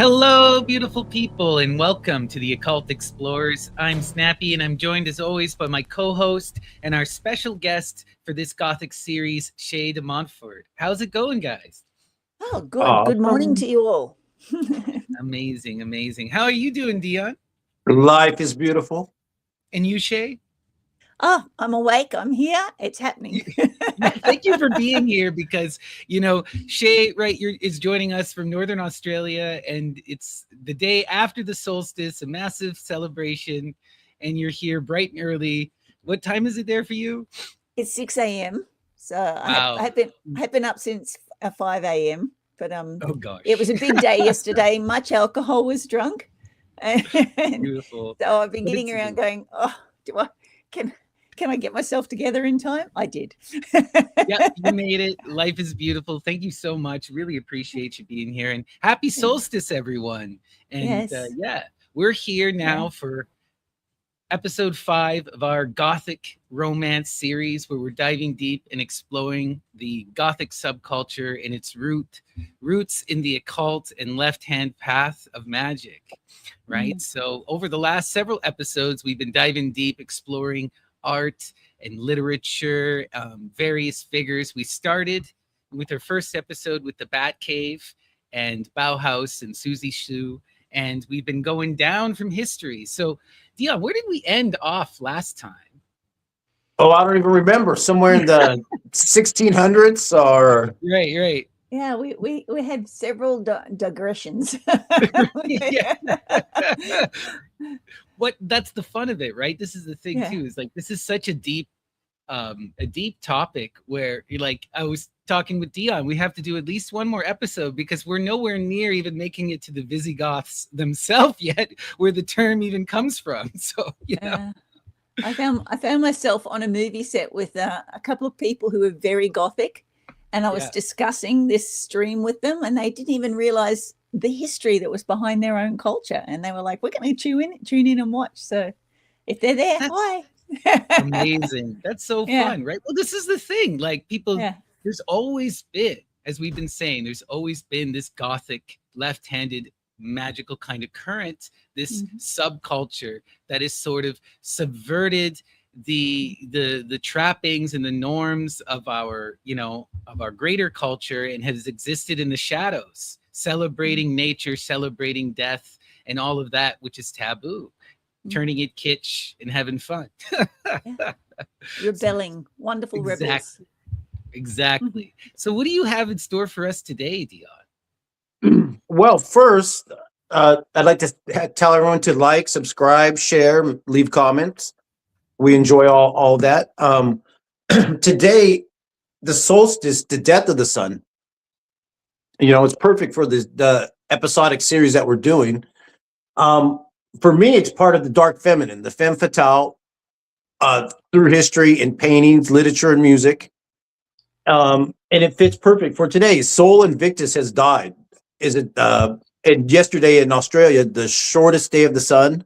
Hello, beautiful people, and welcome to the Occult Explorers. I'm Snappy, and I'm joined as always by my co-host and our special guest for this Gothic series, Shay de Montfort. How's it going, guys? Oh, good. Good morning to you all. Amazing, amazing. How are you doing, Deon? Life is beautiful. And you, Shay? Oh, I'm awake. I'm here. It's happening. Thank you for being here because, Shay, right, is joining us from Northern Australia, and it's the day after the solstice, a massive celebration, and you're here bright and early. What time is it there for you? It's 6 a.m. So Wow. I've been up since 5 a.m. But oh gosh, it was a big day yesterday. Much alcohol was drunk. Beautiful. So I've been getting around going, can I get myself together in time? I did. Yeah, you made it. Life is beautiful. Thank you so much. Really appreciate you being here. And happy solstice, everyone. And yes. We're here now for episode 5 of our Gothic romance series, where we're diving deep and exploring the Gothic subculture and its roots in the occult and left-hand path of magic, right? So over the last several episodes, we've been diving deep, exploring art and literature, various figures. We started with our first episode with the Bat Cave and Bauhaus and Susie Shu, and we've been going down from history. So, Deon, where did we end off last time? Oh, I don't even remember. Somewhere in the 1600s or... Right. Yeah, we had several digressions. That's the fun of it, right? This is the thing too, is like this is such a deep topic where you're like, I was talking with Deon, we have to do at least one more episode because we're nowhere near even making it to the Visigoths themselves yet, where the term even comes from. So I found myself on a movie set with a couple of people who were very Gothic, and I was discussing this stream with them, and they didn't even realize the history that was behind their own culture. And they were like, we're going to tune in and watch. So if they're there, hi. Amazing. That's so fun, right? Well, this is the thing. Like people, there's always been, as we've been saying, there's always been this Gothic left-handed magical kind of current, this subculture that is sort of subverted the trappings and the norms of our greater culture and has existed in the shadows, celebrating nature, celebrating death, and all of that which is taboo, turning it kitsch and having fun. Rebelling, wonderful rebels. Exactly. So what do you have in store for us today, Deon? Well, first, I'd like to tell everyone to like, subscribe, share, leave comments. We enjoy all that. Today, the solstice, the death of the sun, it's perfect for the episodic series that we're doing. For me, it's part of the dark feminine, the femme fatale, through history and paintings, literature, and music. And it fits perfect for today. Sol Invictus has died. And yesterday in Australia, the shortest day of the sun.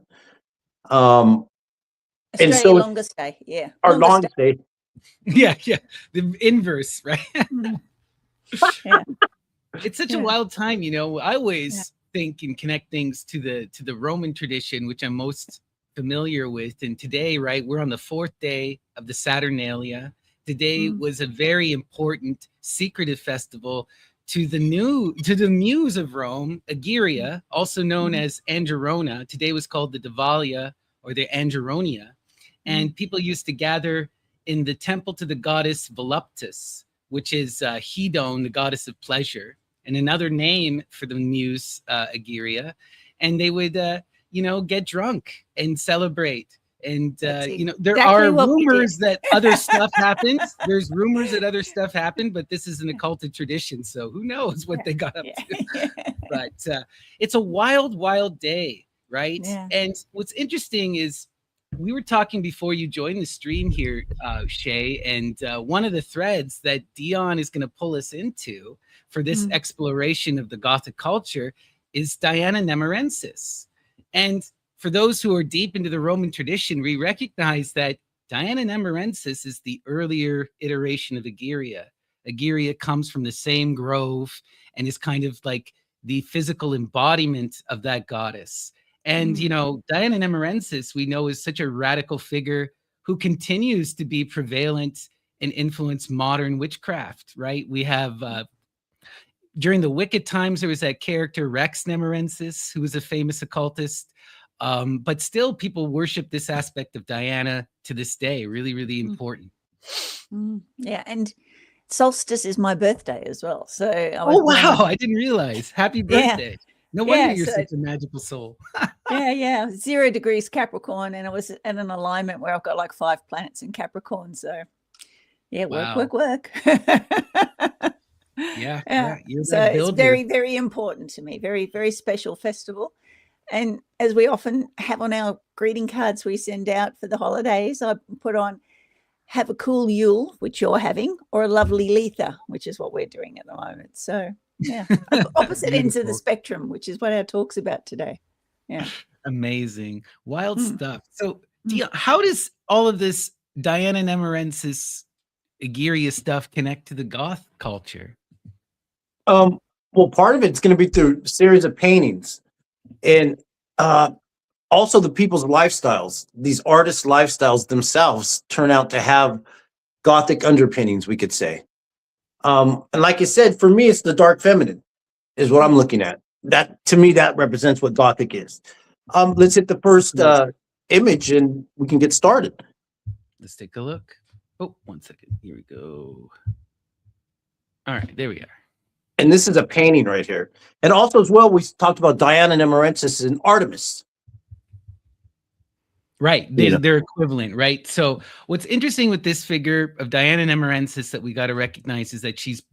Australia, longest day, yeah. Our longest day. Yeah. The inverse, right? It's such a wild time, I always think and connect things to the Roman tradition, which I'm most familiar with. And today, right, we're on the 4th day of the Saturnalia. Today was a very important secretive festival to the muse of Rome, Egeria, also known as Angerona. Today was called the Divalia or the Angeronia. And people used to gather in the temple to the goddess Voluptus, which is Hedon, the goddess of pleasure, and another name for the muse Egeria. And they would, get drunk and celebrate. And, there are rumors that other stuff happens. There's rumors that other stuff happened, but this is an occulted tradition. So who knows what they got up to. But it's a wild, wild day, right? Yeah. And what's interesting is we were talking before you joined the stream here, Shay, and one of the threads that Deon is going to pull us into for this exploration of the Gothic culture is Diana Nemorensis. And for those who are deep into the Roman tradition, we recognize that Diana Nemorensis is the earlier iteration of Egeria. Egeria comes from the same grove and is kind of like the physical embodiment of that goddess. And, you know, Diana Nemorensis, we know, is such a radical figure who continues to be prevalent and influence modern witchcraft, right? We have, during the Wicked times, there was that character Rex Nemorensis, who was a famous occultist. But still, people worship this aspect of Diana to this day. Really, really important. Yeah, and solstice is my birthday as well. So oh wow, I didn't realize. Happy birthday. Yeah. No wonder you're such a magical soul. yeah. 0 degrees Capricorn, and it was in an alignment where I've got like 5 planets in Capricorn. So yeah, work. Yeah. So it's very, very important to me. Very, very special festival. And as we often have on our greeting cards we send out for the holidays, I put on, have a cool Yule, which you're having, or a lovely Letha, which is what we're doing at the moment. So yeah, opposite ends of the spectrum, which is what our talk's about today. Yeah. Amazing. Wild stuff. So how does all of this Diana Nemorensis Egeria stuff connect to the Goth culture? Well, part of it's going to be through a series of paintings, and also the people's lifestyles. These artists' lifestyles themselves turn out to have Gothic underpinnings, we could say. And like you said, for me, it's the dark feminine is what I'm looking at. That, to me, that represents what Gothic is. Let's hit the first image and we can get started. Let's take a look. Oh, 1 second. Here we go. All right, there we are. And this is a painting right here. And also as well, we talked about Diana Nemorensis and Artemis. Right. They're equivalent, right? So what's interesting with this figure of Diana Nemorensis that we got to recognize is that she's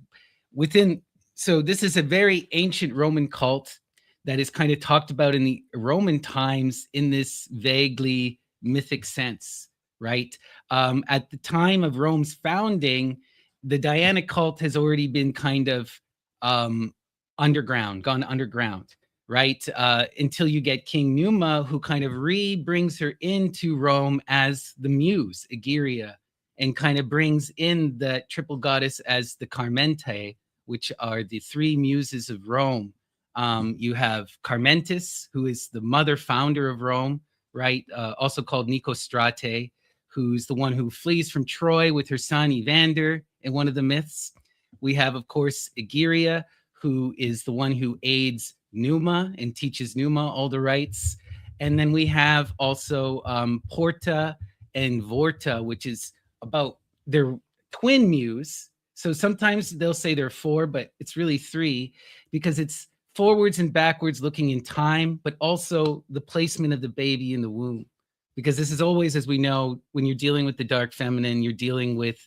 within, so this is a very ancient Roman cult that is kind of talked about in the Roman times in this vaguely mythic sense, right? At the time of Rome's founding, the Diana cult has already been kind of gone underground. Right? Until you get King Numa, who kind of brings her into Rome as the muse, Egeria, and kind of brings in the triple goddess as the Carmente, which are the 3 muses of Rome. You have Carmentis, who is the mother founder of Rome, right? Also called Nicostrate, who's the one who flees from Troy with her son Evander in one of the myths. We have, of course, Egeria, who is the one who aids Numa and teaches Numa all the rites. And then we have also Porta and Vorta, which is about their twin muse. So sometimes they'll say there are 4, but it's really 3 because it's forwards and backwards looking in time, but also the placement of the baby in the womb. Because this is always, as we know, when you're dealing with the dark feminine, you're dealing with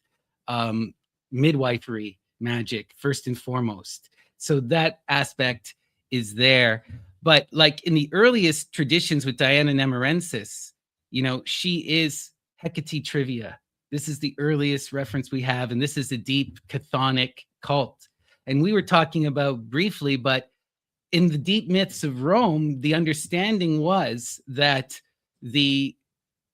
midwifery magic first and foremost. So that aspect is there. But like in the earliest traditions with Diana Nemorensis, you know, she is Hecate Trivia. This is the earliest reference we have, and this is a deep chthonic cult. And we were talking about briefly, but in the deep myths of Rome, the understanding was that the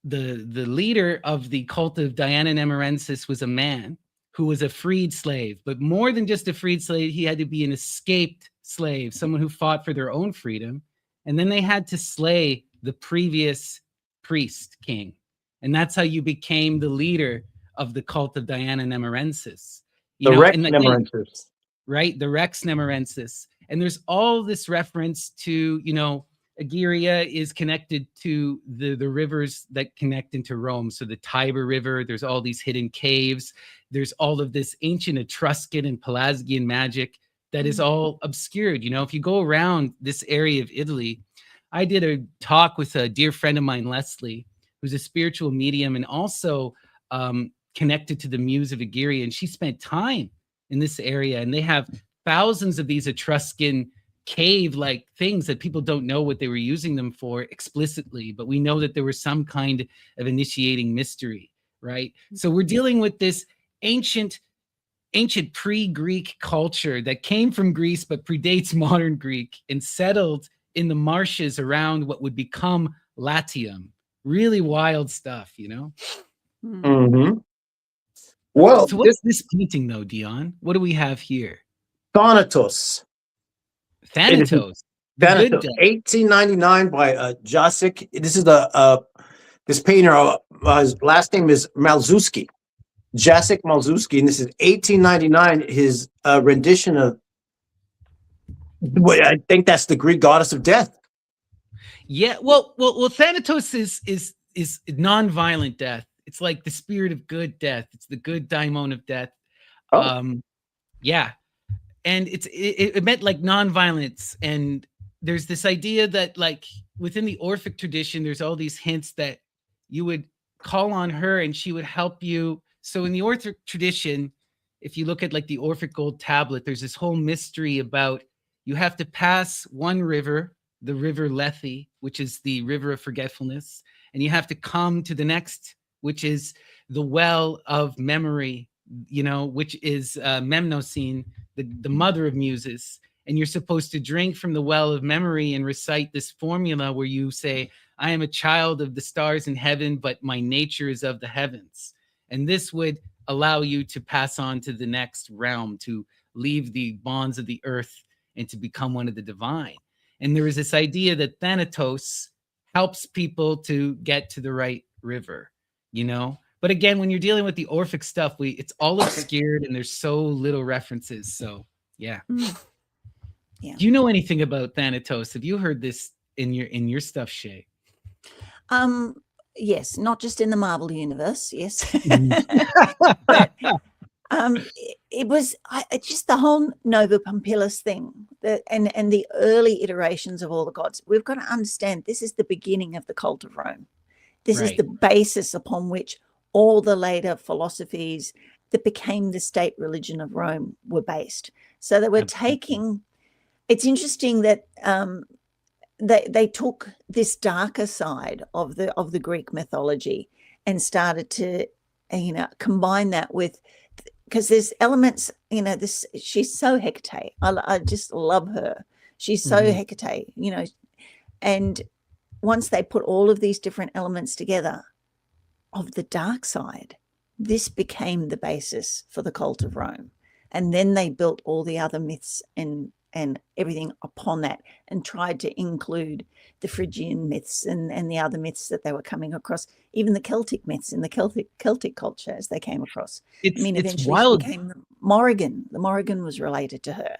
leader of the cult of Diana Nemorensis was a man who was a freed slave, but more than just a freed slave, he had to be an escaped slave, someone who fought for their own freedom. And then they had to slay the previous priest king. And that's how you became the leader of the cult of Diana Nemorensis. The Rex Nemorensis. Right, the Rex Nemorensis. And there's all this reference to, you know, Egeria is connected to the rivers that connect into Rome. So the Tiber River, there's all these hidden caves. There's all of this ancient Etruscan and Pelasgian magic that is all obscured. You know, if you go around this area of Italy, I did a talk with a dear friend of mine, Leslie, who's a spiritual medium and also connected to the muse of Egeria. And she spent time in this area, and they have thousands of these Etruscan cave-like things that people don't know what they were using them for explicitly, but we know that there was some kind of initiating mystery, right? So we're dealing with this ancient pre-Greek culture that came from Greece but predates modern Greek and settled in the marshes around what would become Latium. Really wild stuff, you know? Mm-hmm. Well, so what's this painting though, Deon? What do we have here? Thanatos. Thanatos, the good Thanatos, death. 1899 by Jacek. This is this painter. His last name is Malzuski, Jacek Malzuski, and this is 1899. His rendition of, I think that's the Greek goddess of death. Yeah, well, Thanatos is non-violent death. It's like the spirit of good death. It's the good daimon of death. Oh. Yeah, and it meant like non-violence. And there's this idea that like within the Orphic tradition, there's all these hints that you would call on her and she would help you. So in the Orphic tradition, if you look at like the Orphic gold tablet, there's this whole mystery about you have to pass one river, the river Lethe, which is the river of forgetfulness, and you have to come to the next, which is the well of memory, you know, which is Memnosine, the mother of muses. And you're supposed to drink from the well of memory and recite this formula where you say, I am a child of the stars in heaven, but my nature is of the heavens. And this would allow you to pass on to the next realm, to leave the bonds of the earth and to become one of the divine. And there is this idea that Thanatos helps people to get to the right river, you know? But again, when you're dealing with the Orphic stuff, it's all obscured and there's so little references. So yeah. Yeah. Do you know anything about Thanatos? Have you heard this in your stuff, Shay? Yes, not just in the Marvel universe. Yes. But, it was just the whole Nova Pompilus thing, and the early iterations of all the gods. We've got to understand this is the beginning of the cult of Rome. This is the basis upon which all the later philosophies that became the state religion of Rome were based. So they were taking. It's interesting that they took this darker side of the Greek mythology and started to, combine that with, because there's elements, this, she's so Hecate. I just love her. She's so Hecate, and once they put all of these different elements together of the dark side, this became the basis for the cult of Rome. And then they built all the other myths and everything upon that, and tried to include the Phrygian myths and the other myths that they were coming across, even the Celtic myths in the Celtic culture as they came across. Eventually wild. She became the Morrigan. The Morrigan was related to her.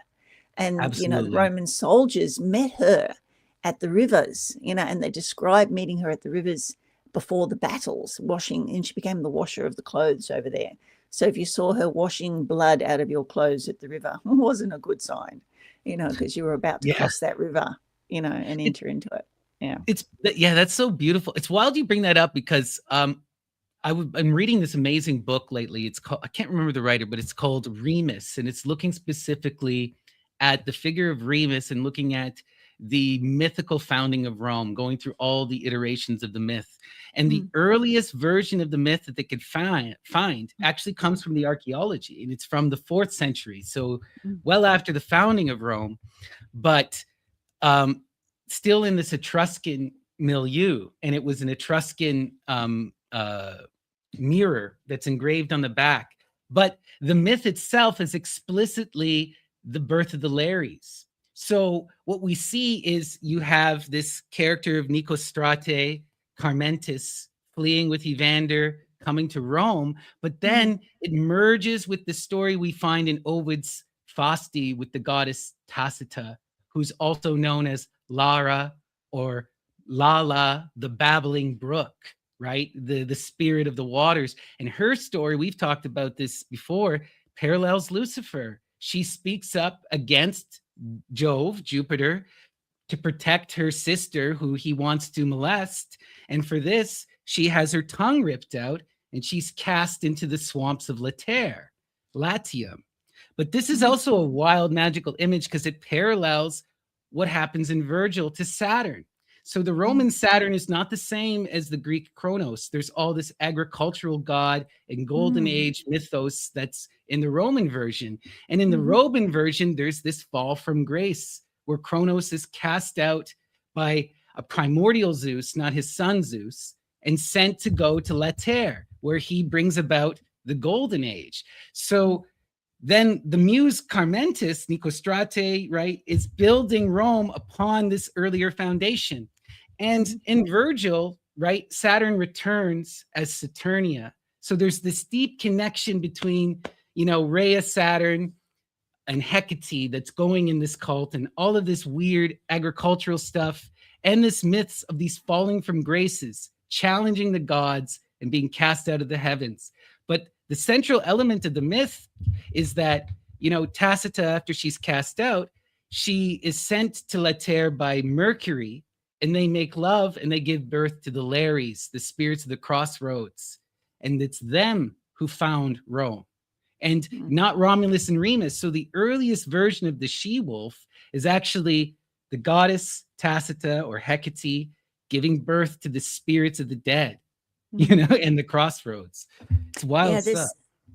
And, the Roman soldiers met her at the rivers, and they described meeting her at the rivers before the battles, washing, and she became the washer of the clothes over there. So if you saw her washing blood out of your clothes at the river, it wasn't a good sign, because you were about to cross that river, and enter into it. Yeah. That's so beautiful. It's wild you bring that up because I'm reading this amazing book lately. It's called, I can't remember the writer, but it's called Remus, and it's looking specifically at the figure of Remus and looking at the mythical founding of Rome, going through all the iterations of the myth. And the earliest version of the myth that they could find actually comes from the archaeology, and it's from the 4th century. So well after the founding of Rome, but still in this Etruscan milieu. And it was an Etruscan mirror that's engraved on the back. But the myth itself is explicitly the birth of the Lares. So what we see is you have this character of Nicostrate, Carmentis, fleeing with Evander, coming to Rome, but then it merges with the story we find in Ovid's Fausti with the goddess Tacita, who's also known as Lara or Lala, the babbling brook, right? The spirit of the waters. And her story, we've talked about this before, parallels Lucifer. She speaks up against Jove, Jupiter, to protect her sister who he wants to molest. And for this, she has her tongue ripped out and she's cast into the swamps of Latium. But this is also a wild magical image because it parallels what happens in Virgil to Saturn. So the Roman Saturn is not the same as the Greek Kronos. There's all this agricultural god and golden age mythos that's in the Roman version. And in the Roman version, there's this fall from grace where Kronos is cast out by a primordial Zeus, not his son Zeus, and sent to go to Later, where he brings about the golden age. So then the muse Carmentis, Nicostrate, right, is building Rome upon this earlier foundation. And in Virgil, right, Saturn returns as Saturnia. So there's this deep connection between, Rhea Saturn and Hecate that's going in this cult, and all of this weird agricultural stuff, and this myths of these falling from graces, challenging the gods and being cast out of the heavens. But the central element of the myth is that, Tacita, after she's cast out, she is sent to La Terre by Mercury, and they make love and they give birth to the Lares, the spirits of the crossroads. And it's them who found Rome, and not Romulus and Remus. So the earliest version of the she-wolf is actually the goddess Tacita or Hecate giving birth to the spirits of the dead, and the crossroads. It's wild stuff.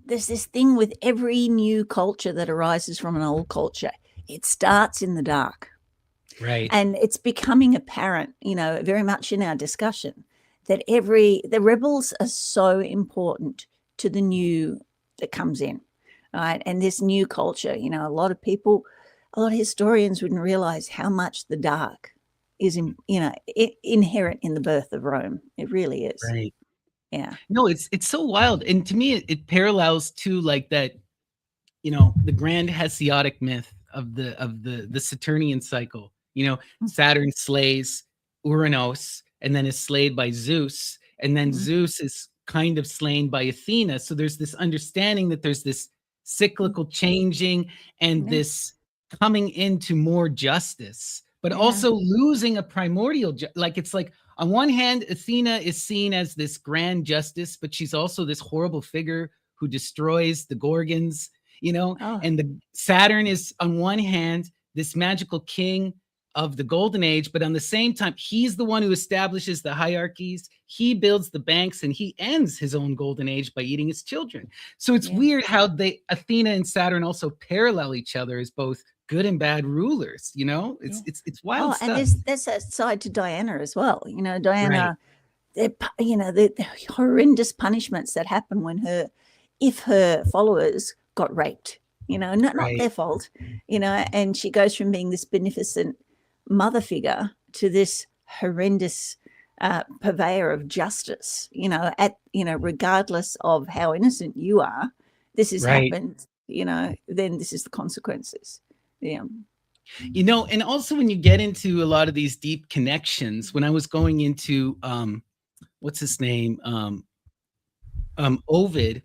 There's this thing with every new culture that arises from an old culture. It starts in the dark. Right. And it's becoming apparent, very much in our discussion, that the rebels are so important to the new that comes in, right? And this new culture, a lot of historians wouldn't realize how much the dark is, inherent in the birth of Rome. It really is. Right. Yeah. No, it's so wild. And to me, it parallels to like that, the grand Hesiodic myth of the Saturnian cycle. Saturn slays Uranos and then is slayed by Zeus. And then Zeus is kind of slain by Athena. So there's this understanding that there's this cyclical changing and this coming into more justice, but also losing a primordial, it's like on one hand, Athena is seen as this grand justice, but she's also this horrible figure who destroys the Gorgons, and the Saturn is on one hand, this magical king of the golden age, but on the same time, he's the one who establishes the hierarchies. He builds the banks and he ends his own golden age by eating his children. So it's weird how Athena and Saturn also parallel each other as both good and bad rulers. It's wild stuff. And there's that side to Diana as well. Diana, the horrendous punishments that happen if her followers got raped. Not their fault. And she goes from being this beneficent mother figure to this horrendous purveyor of justice, regardless of how innocent you are, this has happened, then this is the consequences. Yeah. And also when you get into a lot of these deep connections, when I was going into what's his name? Ovid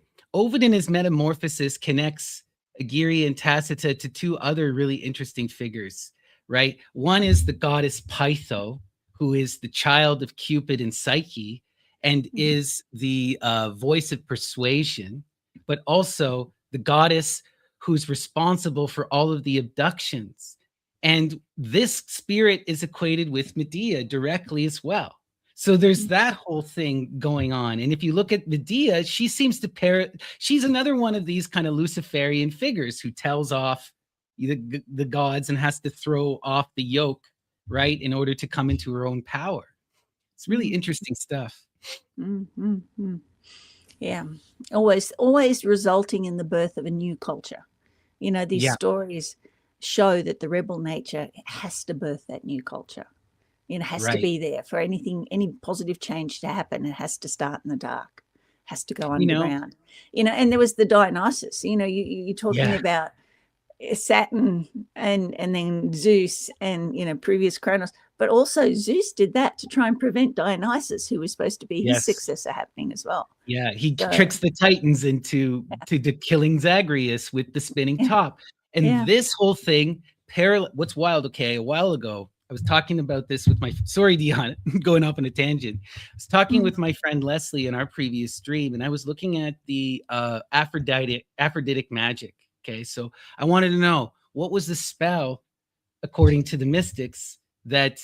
in his Metamorphosis connects Aegiri and Tacita to two other really interesting figures. Right. One is the goddess Pytho, who is the child of Cupid and Psyche and is the voice of persuasion, but also the goddess who's responsible for all of the abductions. And this spirit is equated with Medea directly as well. So there's that whole thing going on. And if you look at Medea, she seems to she's another one of these kind of Luciferian figures who tells off the gods and has to throw off the yoke, right, in order to come into her own power. It's really interesting stuff. Yeah, always resulting in the birth of a new culture. These stories show that the rebel nature has to birth that new culture. It has to be there for any positive change to happen. It has to start in the dark, has to go underground. And there was the Dionysus. You're talking about Saturn and then Zeus and previous Kronos, but also Zeus did that to try and prevent Dionysus, who was supposed to be his successor, happening as well. Yeah, he tricks the Titans into killing Zagreus with the spinning top. And this whole thing, what's wild, a while ago, I was talking about this with sorry, Deon, going off on a tangent. I was talking with my friend Leslie in our previous stream, and I was looking at the Aphroditic magic. Okay, so I wanted to know, what was the spell, according to the mystics, that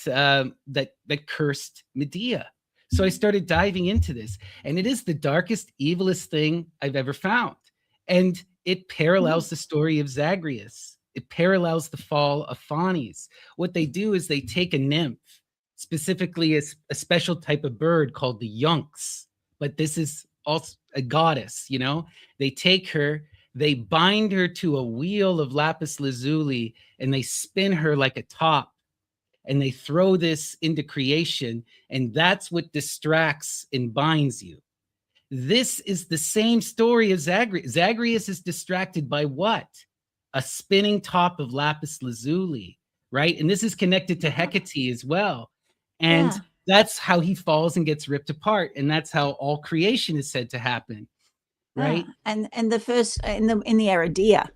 cursed Medea? So I started diving into this, and it is the darkest, evilest thing I've ever found. And it parallels the story of Zagreus. It parallels the fall of Phanes. What they do is they take a nymph, specifically a special type of bird called the yunx, but this is also a goddess, They take her they bind her to a wheel of lapis lazuli and they spin her like a top, and they throw this into creation, and that's what distracts and binds you. This is the same story as Zagreus. Zagreus is distracted by what? A spinning top of lapis lazuli, right? And this is connected to Hecate as well. And that's how he falls and gets ripped apart. And that's how all creation is said to happen, right? And the first in the Aradia,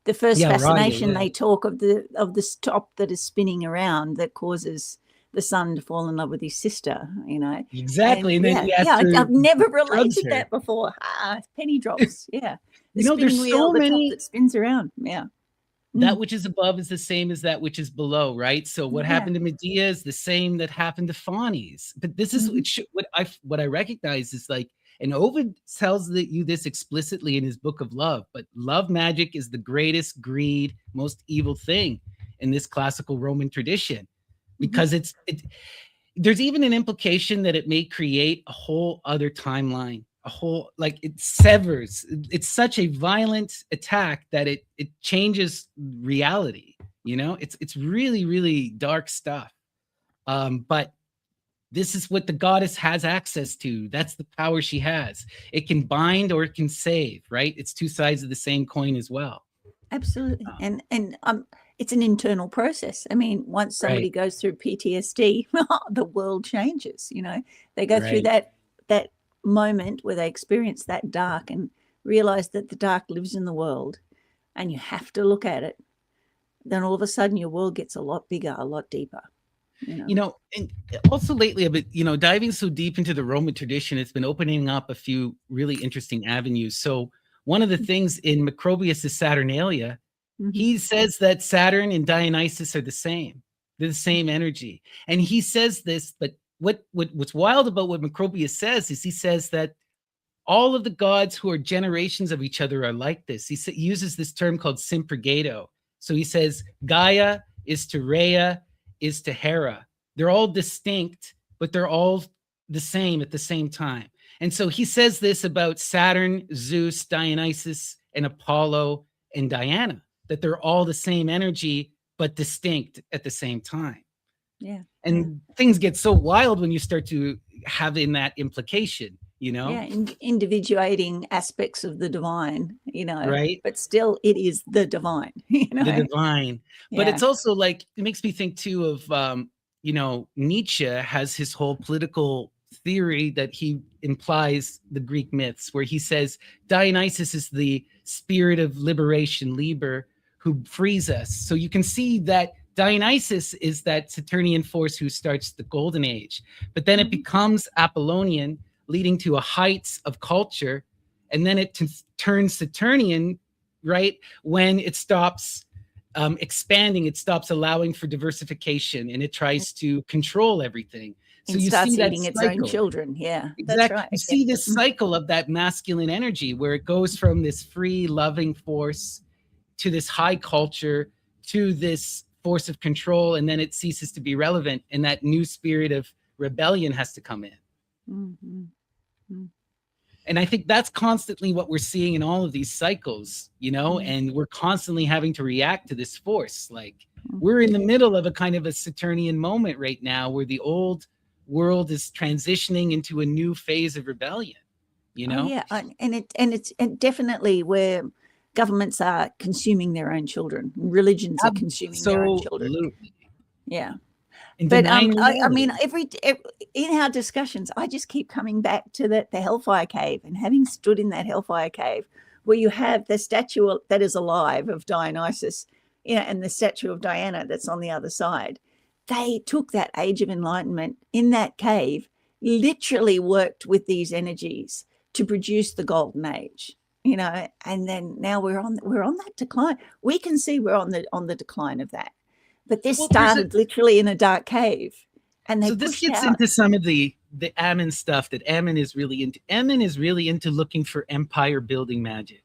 the first fascination, they talk of this top that is spinning around that causes the son to fall in love with his sister, Exactly. And then I've never related that before. Penny drops. Yeah. There's so many that spins around. Yeah. That which is above is the same as that which is below, right? So what happened to Medea is the same that happened to Faunis. But this is what I recognize is like, and Ovid tells you this explicitly in his book of love, but love magic is the greatest greed, most evil thing in this classical Roman tradition, because there's even an implication that it may create a whole other timeline. It severs. It's such a violent attack that it changes reality. It's really, really dark stuff. But this is what the goddess has access to. That's the power she has. It can bind or it can save, right? It's two sides of the same coin as well. Absolutely. And it's an internal process. I mean, once somebody goes through PTSD, the world changes. They go through that moment where they experience that dark and realize that the dark lives in the world, and you have to look at it. Then all of a sudden your world gets a lot bigger, a lot deeper. And also lately I've been, diving so deep into the Roman tradition, it's been opening up a few really interesting avenues. So one of the things in Macrobius' Saturnalia, he says that Saturn and Dionysus are the same. They're the same energy. And he says this, but what's wild about what Macrobius says is he says that all of the gods who are generations of each other are like this. He uses this term called sympurgato. So he says Gaia is to Rhea, is to Hera. They're all distinct, but they're all the same at the same time. And so he says this about Saturn, Zeus, Dionysus, and Apollo, and Diana, that they're all the same energy, but distinct at the same time. Yeah. And things get so wild when you start to have in that implication, individuating aspects of the divine, right? But still it is the divine, The divine. But it's also like, it makes me think too of, Nietzsche has his whole political theory that he implies the Greek myths, where he says Dionysus is the spirit of liberation, Liber, who frees us. So you can see that Dionysus is that Saturnian force who starts the golden age, but then it becomes Apollonian, leading to a heights of culture, and then it turns Saturnian, right? When it stops expanding, it stops allowing for diversification, and it tries to control everything. So you starts eating its own children. Yeah, exactly. That's right. You see this cycle of that masculine energy where it goes from this free, loving force to this high culture to this force of control, and then it ceases to be relevant, and that new spirit of rebellion has to come in. And I think that's constantly what we're seeing in all of these cycles, and we're constantly having to react to this force. Like, we're in the middle of a kind of a Saturnian moment right now where the old world is transitioning into a new phase of rebellion, and it's definitely where governments are consuming their own children. Religions are consuming their own children. Yeah. But I mean, every in our discussions, I just keep coming back to the Hellfire Cave, and having stood in that Hellfire Cave where you have the statue that is alive of Dionysus, and the statue of Diana that's on the other side. They took that age of enlightenment in that cave, literally worked with these energies to produce the golden age. And then now we're on that decline. We can see we're on the decline of that. But this started literally in a dark cave, and they this gets into some of the Ammon stuff that Ammon is really into. Ammon is really into looking for empire building magic,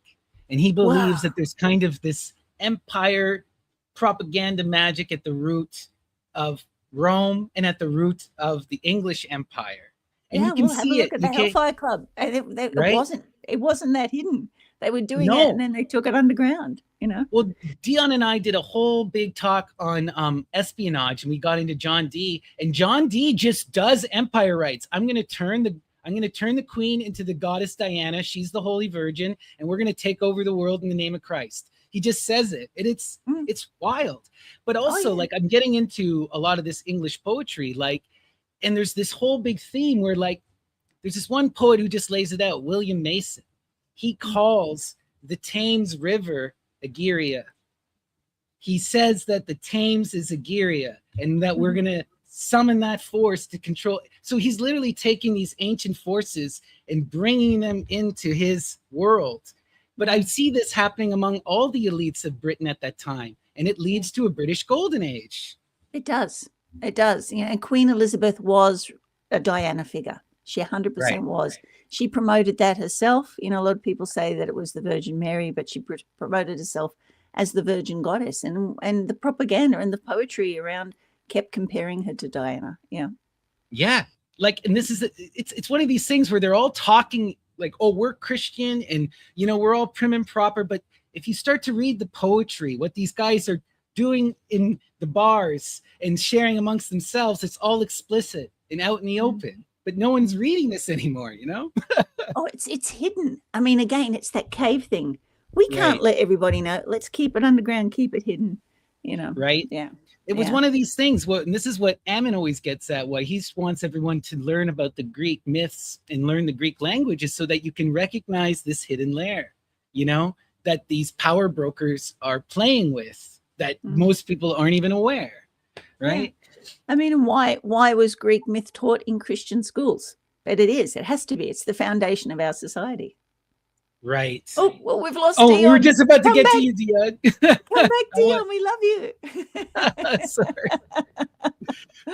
and he believes that there's kind of this empire propaganda magic at the root of Rome and at the root of the English Empire. And you can see look at the Hellfire Club, and it wasn't that hidden. They were doing it, No. and then they took it underground, you know. Well, Dion and I did a whole big talk on espionage, and we got into John Dee, and John Dee just does empire rights. I'm going to turn the queen into the goddess Diana. She's the Holy Virgin, and we're going to take over the world in the name of Christ. He just says it, and it's wild. But also, like, I'm getting into a lot of this English poetry, like, and there's this whole big theme where, like, there's this one poet who just lays it out, William Mason. He calls the Thames River Egeria. He says that the Thames is Egeria, and that we're going to summon that force to control. So he's literally taking these ancient forces and bringing them into his world. But I see this happening among all the elites of Britain at that time, and it leads to a British Golden Age. It does. It does. You know, and Queen Elizabeth was a Diana figure. She 100% was. She promoted that herself. You know, a lot of people say that it was the Virgin Mary, but she promoted herself as the Virgin Goddess, and the propaganda and the poetry around kept comparing her to Diana. Yeah. Like, and this is it's one of these things where they're all talking like, oh, we're Christian, and you know, we're all prim and proper. But if you start to read the poetry, what these guys are doing in the bars and sharing amongst themselves, it's all explicit and out in the open. But no one's reading this anymore, you know? Oh, it's hidden. I mean, again, it's that cave thing. We can't let everybody know. Let's keep it underground, keep it hidden, you know? Right? Yeah. It was one of these things. And this is what Ammon always gets at, why he wants everyone to learn about the Greek myths and learn the Greek languages so that you can recognize this hidden layer, you know, that these power brokers are playing with, that most people aren't even aware, right? Yeah. I mean, why was Greek myth taught in Christian schools? But it has to be. It's the foundation of our society. Right. Oh, well, we've lost Dion. Dion. We were just about to get back. to you, Dion. Come back, Dion. We love you. Sorry.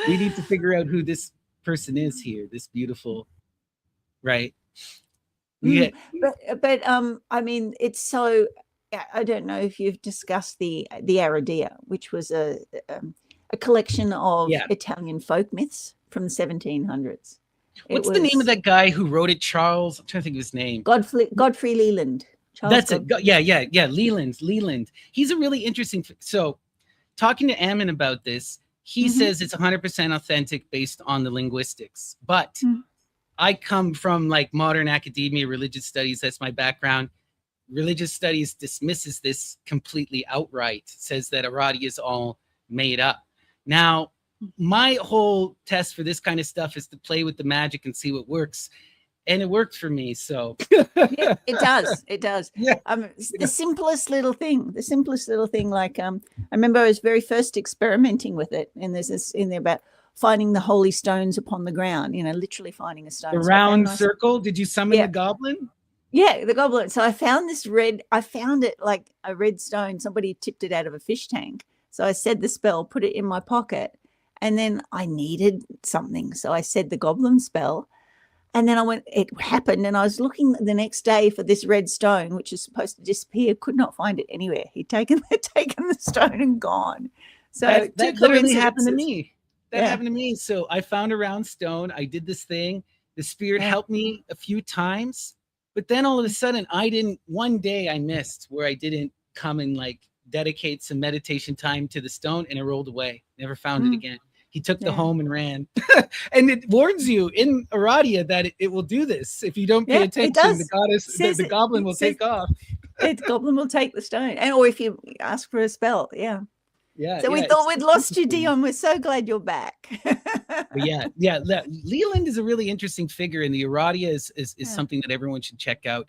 We need to figure out who this person is here, this beautiful, right? Yeah. But I mean, it's so, I don't know if you've discussed the Aradia, which was a collection of Italian folk myths from the 1700s. What's the name of that guy who wrote it? Charles, I'm trying to think of his name. Godfrey Leland. That's it. Yeah. Leland. He's a really interesting. So talking to Ammon about this, he says it's 100% authentic based on the linguistics. But I come from like modern academia, religious studies. That's my background. Religious studies dismisses this completely outright, says that Aradia is all made up. Now, my whole test for this kind of stuff is to play with the magic and see what works. And it worked for me. So yeah, it does. It does. Yeah. The simplest little thing, like, I remember I was very first experimenting with it. And there's this in there about finding the holy stones upon the ground, you know, literally finding a stone. The round circle. Did you summon the goblin? Yeah, the goblin. So I found it like a red stone. Somebody tipped it out of a fish tank. So I said the spell, put it in my pocket. And then I needed something. So I said the goblin spell. And then it happened. And I was looking the next day for this red stone, which is supposed to disappear. Could not find it anywhere. He'd taken the stone and gone. So that literally happened to me. That happened to me. So I found a round stone. I did this thing. The spirit helped me a few times. But then all of a sudden, one day I missed where I didn't come and like dedicate some meditation time to the stone, and it rolled away. Never found it again. He took the home and ran. And it warns you in Aradia that it will do this. If you don't pay attention, the goblin will take off. The goblin will take the stone. Or if you ask for a spell. Yeah. Yeah. So we thought we'd lost you, Dion. We're so glad you're back. Yeah. Leland is a really interesting figure, and the Aradia is something that everyone should check out.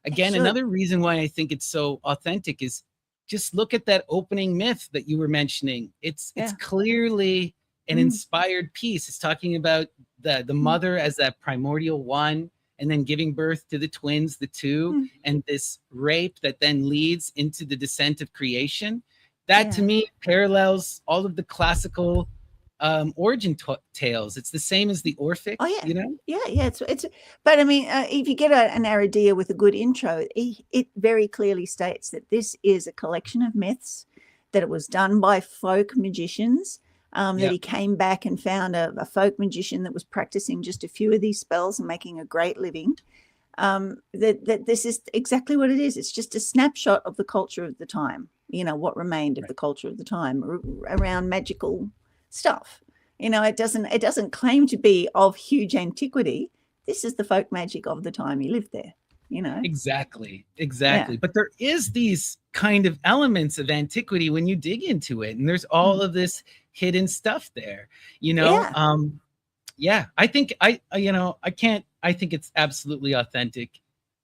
Again, another reason why I think it's so authentic is just look at that opening myth that you were mentioning. It's clearly an inspired piece. It's talking about the mother as that primordial one, and then giving birth to the twins, the two, and this rape that then leads into the descent of creation. That to me parallels all of the classical origin tales. It's the same as the Orphic. Oh yeah, you know. Yeah. It's. But I mean, if you get an Aradia with a good intro, it very clearly states that this is a collection of myths, that it was done by folk magicians. That he came back and found a folk magician that was practicing just a few of these spells and making a great living. that this is exactly what it is. It's just a snapshot of the culture of the time, you know, what remained of the culture of the time around magical stuff. You know, it doesn't claim to be of huge antiquity. This is the folk magic of the time you lived there, you know. Exactly. But there is these kind of elements of antiquity when you dig into it, and there's all of this hidden stuff there, you know. I think I think it's absolutely authentic.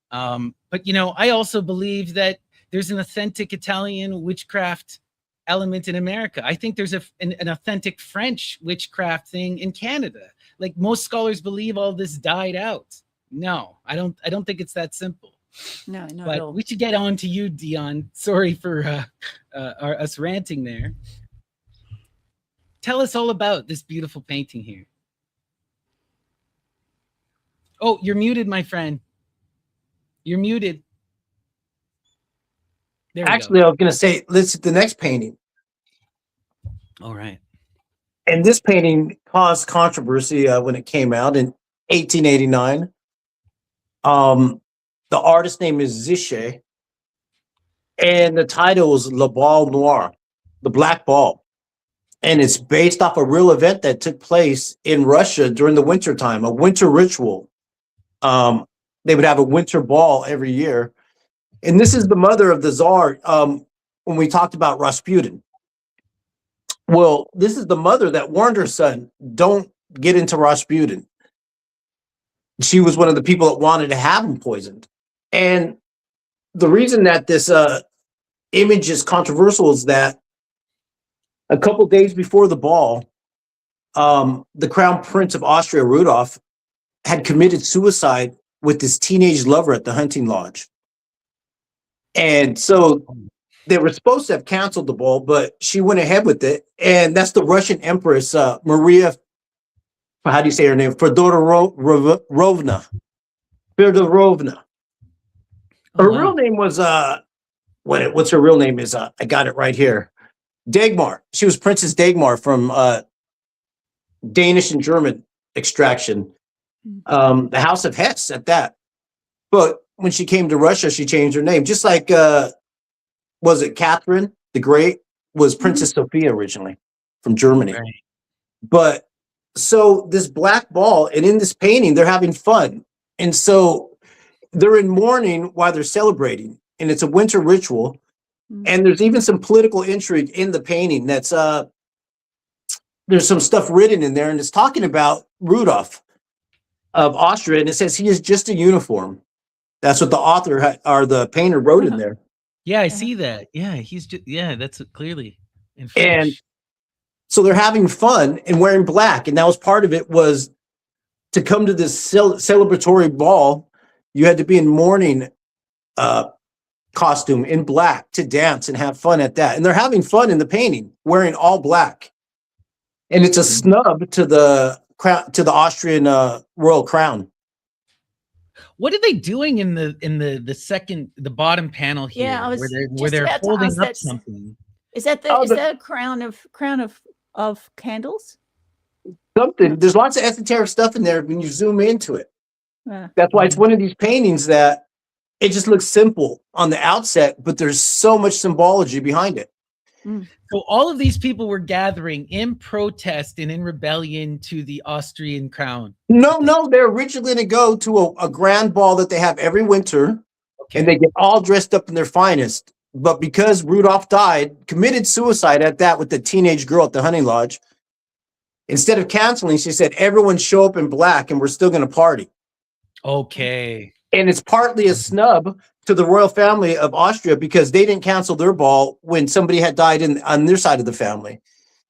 But you know, I also believe that there's an authentic Italian witchcraft element in America. I think there's an authentic French witchcraft thing in Canada. Like, most scholars believe all this died out. No, I don't think it's that simple. No, not but at all. We should get on to you, Deon. Sorry for us ranting there. Tell us all about this beautiful painting here. Oh, you're muted, my friend. You're muted. Actually, I was going to say, let's the next painting. All right. And this painting caused controversy when it came out in 1889. The artist's name is Zichet, and the title is Le Bal Noir, the Black Ball. And it's based off a real event that took place in Russia during the winter time, a winter ritual. They would have a winter ball every year. And this is the mother of the Tsar when we talked about Rasputin. Well, this is the mother that warned her son, don't get into Rasputin. She was one of the people that wanted to have him poisoned. And the reason that this image is controversial is that a couple days before the ball, the Crown Prince of Austria, Rudolph, had committed suicide with his teenage lover at the hunting lodge. And so they were supposed to have canceled the ball, but she went ahead with it. And that's the Russian Empress, Maria, how do you say her name? Fedorovna. Her real name was, what's her real name is, I got it right here. Dagmar. She was Princess Dagmar from Danish and German extraction. The House of Hesse at that. But when she came to Russia, she changed her name. Just like, was it Catherine the Great was Princess Sophia originally from Germany. Right. But so this black ball, and in this painting, they're having fun. And so they're in mourning while they're celebrating. And it's a winter ritual. And there's even some political intrigue in the painting that's, there's some stuff written in there, and it's talking about Rudolph of Austria, and it says he is just a uniform. That's what the author or the painter wrote in there. Yeah, I see that. Yeah, he's just, that's clearly in French. And so they're having fun and wearing black, and that was part of it, was to come to this celebratory ball, you had to be in mourning costume in black to dance and have fun at that. And they're having fun in the painting, wearing all black. And it's a snub to the Austrian royal crown. What are they doing in the bottom panel here? Yeah, where they're holding up something. Is that a crown of candles? Something. There's lots of esoteric stuff in there when you zoom into it. That's why it's one of these paintings that it just looks simple on the outset, but there's so much symbology behind it. So all of these people were gathering in protest and in rebellion to the Austrian crown. No, they're originally going to go to a grand ball that they have every winter, and they get all dressed up in their finest. But because Rudolph died, committed suicide at that with the teenage girl at the hunting lodge, instead of canceling, she said, everyone show up in black and we're still going to party. Okay. And it's partly a snub to the royal family of Austria because they didn't cancel their ball when somebody had died on their side of the family.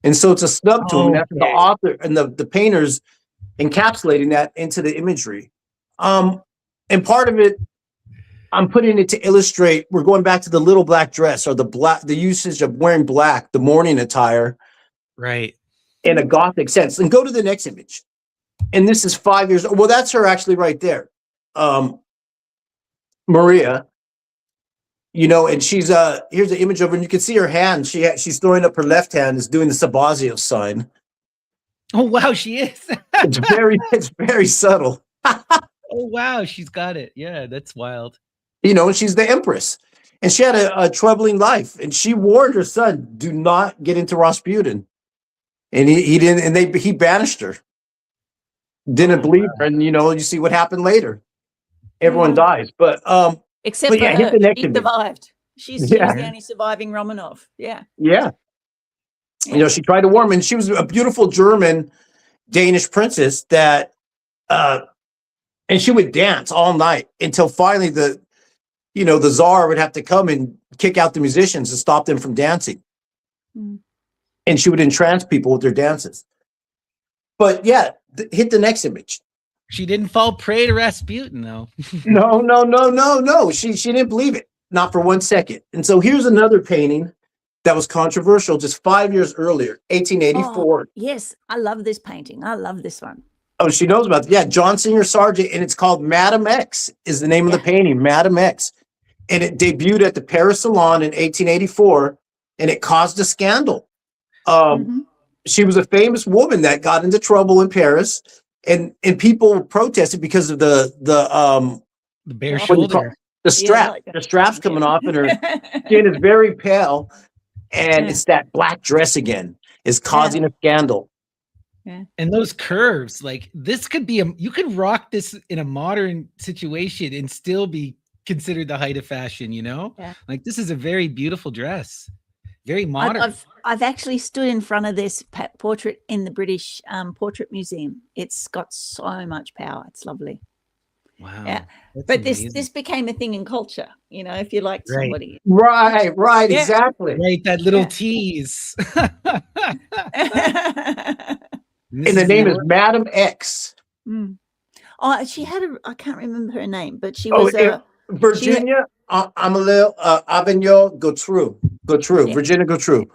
And so it's a snub to them. And after the author and the painters encapsulating that into the imagery. And part of it, I'm putting it to illustrate, we're going back to the little black dress, or the usage of wearing black, the mourning attire. Right. In a Gothic sense. And go to the next image. And this is 5 years. Well, that's her actually right there. Maria, and she's here's the image of her, and you can see her hand. She's throwing up her left hand, is doing the Sabazio sign. Oh wow, she is. It's very subtle. Oh wow, she's got it. Yeah, that's wild. You know, she's the empress, and she had a troubling life, and she warned her son, "Do not get into Rasputin," and he didn't, and he banished her. Didn't believe her, and you see what happened later. Everyone dies, but except but for yeah, hit her, the next she image. survived. She's the only surviving Romanov. Yeah. She tried to warn him, and she was a beautiful German Danish princess that and she would dance all night until finally the czar would have to come and kick out the musicians and stop them from dancing. And she would entrance people with their dances. But yeah, hit the next image. She didn't fall prey to Rasputin, though. No. She didn't believe it, not for 1 second. And so here's another painting that was controversial just 5 years earlier, 1884. Oh, yes, I love this painting. I love this one. Oh, she knows about it. Yeah, John Singer Sargent, and it's called Madame X is the name of the painting, Madame X. And it debuted at the Paris Salon in 1884, and it caused a scandal. She was a famous woman that got into trouble in Paris, and people protested because of the bare shoulder, the strap, the straps coming off, and her skin is very pale, and it's that black dress again is causing a scandal. And those curves, like this could be you could rock this in a modern situation and still be considered the height of fashion, like this is a very beautiful dress, very modern. I've actually stood in front of this portrait in the British Portrait Museum. It's got so much power. It's lovely. Wow. Yeah. But this became a thing in culture, if you like somebody. Right, exactly. Right, that little tease. And the name is Madame X. Oh, she had I can't remember her name, but she was Virginia Avignon Gautreau. Virginia Gautreau.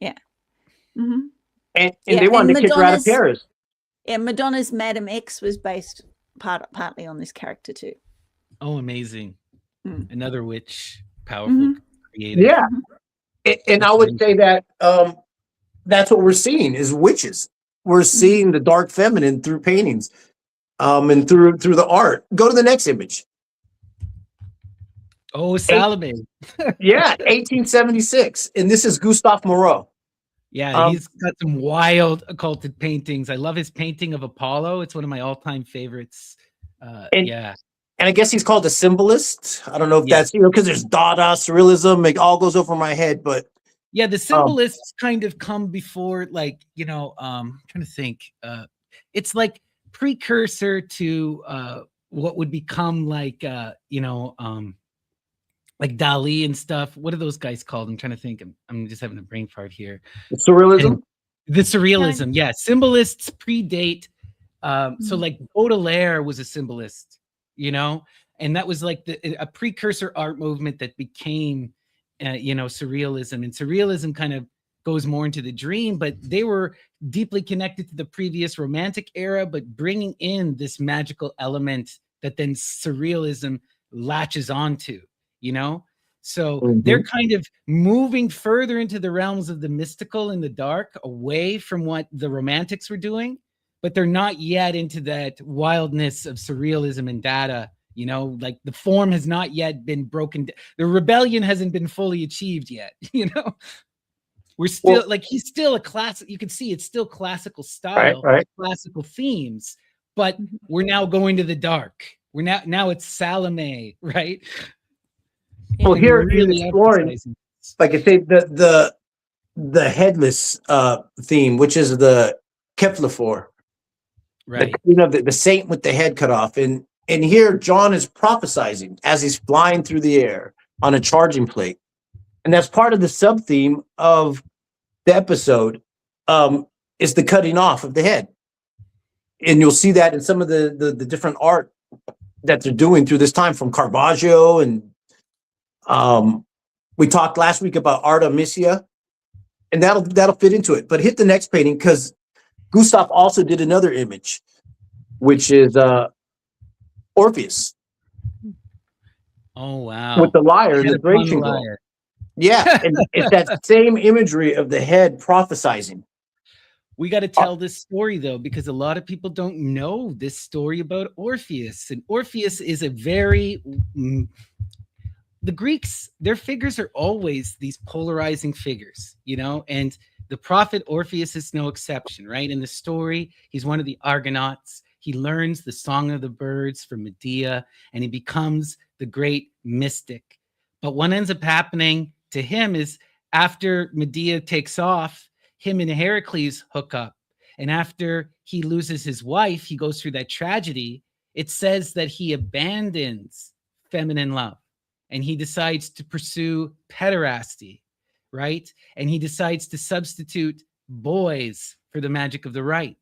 Yeah. And they wanted to kick her out of Paris. Yeah, Madonna's Madame X was based partly on this character too. Oh, amazing. Another witch, powerful, creative. Yeah. And I would say that that's what we're seeing is witches. We're seeing the dark feminine through paintings, and through the art. Go to the next image. Oh, Salome. 1876, and this is Gustave Moreau. Yeah, he's got some wild occulted paintings. I love his painting of Apollo. It's one of my all-time favorites. And I guess he's called a symbolist. I don't know if that's because there's Dada, Surrealism. It all goes over my head, but. Yeah, the symbolists kind of come before, like, I'm trying to think. It's like precursor to what would become like, like Dali and stuff. What are those guys called? I'm trying to think. I'm just having a brain fart here. Surrealism? The surrealism, yeah. Symbolists predate. So like Baudelaire was a symbolist, and that was like a precursor art movement that became surrealism. And surrealism kind of goes more into the dream, but they were deeply connected to the previous romantic era, but bringing in this magical element that then surrealism latches onto, so they're kind of moving further into the realms of the mystical and the dark, away from what the romantics were doing, but they're not yet into that wildness of surrealism and Dada. Like the form has not yet been broken. The rebellion hasn't been fully achieved yet. We're still he's still a classic. You can see it's still classical style, classical themes, but we're now going to the dark. We're now it's Salome, right? Well, here really exploring, like I say, the headless theme, which is the Kepler, right? The saint with the head cut off, and here John is prophesizing as he's flying through the air on a charging plate. And that's part of the sub-theme of the episode, is the cutting off of the head. And you'll see that in some of the different art that they're doing through this time, from Caravaggio. And we talked last week about Artemisia, and that'll fit into it. But hit the next painting, because Gustav also did another image, which is Orpheus. Oh, wow. With the lyre and the Grecian girl. Yeah, and it's that same imagery of the head prophesizing. We got to tell this story though, because a lot of people don't know this story about Orpheus. And Orpheus is a very the Greeks, their figures are always these polarizing figures, you know, and the prophet Orpheus is no exception, right? In the story, he's one of the Argonauts. He learns the song of the birds from Medea, and he becomes the great mystic. But what ends up happening to him is after Medea takes off, him and Heracles hook up. And after he loses his wife, he goes through that tragedy. It says that he abandons feminine love and he decides to pursue pederasty, right? And he decides to substitute boys for the magic of the right.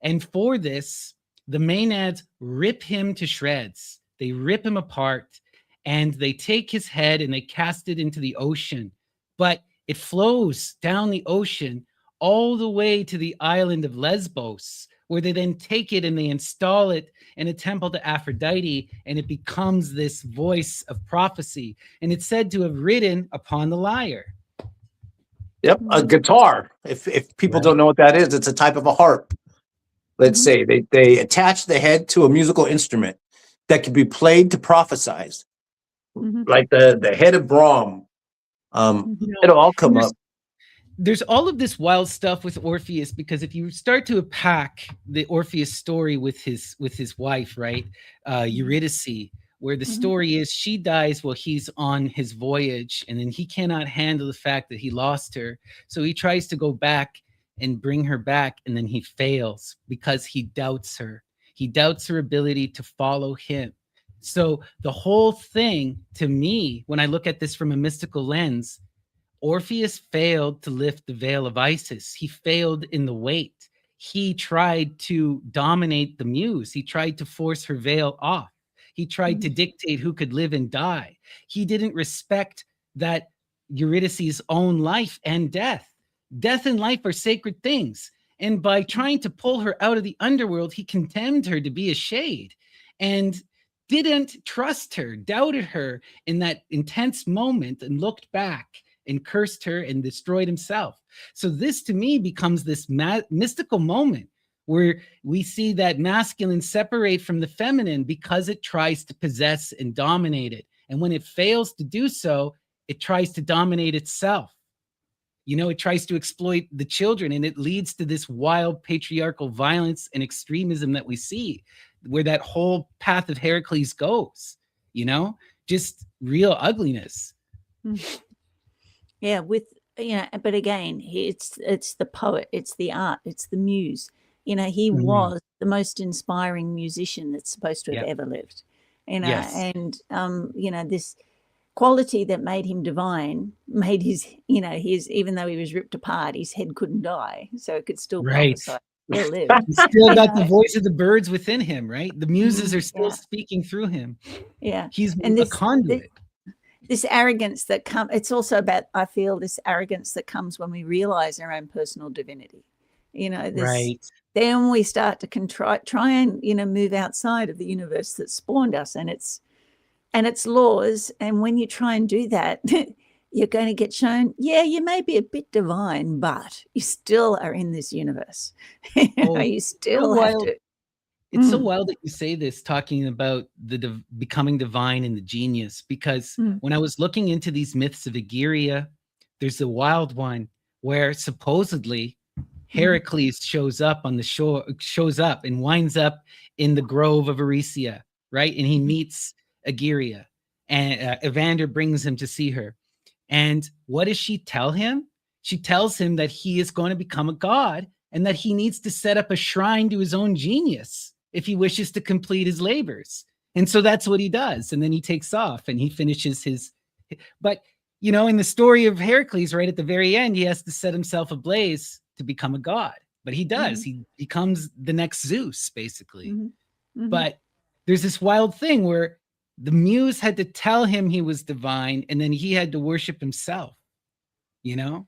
And for this, the Maenads rip him to shreds. They rip him apart and they take his head and they cast it into the ocean. But it flows down the ocean all the way to the island of Lesbos, where they then take it and they install it in a temple to Aphrodite, and it becomes this voice of prophecy. And it's said to have ridden upon the lyre. Yep, a guitar. If people don't know what that is, it's a type of a harp. Let's say they attach the head to a musical instrument that can be played to prophesize, like the head of Brahm. It'll all come up. There's all of this wild stuff with Orpheus, because if you start to unpack the Orpheus story with his wife, right, Eurydice, where the story is she dies while he's on his voyage, and then he cannot handle the fact that he lost her, so he tries to go back and bring her back, and then he fails because he doubts her. He doubts her ability to follow him. So the whole thing, to me, when I look at this from a mystical lens, Orpheus failed to lift the veil of Isis. He failed in the weight. He tried to dominate the muse. He tried to force her veil off. He tried to dictate who could live and die. He didn't respect that Eurydice's own life and death. Death and life are sacred things. And by trying to pull her out of the underworld, he condemned her to be a shade and didn't trust her, doubted her in that intense moment, and looked back and cursed her and destroyed himself. So this to me becomes this mystical moment where we see that masculine separate from the feminine because it tries to possess and dominate it. And when it fails to do so, it tries to dominate itself. You know, it tries to exploit the children, and it leads to this wild patriarchal violence and extremism that we see, where that whole path of Heracles goes, you know, just real ugliness. Yeah, with, you know, but again, it's the poet, it's the art, it's the muse. You know, he was the most inspiring musician that's supposed to have ever lived. You know, and you know, this quality that made him divine made his, you know, his, even though he was ripped apart, his head couldn't die, so it could still prophesy. Still live. He's still got the voice of the birds within him, right? The muses are still speaking through him. Yeah, he's a conduit. This arrogance that comes, it's also about, I feel, this arrogance that comes when we realize our own personal divinity. You know, this, then we start to try and, you know, move outside of the universe that spawned us and its laws. And when you try and do that, you're going to get shown, yeah, you may be a bit divine, but you still are in this universe. You still have to. It's so wild that you say this, talking about the becoming divine and the genius, because when I was looking into these myths of Egeria, there's a wild one where supposedly Heracles shows up on the shore, and winds up in the grove of Erysia, right? And he meets Egeria, and Evander brings him to see her. And what does she tell him? She tells him that he is going to become a god and that he needs to set up a shrine to his own genius if he wishes to complete his labors. And so that's what he does. And then he takes off and he finishes his, but you know, in the story of Heracles, right at the very end, he has to set himself ablaze to become a god, but he does, he becomes the next Zeus, basically. But there's this wild thing where the muse had to tell him he was divine, and then he had to worship himself. You know,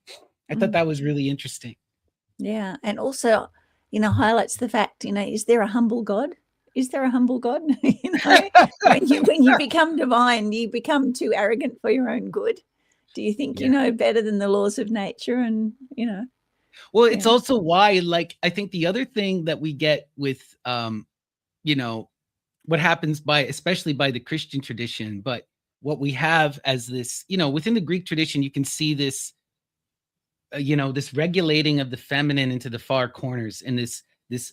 I thought that was really interesting. Yeah. And also, you know, highlights the fact, you know, is there a humble God? Is there a humble God? You know, when you become divine, you become too arrogant for your own good. Do you think you know better than the laws of nature? And, you know. Well, it's Yeah. also why, like, I think the other thing that we get with, you know, what happens by, especially by the Christian tradition, but what we have as this, you know, within the Greek tradition, you can see this, you know, this regulating of the feminine into the far corners and this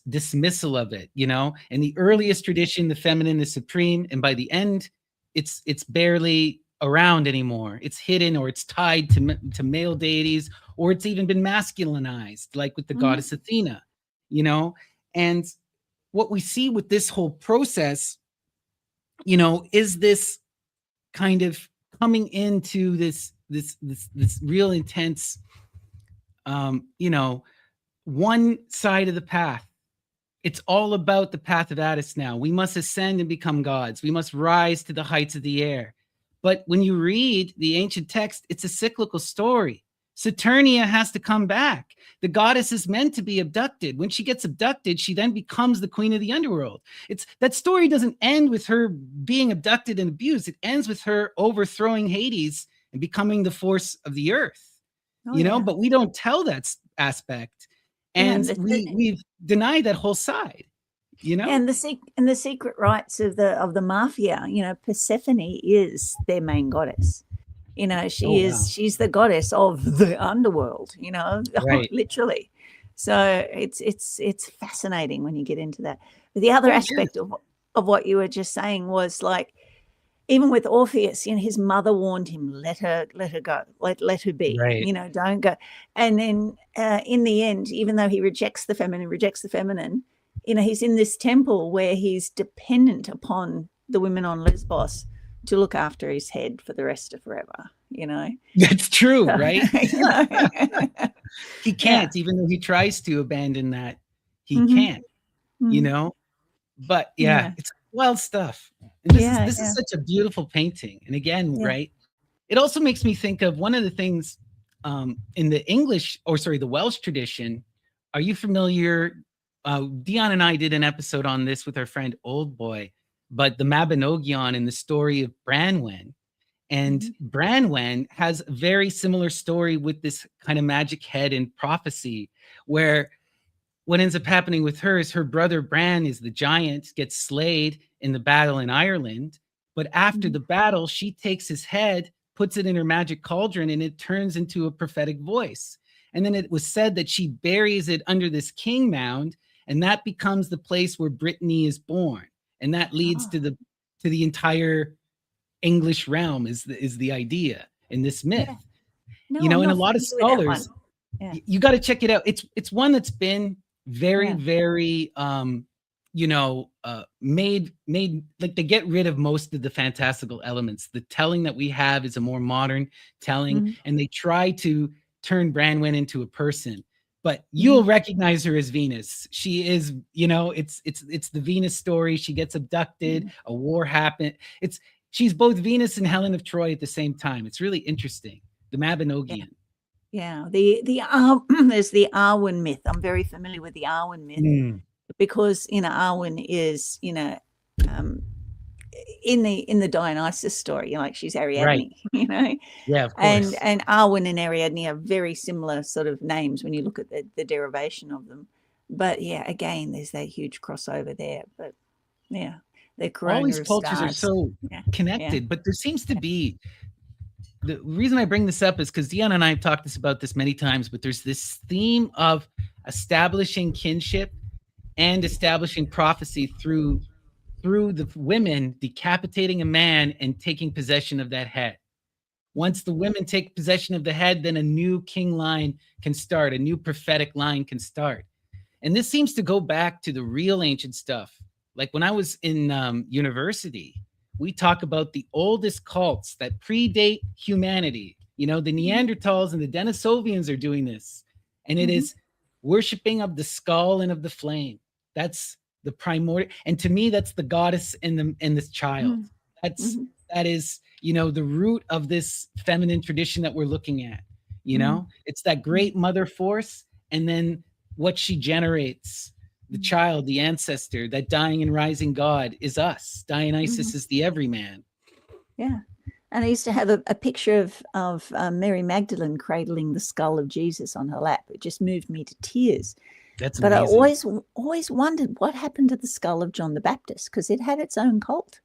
dismissal of it, you know. In the earliest tradition, the feminine is supreme, and by the end, it's barely around anymore. It's hidden, or it's tied to male deities, or it's even been masculinized, like with the goddess Athena, you know. And what we see with this whole process, you know, is this kind of coming into this real intense, you know, one side of the path. It's all about the path of Attis now. We must ascend and become gods. We must rise to the heights of the air. But when you read the ancient text, it's a cyclical story. Saturnia has to come back. The goddess is meant to be abducted. When she gets abducted, she then becomes the queen of the underworld. It's that story doesn't end with her being abducted and abused. It ends with her overthrowing Hades and becoming the force of the earth. You know, but we don't tell that aspect, and we've denied that whole side. You know, and the secret rites of the mafia. You know, Persephone is their main goddess. You know, she's the goddess of the underworld, you know, right. Literally. So it's fascinating when you get into that. But the other aspect of what you were just saying was, like, even with Orpheus, you know, his mother warned him, let her go, let her be, right. You know, don't go. And then in the end, even though he rejects the feminine, you know, he's in this temple where he's dependent upon the women on Lesbos to look after his head for the rest of forever, you know. That's true, right? He can't, even though he tries to abandon that, he can't, you know. But it's wild stuff. And this is such a beautiful painting. And again, right, it also makes me think of one of the things in the the Welsh tradition. Are you familiar? Deon and I did an episode on this with our friend Old Boy, but the Mabinogion and the story of Branwen. And Branwen has a very similar story with this kind of magic head and prophecy, where what ends up happening with her is her brother Bran is the giant, gets slayed in the battle in Ireland. But after the battle, she takes his head, puts it in her magic cauldron, and it turns into a prophetic voice. And then it was said that she buries it under this king mound, and that becomes the place where Brittany is born. And that leads to the entire English realm is the idea in this myth. No, you know, and a lot of scholars, you got to check it out. It's one that's been very, very, you know, made like, they get rid of most of the fantastical elements. The telling that we have is a more modern telling, and they try to turn Branwen into a person. But you'll recognize her as Venus. She is, you know, it's the Venus story. She gets abducted. A war happened. She's both Venus and Helen of Troy at the same time. It's really interesting. The Mabinogion. Yeah. There's the Arwen myth. I'm very familiar with the Arwen myth because, you know, Arwen is, you know, in the Dionysus story, you know, like she's Ariadne, right. You know. Yeah, of course. And Arwen and Ariadne are very similar sort of names when you look at the derivation of them. But yeah, again, there's that huge crossover there. But yeah, the corona. All these cultures are so connected, but there seems to be. The reason I bring this up is because Deon and I have talked about this many times, but there's this theme of establishing kinship and establishing prophecy through the women decapitating a man and taking possession of that head. Once the women take possession of the head, then a new king line can start, a new prophetic line can start. And this seems to go back to the real ancient stuff. Like when I was in university, we talk about the oldest cults that predate humanity. You know, the Neanderthals and the Denisovians are doing this. And it is worshiping of the skull and of the flame. That's the primordial. And to me, that's the goddess and this child. That is, you know, the root of this feminine tradition that we're looking at. You know, it's that great mother force. And then what she generates, the child, the ancestor, that dying and rising God is us. Dionysus is the everyman. Yeah. And I used to have a picture of Mary Magdalene cradling the skull of Jesus on her lap. It just moved me to tears. That's but amazing. I always wondered what happened to the skull of John the Baptist, because it had its own cult.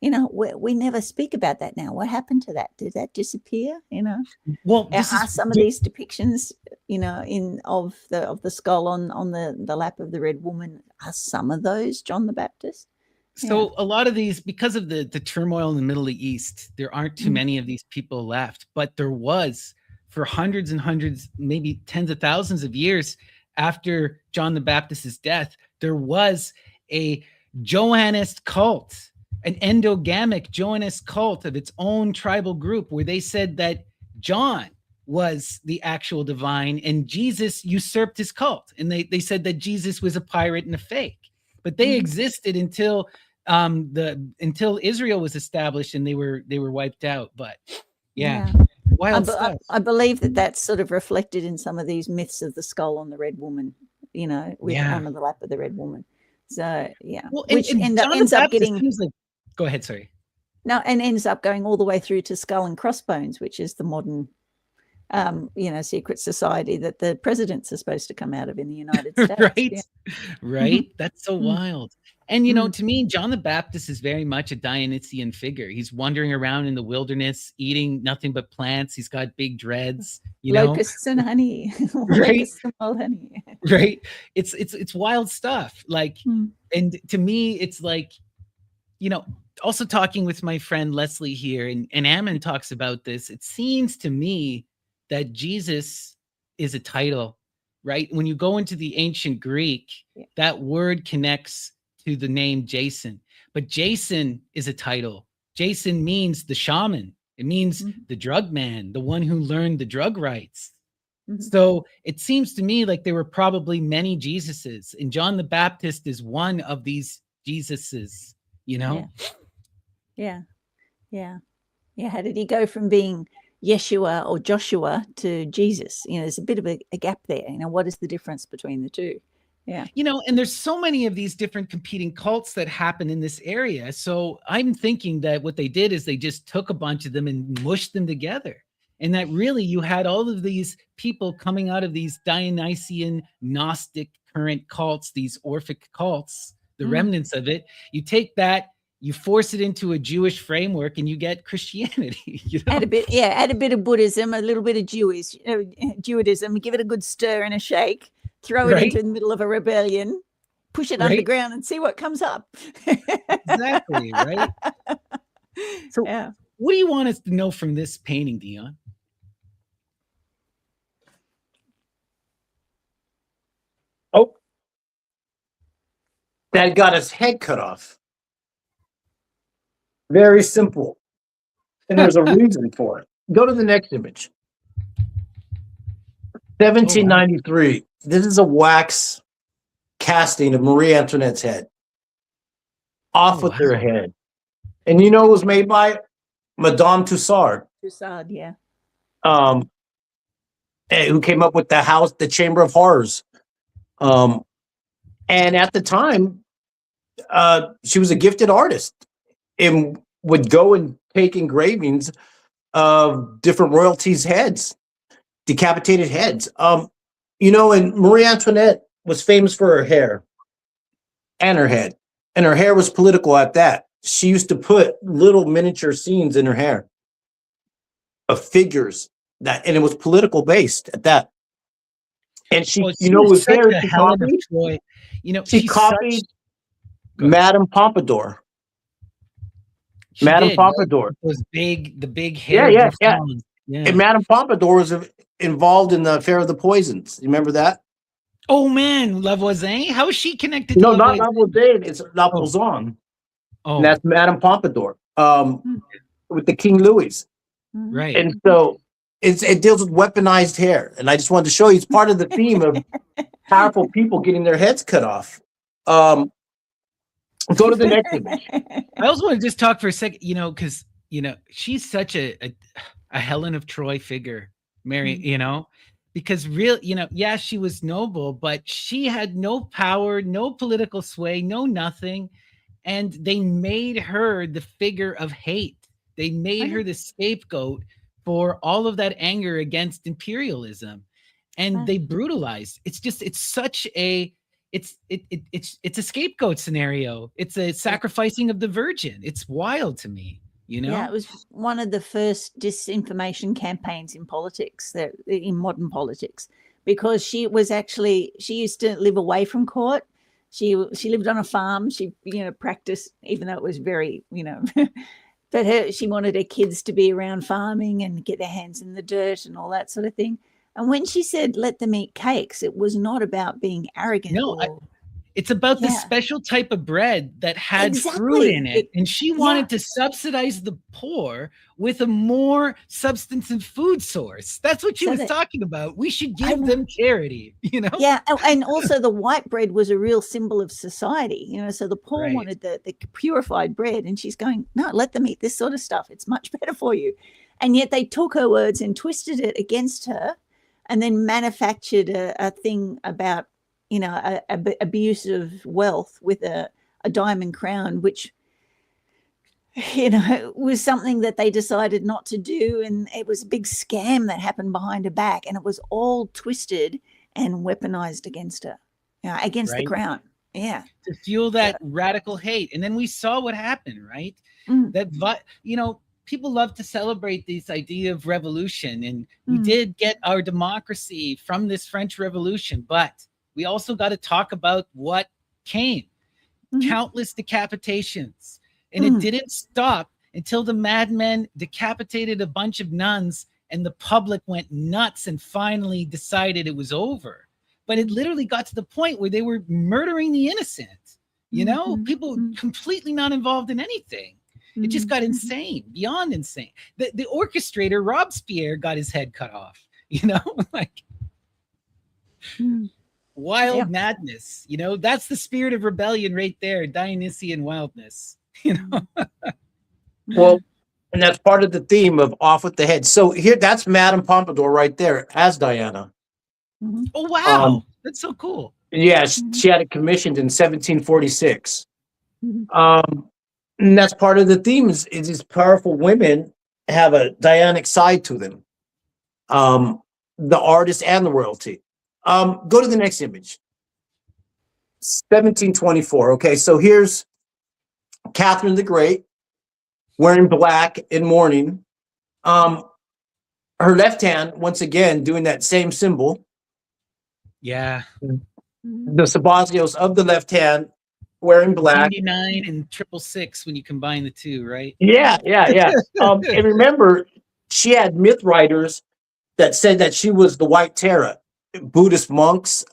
You know, we never speak about that now. What happened to that? Did that disappear? You know, well, are some of these depictions, you know, of the skull on the lap of the red woman, are some of those John the Baptist? So a lot of these, because of the turmoil in the Middle East, there aren't too many of these people left. But there was, for hundreds and hundreds, maybe tens of thousands of years after John the Baptist's death, there was a Johannist cult, an endogamic Johannist cult of its own tribal group, where they said that John was the actual divine and Jesus usurped his cult. And they said that Jesus was a pirate and a fake. But they existed until Israel was established, and they were wiped out. But wild stuff. I believe that that's sort of reflected in some of these myths of the skull on the red woman, you know, with on the lap of the red woman. So well, which ends up getting. Go ahead, sorry. No, and ends up going all the way through to Skull and Crossbones, which is the modern, you know, secret society that the presidents are supposed to come out of in the United States. Right, right. That's so wild. And, you know, to me, John the Baptist is very much a Dionysian figure. He's wandering around in the wilderness, eating nothing but plants. He's got big dreads, you know. Locusts and honey. Right? Locusts and wild honey. Right. It's wild stuff. Like, and to me, it's like, you know, also talking with my friend Leslie here, and Ammon talks about this. It seems to me that Jesus is a title, right? When you go into the ancient Greek, that word connects to the name Jason, but Jason is a title. Jason means the shaman. It means the drug man, the one who learned the drug rites. So it seems to me like there were probably many Jesuses, and John the Baptist is one of these Jesuses, you know? Yeah. How did he go from being Yeshua or Joshua to Jesus? You know, there's a bit of a gap there. You know, what is the difference between the two? Yeah. You know, and there's so many of these different competing cults that happen in this area. So I'm thinking that what they did is they just took a bunch of them and mushed them together. And that really you had all of these people coming out of these Dionysian, Gnostic current cults, these Orphic cults, the remnants of it. You take that, you force it into a Jewish framework, and you get Christianity. You know? Add a bit of Buddhism, a little bit of Judaism, give it a good stir and a shake, throw it into the middle of a rebellion, push it underground, and see what comes up. Exactly, right? So what do you want us to know from this painting, Deon? Oh, that got his head cut off. Very simple. And there's a reason for it. Go to the next image. 1793. This is a wax casting of Marie Antoinette's head. Off with her head. And you know it was made by Madame Tussaud. Tussaud, yeah. Who came up with the Chamber of Horrors. And at the time, she was a gifted artist and would go and take engravings of different royalties' heads, decapitated heads. You know, and Marie Antoinette was famous for her hair and her head, and her hair was political at that. She used to put little miniature scenes in her hair of figures and it was political based at that. And she was very copied. You know, she copied Madame Pompadour. Madame Pompadour. The big hair. Yeah. And Madame Pompadour was involved in the affair of the poisons. You remember that? Oh man, Lavoisier? How is she connected to not Lavoisier, it's La Poisson. Oh. And that's Madame Pompadour. With the King Louis. Right. And so it deals with weaponized hair. And I just wanted to show you it's part of the theme of powerful people getting their heads cut off. Go to the next image. I also want to just talk for a second, you know, because, you know, she's such a Helen of Troy figure, Mary, you know, because she was noble, but she had no power, no political sway, no nothing. And they made her the figure of hate. They made her the scapegoat for all of that anger against imperialism, and they brutalized. It's such a it's a scapegoat scenario. It's a sacrificing of the virgin. It's wild to me, you know? Yeah, it was one of the first disinformation campaigns in politics, in modern politics, because she used to live away from court. She lived on a farm. She, practiced, even though it was very, but she wanted her kids to be around farming and get their hands in the dirt and all that sort of thing. And when she said, let them eat cakes, it was not about being arrogant. No, it's about the special type of bread that had fruit in it. And she wanted to subsidize the poor with a more substantive food source. That's what she was talking about. We should give them charity, Yeah. And also the white bread was a real symbol of society, so the poor wanted the purified bread. And she's going, no, let them eat this sort of stuff. It's much better for you. And yet they took her words and twisted it against her and then manufactured a thing about, abuse of wealth with a diamond crown, which, was something that they decided not to do. And it was a big scam that happened behind her back. And it was all twisted and weaponized against her, against the crown. Yeah. To fuel that radical hate. And then we saw what happened, right? That, people love to celebrate this idea of revolution. And we did get our democracy from this French Revolution, but we also got to talk about what came. Countless decapitations. And it didn't stop until the madmen decapitated a bunch of nuns and the public went nuts and finally decided it was over. But it literally got to the point where they were murdering the innocent, people completely not involved in anything. It just got insane, beyond insane. The orchestrator, Robespierre, got his head cut off, wild madness, that's the spirit of rebellion right there, Dionysian wildness, Well, and that's part of the theme of Off with the Head. So here, that's Madame Pompadour right there as Diana. Oh, wow. That's so cool. Yeah, she had it commissioned in 1746. And that's part of the theme is these powerful women have a Dianic side to them. The artist and the royalty. Go to the next image. 1724. Okay, so here's Catherine the Great wearing black in mourning. Her left hand, once again, doing that same symbol. Yeah. The Sabazios of the left hand wearing black. 99 and 666 when you combine the two, right? Yeah. And remember, she had myth writers that said that she was the White Terror, Buddhist monks.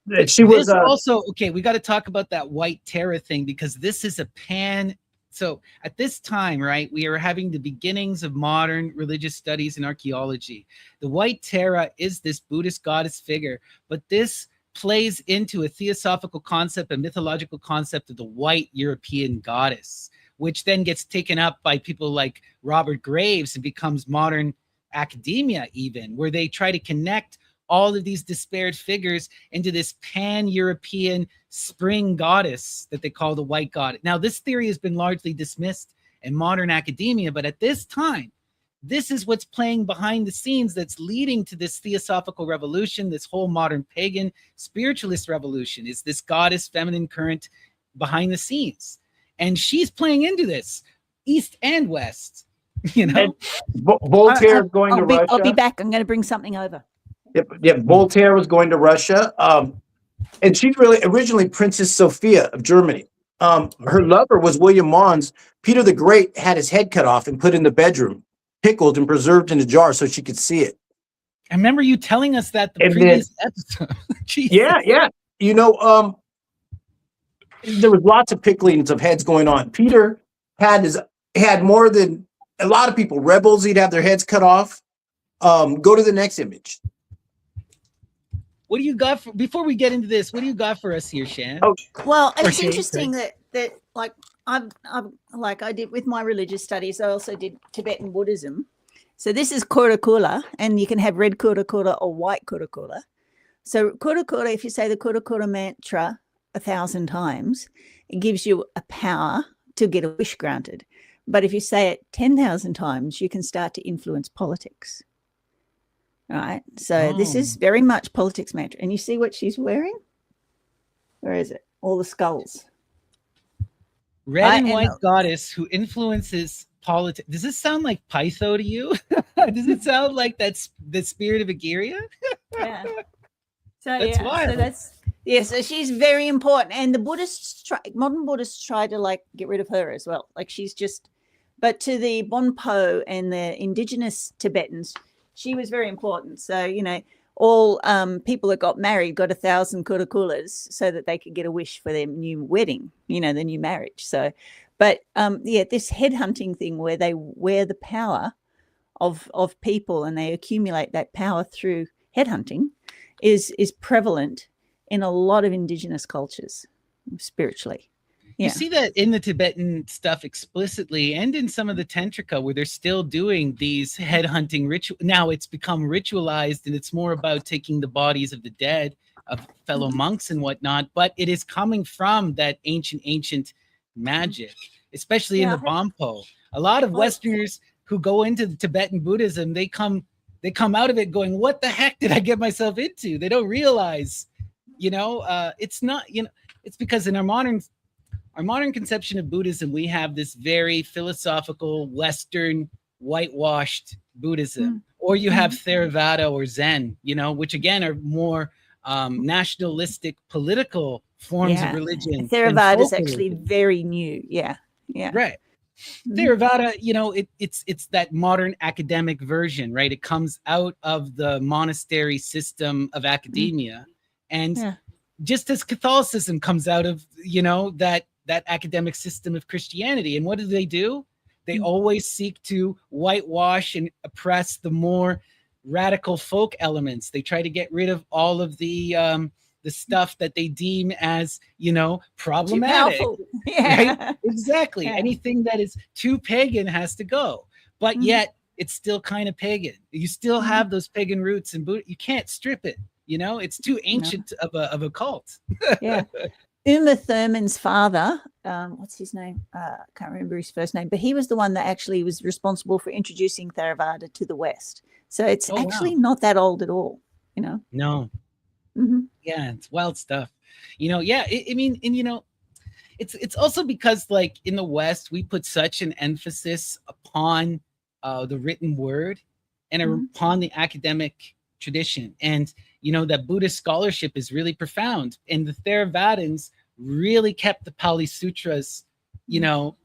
That she was also okay. We got to talk about that White Terror thing because this is a pan. So at this time, right, we are having the beginnings of modern religious studies and archaeology. The White Terror is this Buddhist goddess figure, but this plays into a theosophical concept, a mythological concept of the white European goddess, which then gets taken up by people like Robert Graves and becomes modern academia even, where they try to connect all of these disparate figures into this pan-European spring goddess that they call the white goddess. Now, this theory has been largely dismissed in modern academia, but at this time, this is what's playing behind the scenes that's leading to this theosophical revolution, this whole modern pagan spiritualist revolution, is this goddess feminine current behind the scenes. And she's playing into this, East and West, Voltaire going to Russia. I'll be back. I'm going to bring something over. Yep. Voltaire was going to Russia. And she's really originally Princess Sophia of Germany. Her lover was William Mons. Peter the Great had his head cut off and put in the bedroom, pickled and preserved in a jar so she could see it. I remember you telling us that the previous episode. Yeah. There was lots of picklings of heads going on. Peter had more than a lot of people, rebels, he'd have their heads cut off. Go to the next image. What do you got before we get into this? What do you got for us here, Shan? Oh, well, it's interesting that like I did with my religious studies, I also did Tibetan Buddhism. So this is Kura Kura, and you can have red Kura Kura or white Kura Kura. So Kura Kura, if you say the Kura Kura mantra 1,000 times, it gives you a power to get a wish granted. But if you say it 10,000 times, you can start to influence politics. Right. So this is very much politics mantra. And you see what she's wearing? Where is it? All the skulls. Red and white goddess who influences politics. Does this sound like Pytho to you? Does it sound like that's the spirit of Egeria? Yeah. So that's wild. So so she's very important. And the modern Buddhists try to like get rid of her as well. Like she's just, but to the Bonpo and the indigenous Tibetans, she was very important. So, you know, all people that got married got 1,000 kurakulas so that they could get a wish for their new wedding, you know, the new marriage. So, but this headhunting thing where they wear the power of people and they accumulate that power through headhunting is prevalent in a lot of indigenous cultures spiritually. Yeah. You see that in the Tibetan stuff explicitly and in some of the Tantrika where they're still doing these headhunting ritual. Now it's become ritualized and it's more about taking the bodies of the dead, of fellow monks and whatnot, but it is coming from that ancient magic, especially in the Bonpo. A lot of Westerners who go into the Tibetan Buddhism, they come out of it going, what the heck did I get myself into? They don't realize, it's not, it's because in our modern conception of Buddhism, we have this very philosophical, Western, whitewashed Buddhism, or you have Theravada or Zen, which again are more nationalistic, political forms of religion. Theravada is actually very new. Yeah. Right. Theravada, it's that modern academic version, right? It comes out of the monastery system of academia, and just as Catholicism comes out of that academic system of Christianity. And what do? They always seek to whitewash and oppress the more radical folk elements. They try to get rid of all of the stuff that they deem as, problematic. Right? Exactly. Yeah. Anything that is too pagan has to go. But yet it's still kind of pagan. You still have those pagan roots in Buddha. You can't strip it. It's too ancient of a cult. Yeah. Uma Thurman's father, what's his name? I can't remember his first name, but he was the one that actually was responsible for introducing Theravada to the West. So it's not that old at all, No. Yeah, it's wild stuff. It's also because like in the West, we put such an emphasis upon the written word and upon the academic tradition. And that Buddhist scholarship is really profound. And the Theravadins really kept the Pali Sutras,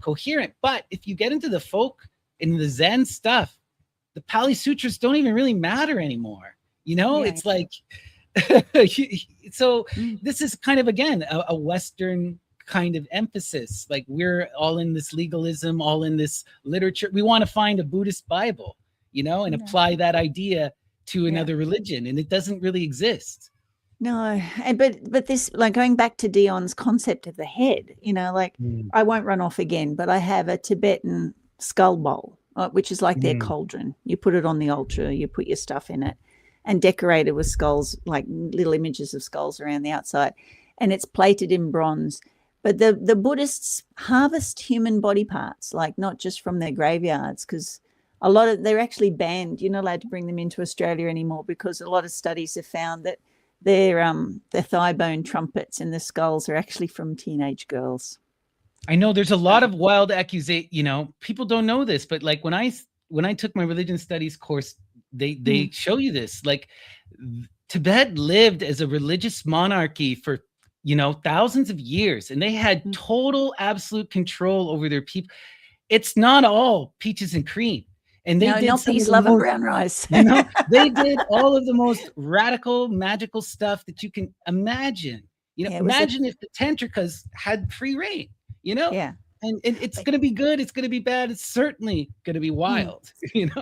coherent. But if you get into the folk and the Zen stuff, the Pali Sutras don't even really matter anymore. It's like, so this is kind of, again, a Western kind of emphasis. Like we're all in this legalism, all in this literature. We want to find a Buddhist Bible, and apply that idea to another religion, and it doesn't really exist. No, but this, like going back to Deon's concept of the head, I won't run off again, but I have a Tibetan skull bowl, which is like their cauldron. You put it on the altar, you put your stuff in it, and decorated with skulls, like little images of skulls around the outside, and it's plated in bronze. But the Buddhists harvest human body parts, like not just from their graveyards, because they're actually banned. You're not allowed to bring them into Australia anymore because a lot of studies have found that their thigh bone trumpets and the skulls are actually from teenage girls. I know there's a lot of wild accusation. People don't know this, but like when I took my religion studies course, they show you this. Like Tibet lived as a religious monarchy for thousands of years, and they had total absolute control over their people. It's not all peaches and cream. And they did not peace, love, and brown rice. They did all of the most radical, magical stuff that you can imagine. Imagine if the Tantrikas had free reign, Yeah. And it's going to be good. It's going to be bad. It's certainly going to be wild.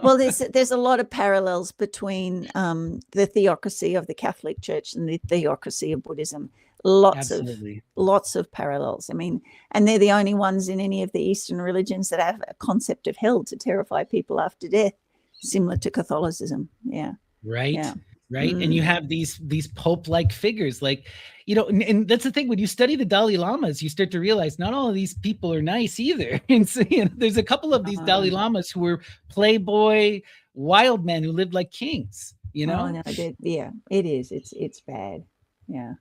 Well, there's a lot of parallels between the theocracy of the Catholic Church and the theocracy of Buddhism. Lots of parallels. I mean, and they're the only ones in any of the Eastern religions that have a concept of hell to terrify people after death, similar to Catholicism. Yeah. Right. Yeah. right? And you have these Pope-like figures, like, you know, and that's the thing, when you study the Dalai Lamas, you start to realize not all of these people are nice either. And so, you know, there's a couple of these Dalai Lamas who were playboy wild men who lived like kings, you know. Oh no, yeah, it is. It's bad. Yeah.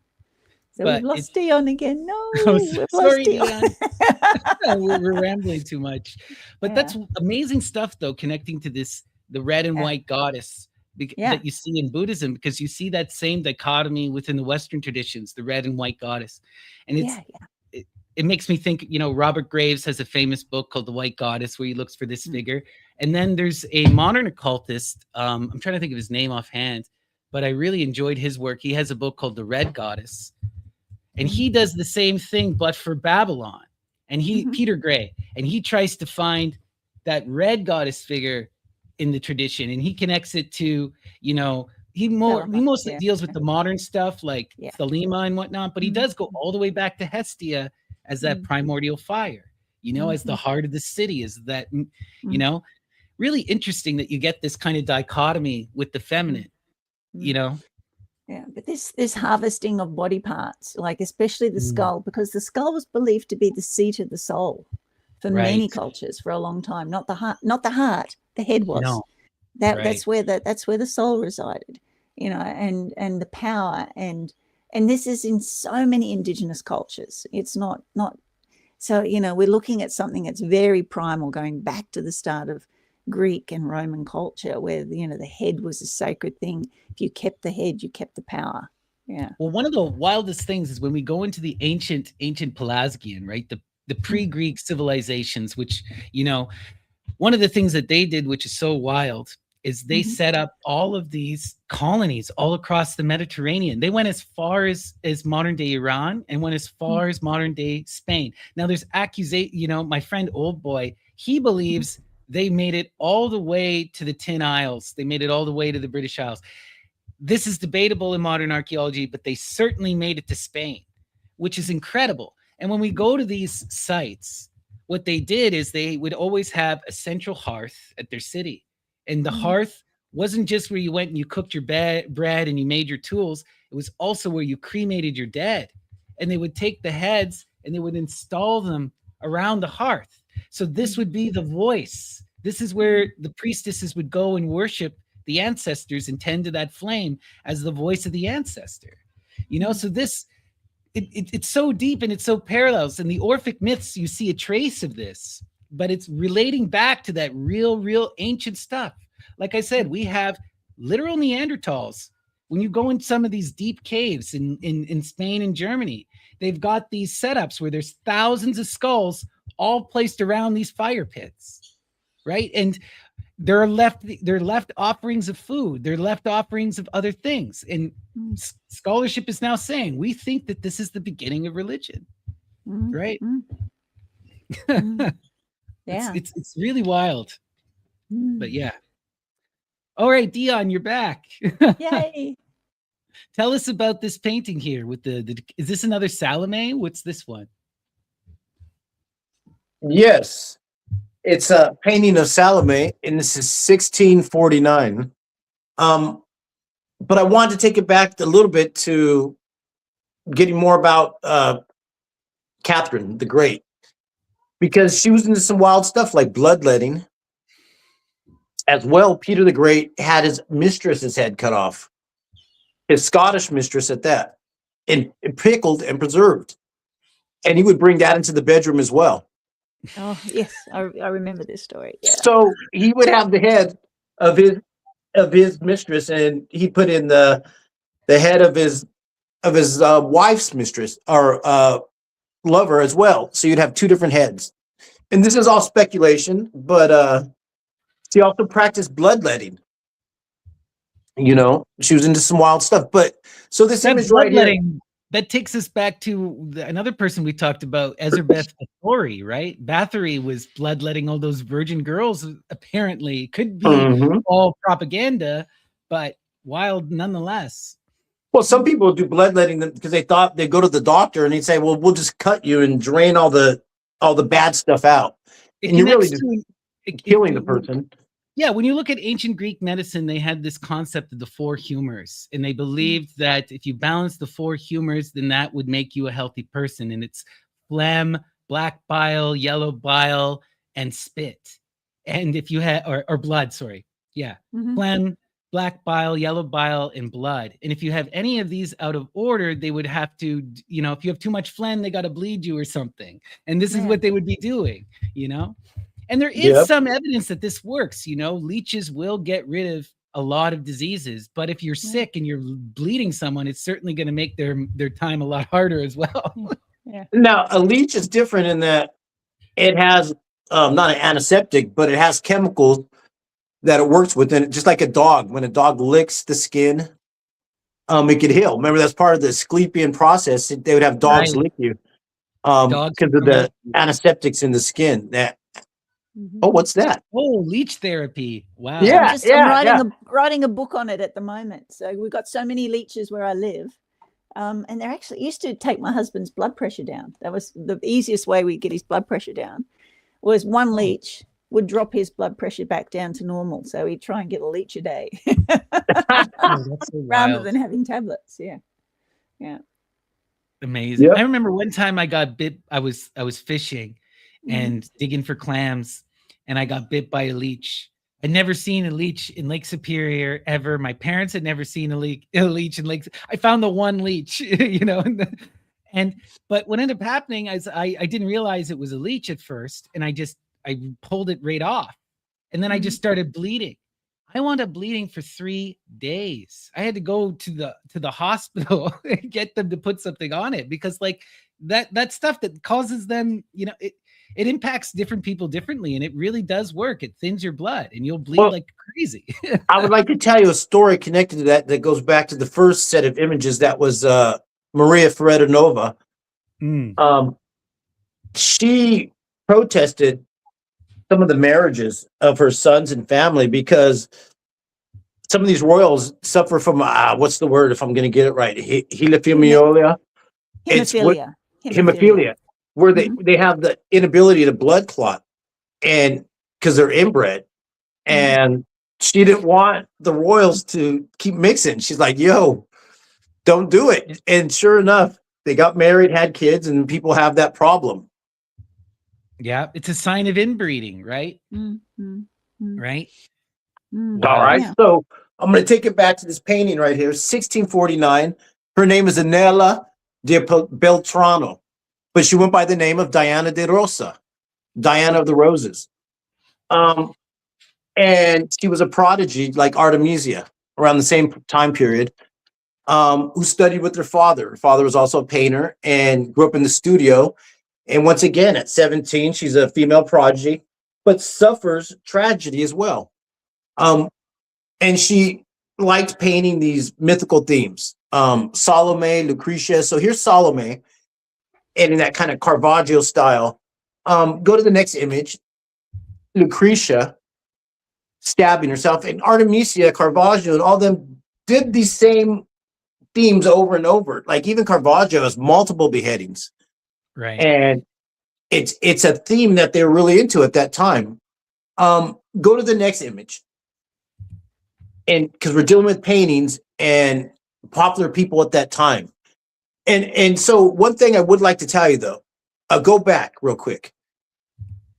So But we've lost Deon again. No, oh, sorry, Deon. Deon. We're rambling too much. But that's amazing stuff, though, connecting to this, the red and white goddess that you see in Buddhism, because you see that same dichotomy within the Western traditions, the red and white goddess. And it makes me think, you know, Robert Graves has a famous book called The White Goddess, where he looks for this figure. And then there's a modern occultist, I'm trying to think of his name offhand, but I really enjoyed his work. He has a book called The Red Goddess. And he does the same thing, but for Babylon. And Peter Gray, and he tries to find that red goddess figure in the tradition, and he connects it to, you know, he mostly deals with the modern stuff like Thelema and whatnot, but he does go all the way back to Hestia as that primordial fire, you know, as the heart of the city, is that, you know, really interesting that you get this kind of dichotomy with the feminine, you know. Yeah, but this harvesting of body parts, like especially the skull, because the skull was believed to be the seat of the soul for many cultures for a long time. Not the heart, the head was. No. That's where the soul resided, you know, and the power, and this is in so many indigenous cultures. It's not so, you know, we're looking at something that's very primal, going back to the start of Greek and Roman culture, where, you know, the head was a sacred thing. If you kept the head, you kept the power. Yeah. Well, one of the wildest things is when we go into the ancient Pelasgian, right? The pre-Greek civilizations, which, you know, one of the things that they did, which is so wild, is they set up all of these colonies all across the Mediterranean. They went as far as modern day Iran, and went as far as modern day Spain. Now there's accusation, you know, my friend Old Boy, he believes they made it all the way to the Tin Isles. They made it all the way to the British Isles. This is debatable in modern archaeology, but they certainly made it to Spain, which is incredible. And when we go to these sites, what they did is they would always have a central hearth at their city. And the hearth wasn't just where you went and you cooked your bread and you made your tools. It was also where you cremated your dead. And they would take the heads and they would install them around the hearth. So this would be the voice. This is where the priestesses would go and worship the ancestors and tend to that flame as the voice of the ancestor. You know, so this, it's so deep and it's so parallels. In the Orphic myths, you see a trace of this, but it's relating back to that real ancient stuff. Like I said, we have literal Neanderthals. When you go in some of these deep caves in Spain and Germany, they've got these setups where there's thousands of skulls all placed around these fire pits, right? And they're left offerings of food. They're left offerings of other things. And scholarship is now saying, we think that this is the beginning of religion, right? Yeah. It's really wild, but yeah. All right, Deon, you're back. Yay. Tell us about this painting here with is this another Salome? What's this one? Yes, it's a painting of Salome, and this is 1649. But I wanted to take it back a little bit to getting more about Catherine the Great, because she was into some wild stuff like bloodletting. As well, Peter the Great had his mistress's head cut off, his Scottish mistress at that, and pickled and preserved. And he would bring that into the bedroom as well. Oh, yes, I remember this story. Yeah. So he would have the head of his mistress, and he put in the head of his wife's mistress or lover as well. So you'd have two different heads. And this is all speculation, but she also practiced bloodletting. You know, she was into some wild stuff. But so this image right here, that takes us back to another person we talked about, Ezerbeth Bathory, right? Bathory was bloodletting all those virgin girls. Apparently, could be all propaganda, but wild nonetheless. Well, some people do bloodletting them because they thought they'd go to the doctor and he'd say, "Well, we'll just cut you and drain all the bad stuff out." And you're really just killing the person. Yeah, when you look at ancient Greek medicine, they had this concept of the four humors, and they believed that if you balance the four humors, then that would make you a healthy person. And it's phlegm, black bile, yellow bile, and spit. And if you had, or blood, sorry. Yeah, phlegm, black bile, yellow bile, and blood. And if you have any of these out of order, they would have to, if you have too much phlegm, they got to bleed you or something. And this is what they would be doing, And there is some evidence that this works. Leeches will get rid of a lot of diseases, but if you're sick and you're bleeding someone, it's certainly going to make their time a lot harder as well. Now, a leech is different in that it has not an antiseptic, but it has chemicals that it works with, and just like a dog. When a dog licks the skin, it can heal. Remember, that's part of the Asclepian process. They would have dogs lick you because of the antiseptics in the skin. Oh, what's that? Oh, leech therapy. Wow. Yeah, I'm writing a book on it at the moment. So we've got so many leeches where I live. And they're actually used to take my husband's blood pressure down. That was the easiest way we get his blood pressure down, was one leech would drop his blood pressure back down to normal. So he'd try and get a leech a day rather than having tablets. Yeah. Amazing. Yep. I remember one time I got bit. I was fishing and digging for clams, and I got bit by a leech. I'd never seen a leech in Lake Superior ever. My parents had never seen a leech in Lake. I found the one leech, but what ended up happening is I didn't realize it was a leech at first, and I pulled it right off, and then I just started bleeding. I wound up bleeding for 3 days. I had to go to the hospital and get them to put something on it, because like that stuff that causes them, it impacts different people differently, and it really does work. It thins your blood, and you'll bleed like crazy. I would like to tell you a story connected to that goes back to the first set of images. That was Maria Feredanova. She protested some of the marriages of her sons and family because some of these royals suffer from what's the word, if I'm going to get it right, hemophilia. Hemophilia, where they have the inability to blood clot, and because they're inbred, and she didn't want the royals to keep mixing. She's like, yo, don't do it. And sure enough, they got married, had kids, and people have that problem. Yeah, it's a sign of inbreeding, right? Right? Wow. All right, so I'm going to take it back to this painting right here, 1649. Her name is Anela de Beltrano, but she went by the name of Diana de Rosa, Diana of the Roses. And she was a prodigy like Artemisia around the same time period, who studied with her father. Her father was also a painter and grew up in the studio. And once again, at 17, she's a female prodigy, but suffers tragedy as well. And she liked painting these mythical themes. Salome, Lucretia. So here's Salome, and in that kind of Caravaggio style. Go to the next image. Lucretia stabbing herself, and Artemisia, Caravaggio, and all them did these same themes over and over. Like even Caravaggio has multiple beheadings. Right. And it's a theme that they're really into at that time. Go to the next image. And because we're dealing with paintings and popular people at that time. And so one thing I would like to tell you though, go back real quick.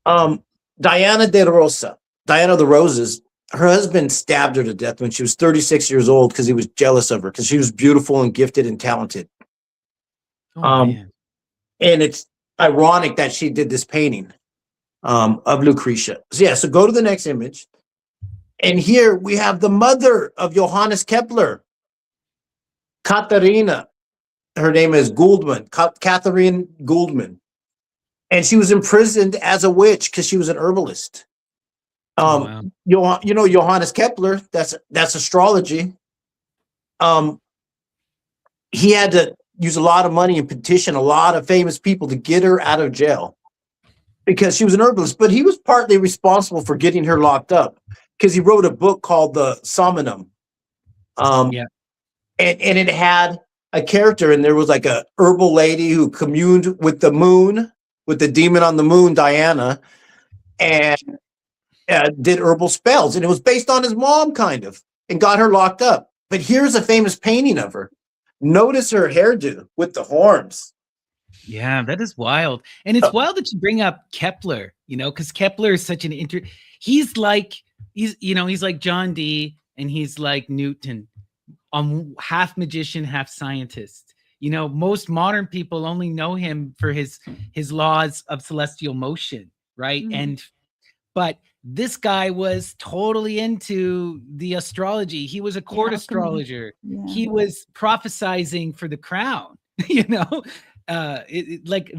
Diana de Rosa, Diana of the Roses, her husband stabbed her to death when she was 36 years old because he was jealous of her because she was beautiful and gifted and talented. And it's ironic that she did this painting of Lucretia. So go to the next image. And here we have the mother of Johannes Kepler, Katharina. Her name is Gouldman, Catherine Gouldman. And she was imprisoned as a witch because she was an herbalist. Johannes Kepler, that's astrology. He had to use a lot of money and petition a lot of famous people to get her out of jail because she was an herbalist, but he was partly responsible for getting her locked up because he wrote a book called the Somanum. And it had a character, and there was like a herbal lady who communed with the moon, with the demon on the moon, Diana. And did herbal spells, and it was based on his mom, kind of, and got her locked up. But here's a famous painting of her. Notice her hairdo with the horns. Yeah, that is wild. And it's wild that you bring up Kepler, because Kepler is such an he's like John Dee, and he's like Newton, half magician, half scientist. Most modern people only know him for his laws of celestial motion, right? But this guy was totally into the astrology. He was a court astrologer. Yeah. He was prophesizing for the crown, like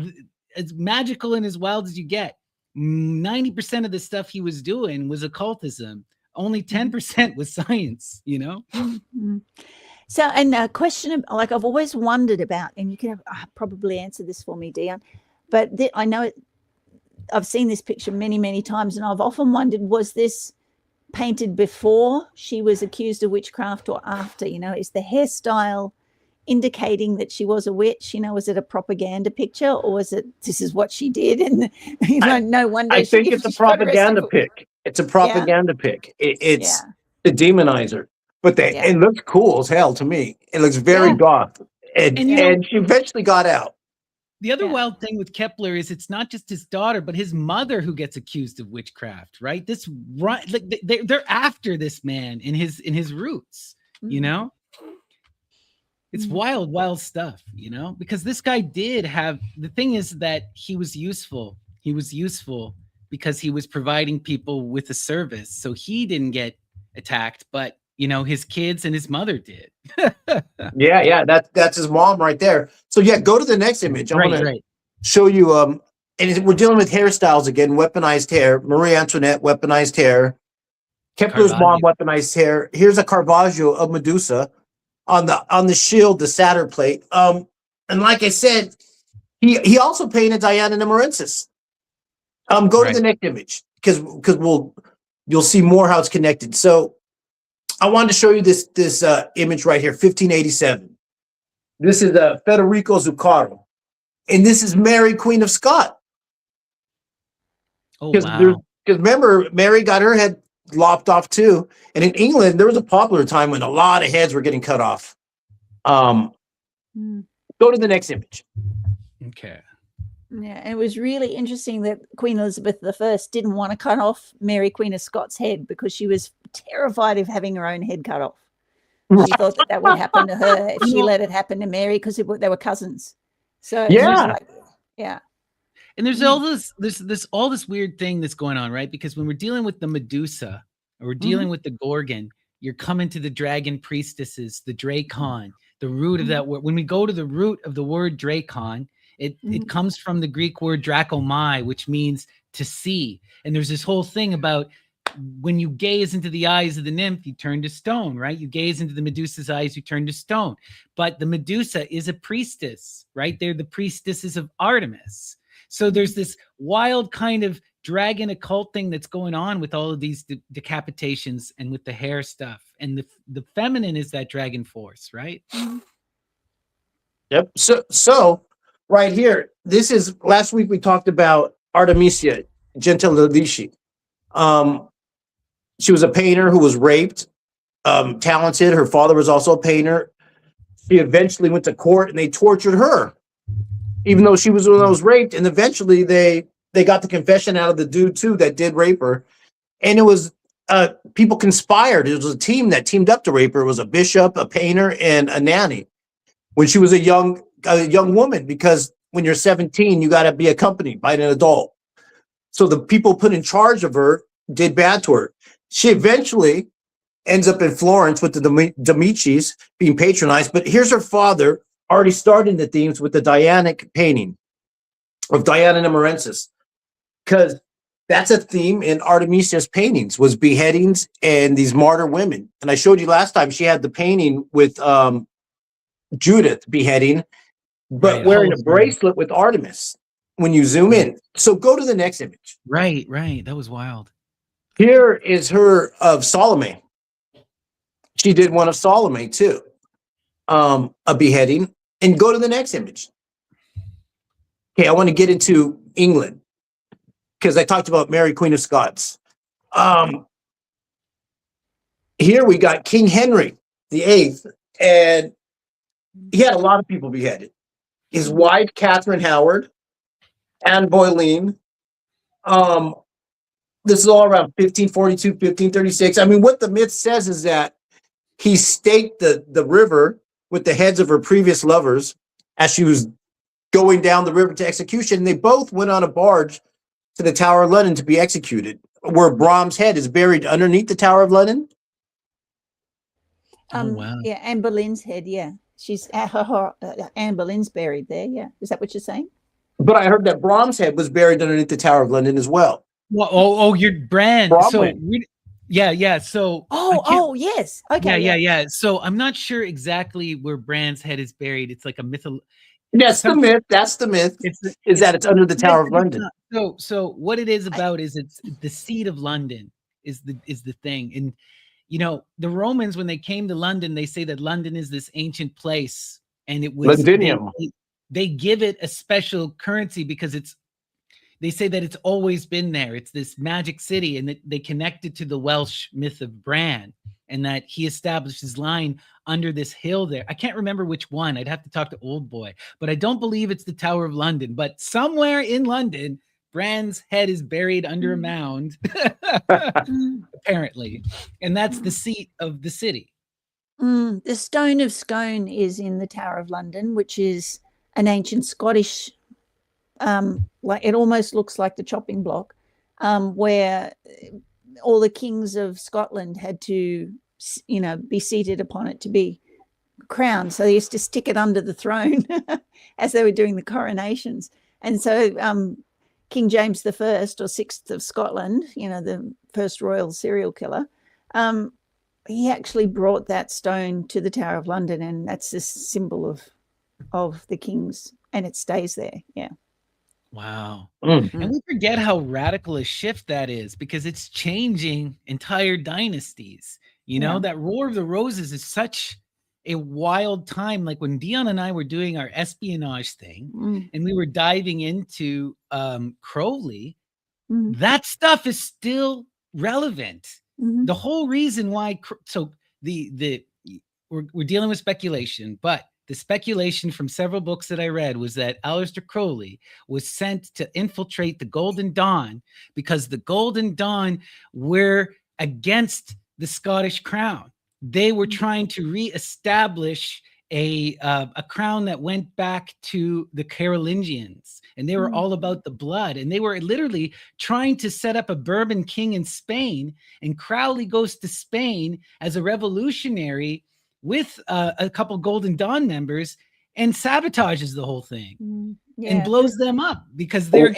as magical and as wild as you get. 90% of the stuff he was doing was occultism. Only 10% was science, So, and a question, like I've always wondered about, and you can probably answer this for me, Deon, but I know I've seen this picture many, many times, and I've often wondered, was this painted before she was accused of witchcraft or after? Is the hairstyle indicating that she was a witch? Was it a propaganda picture, or was it this is what she did? And no wonder. I think it's a propaganda pic. It's a propaganda pic. It's the demonizer, but it looks cool as hell to me. It looks very goth, and she eventually got out. The other wild thing with Kepler is it's not just his daughter, but his mother who gets accused of witchcraft, right? They're after this man in his roots, It's wild stuff, because this guy did have, the thing is that he was useful. He was useful because he was providing people with a service. So he didn't get attacked, but his kids and his mother did. Yeah. That's his mom right there. So go to the next image. I want to show you, and we're dealing with hairstyles again, weaponized hair. Marie Antoinette, weaponized hair. Kepler's mom, weaponized hair. Here's a Caravaggio of Medusa on the shield, the Saturn plate. And like I said, he also painted Diana and Emergence. Go to the next image because you'll see more how it's connected. So I wanted to show you this image right here, 1587. This is Federico Zuccaro, and this is Mary, Queen of Scots. Oh, wow. Because remember, Mary got her head lopped off too, and in England there was a popular time when a lot of heads were getting cut off. Go to the next image. Okay. Yeah, and it was really interesting that Queen Elizabeth I didn't want to cut off Mary, Queen of Scots' head because she was terrified of having her own head cut off. She thought that would happen to her if she let it happen to Mary because they were cousins. So and there's all this weird thing that's going on, right? Because when we're dealing with the Medusa or we're dealing with the Gorgon, you're coming to the dragon priestesses, the Dracon, the root of that word. When we go to the root of the word Dracon, it comes from the Greek word drachomai, which means to see. And there's this whole thing about when you gaze into the eyes of the nymph, you turn to stone, right? You gaze into the Medusa's eyes, you turn to stone. But the Medusa is a priestess, right? They're the priestesses of Artemis. So there's this wild kind of dragon occult thing that's going on with all of these decapitations and with the hair stuff. And the feminine is that dragon force, right? Yep. So right here, this is, last week we talked about Artemisia Gentileschi. She was a painter who was raped, talented. Her father was also a painter. She eventually went to court and they tortured her, even though she was the one that was raped. And eventually they got the confession out of the dude too that did rape her. And it was people conspired. It was a team that teamed up to rape her. It was a bishop, a painter, and a nanny when she was a young woman, because when you're 17, you got to be accompanied by an adult. So the people put in charge of her did bad to her. She eventually ends up in Florence with the Domici's being patronized. But here's her father already starting the themes with the Dianic painting of Diana and Emergence, because that's a theme in Artemisia's paintings, was beheadings and these martyr women. And I showed you last time she had the painting with Judith beheading, but wearing a bracelet with Artemis when you zoom in. So go to the next image. Right. That was wild. Here is her of Salome. She did one of Salome too, a beheading. And go to the next image. Okay, I want to get into England because I talked about Mary, Queen of Scots. Here we got King Henry the Eighth, and he had a lot of people beheaded. His wife, Catherine Howard, Anne Boleyn. This is all around 1542, 1536. I mean, what the myth says is that he staked the river with the heads of her previous lovers as she was going down the river to execution. And they both went on a barge to the Tower of London to be executed, where Brahm's head is buried underneath the Tower of London. Wow. Yeah, Anne Boleyn's head. Yeah, she's Anne Boleyn's buried there. Yeah, is that what you're saying? But I heard that Brahm's head was buried underneath the Tower of London as well. Well, your brand. Bromley. So yeah. So yes. Okay. Yeah. So I'm not sure exactly where Bran's head is buried. It's like a myth. That's the myth. That's the myth. Is that it's under the Tower of London. So what it is about is it's the seat of London is the thing. And you know, the Romans, when they came to London, they say that London is this ancient place, and it was Londinium. They give it a special currency because they say that it's always been there. It's this magic city, and they connect it to the Welsh myth of Bran, and that he established his line under this hill there. I can't remember which one. I'd have to talk to Old Boy, but I don't believe it's the Tower of London. But somewhere in London, Bran's head is buried under a mound, apparently, and that's the seat of the city. The Stone of Scone is in the Tower of London, which is an ancient Scottish, like it almost looks like the chopping block, where all the kings of Scotland had to, be seated upon it to be crowned. So they used to stick it under the throne as they were doing the coronations. And so King James I, or Sixth of Scotland, the first royal serial killer, he actually brought that stone to the Tower of London, and that's this symbol of the kings, and it stays there. Yeah. Wow. And we forget how radical a shift that is, because it's changing entire dynasties. That War of the Roses is such a wild time. Like when Deon and I were doing our espionage thing and we were diving into Crowley, that stuff is still relevant. The whole reason why, so we're dealing with speculation, but the speculation from several books that I read was that Aleister Crowley was sent to infiltrate the Golden Dawn because the Golden Dawn were against the Scottish crown. They were trying to reestablish a crown that went back to the Carolingians, and they were all about the blood, and they were literally trying to set up a Bourbon king in Spain. And Crowley goes to Spain as a revolutionary with a couple Golden Dawn members and sabastages the whole thing and blows them up because they're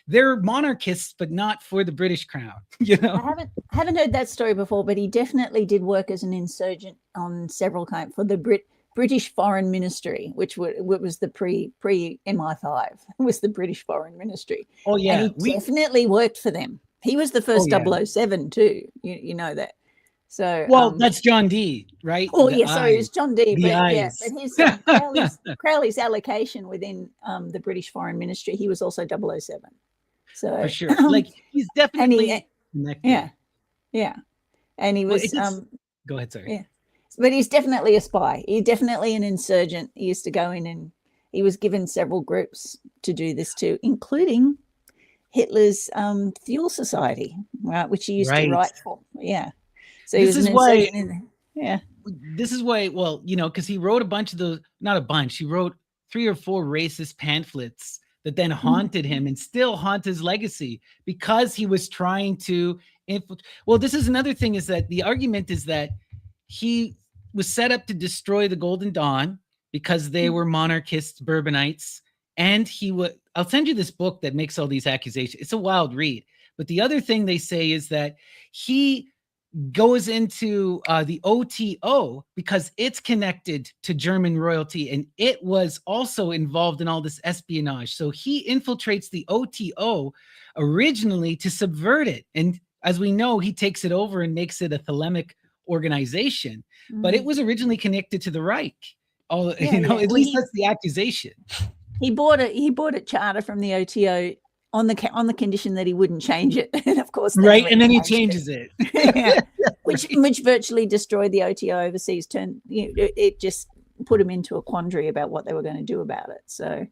they're monarchists, but not for the British crown. I haven't heard that story before, but he definitely did work as an insurgent on several kinds for the British Foreign Ministry, which was the pre MI5 was the British Foreign Ministry. Oh yeah, and he definitely worked for them. He was the first 007 too. You know that. So that's John Dee, right? Oh yeah, sorry, it was John Dee. But his Crowley's allocation within the British Foreign Ministry, he was also 007. So for sure, like he's definitely connected. Yeah, and he was. Go ahead, sorry. Yeah, but he's definitely a spy. He's definitely an insurgent. He used to go in, and he was given several groups to do this too, including Hitler's Fuel Society, right, which he used to write for. Yeah. So this is why, well, because he wrote a bunch of those, not a bunch, he wrote 3 or 4 racist pamphlets that then haunted him and still haunt his legacy because he was trying to well, this is another thing, is that the argument is that he was set up to destroy the Golden Dawn because they were monarchists, Bourbonites, and I'll send you this book that makes all these accusations. It's a wild read. But the other thing they say is that he goes into the OTO because it's connected to German royalty, and it was also involved in all this espionage. So he infiltrates the OTO originally to subvert it. And as we know, he takes it over and makes it a Thelemic organization, but it was originally connected to the Reich. At least that's the accusation. He bought a charter from the OTO on the condition that he wouldn't change it. And of course, right. And then he changes it. Yeah. which virtually destroyed the OTO overseas. It just put him into a quandary about what they were going to do about it. So,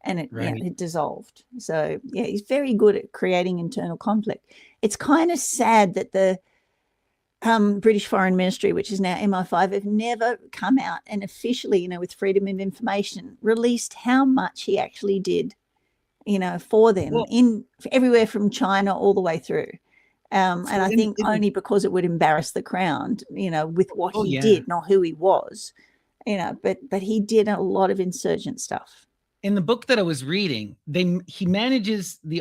and it dissolved. So yeah, he's very good at creating internal conflict. It's kind of sad that the British Foreign Ministry, which is now MI5, have never come out and officially, with freedom of information, released how much he actually did, for them everywhere from China all the way through. And I think only because it would embarrass the crown, with what he did, not who he was, but he did a lot of insurgent stuff. In the book that I was reading, the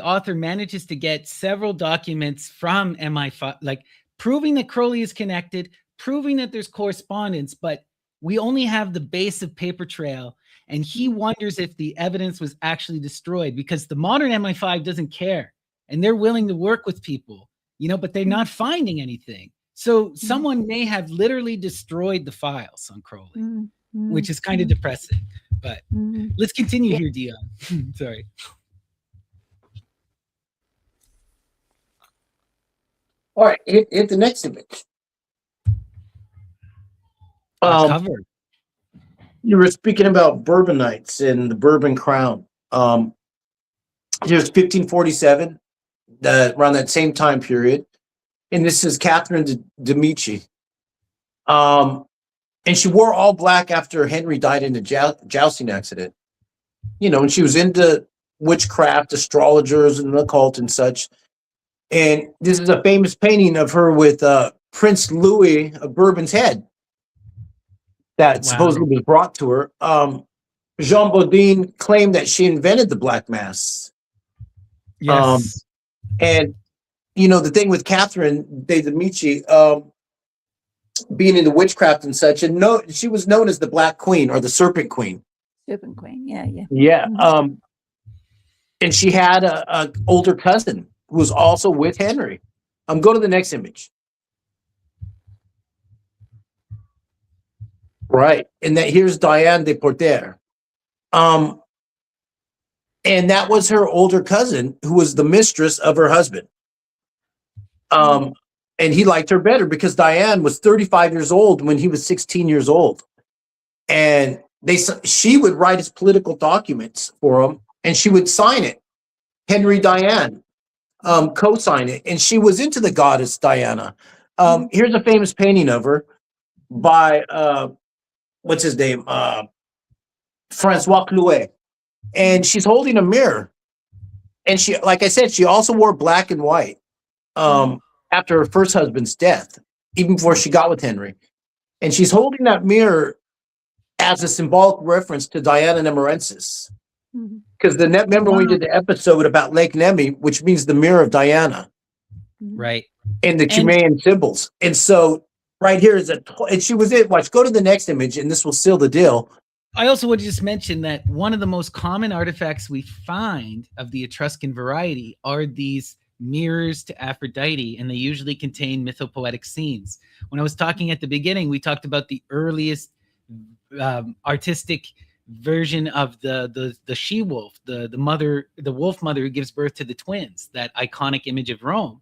author manages to get several documents from MI5, like proving that Crowley is connected, proving that there's correspondence, but we only have the base of paper trail. And he wonders if the evidence was actually destroyed, because the modern MI5 doesn't care. And they're willing to work with people, but they're not finding anything. So someone may have literally destroyed the files on Crowley, which is kind of depressing. But let's continue here, Deon. Sorry. All right, hit the next image. Cover. You were speaking about Bourbonites and the Bourbon Crown. Here's 1547, around that same time period. And this is Catherine de' Medici. And she wore all black after Henry died in a jousting accident. And she was into witchcraft, astrologers, and the occult and such. And this is a famous painting of her with Prince Louis of Bourbon's head that supposedly was brought to her. Jean Bodin claimed that she invented the Black Mass. Yes. And, the thing with Catherine de' Medici, being into witchcraft and such, and she was known as the Black Queen or the Serpent Queen. Serpent Queen, yeah. Yeah. And she had a older cousin who was also with Henry. Go to the next image. Right. And here's Diane de Porter. And that was her older cousin who was the mistress of her husband. And he liked her better because Diane was 35 years old when he was 16 years old. And she would write his political documents for him, and she would sign it. Henry Diane, co-sign it. And she was into the goddess Diana. Here's a famous painting of her by, what's his name? Francois Clouet. And she's holding a mirror. And she, like I said, she also wore black and white after her first husband's death, even before she got with Henry. And she's holding that mirror as a symbolic reference to Diana and Emergences. Because remember we did the episode about Lake Nemi, which means the mirror of Diana. Right. And the Cumaean symbols. And so right here is and she was it. Watch, go to the next image, and this will seal the deal. I also would just mention that one of the most common artifacts we find of the Etruscan variety are these mirrors to Aphrodite, and they usually contain mythopoetic scenes. When I was talking at the beginning, we talked about the earliest artistic version of the she-wolf, the wolf mother who gives birth to the twins, that iconic image of Rome.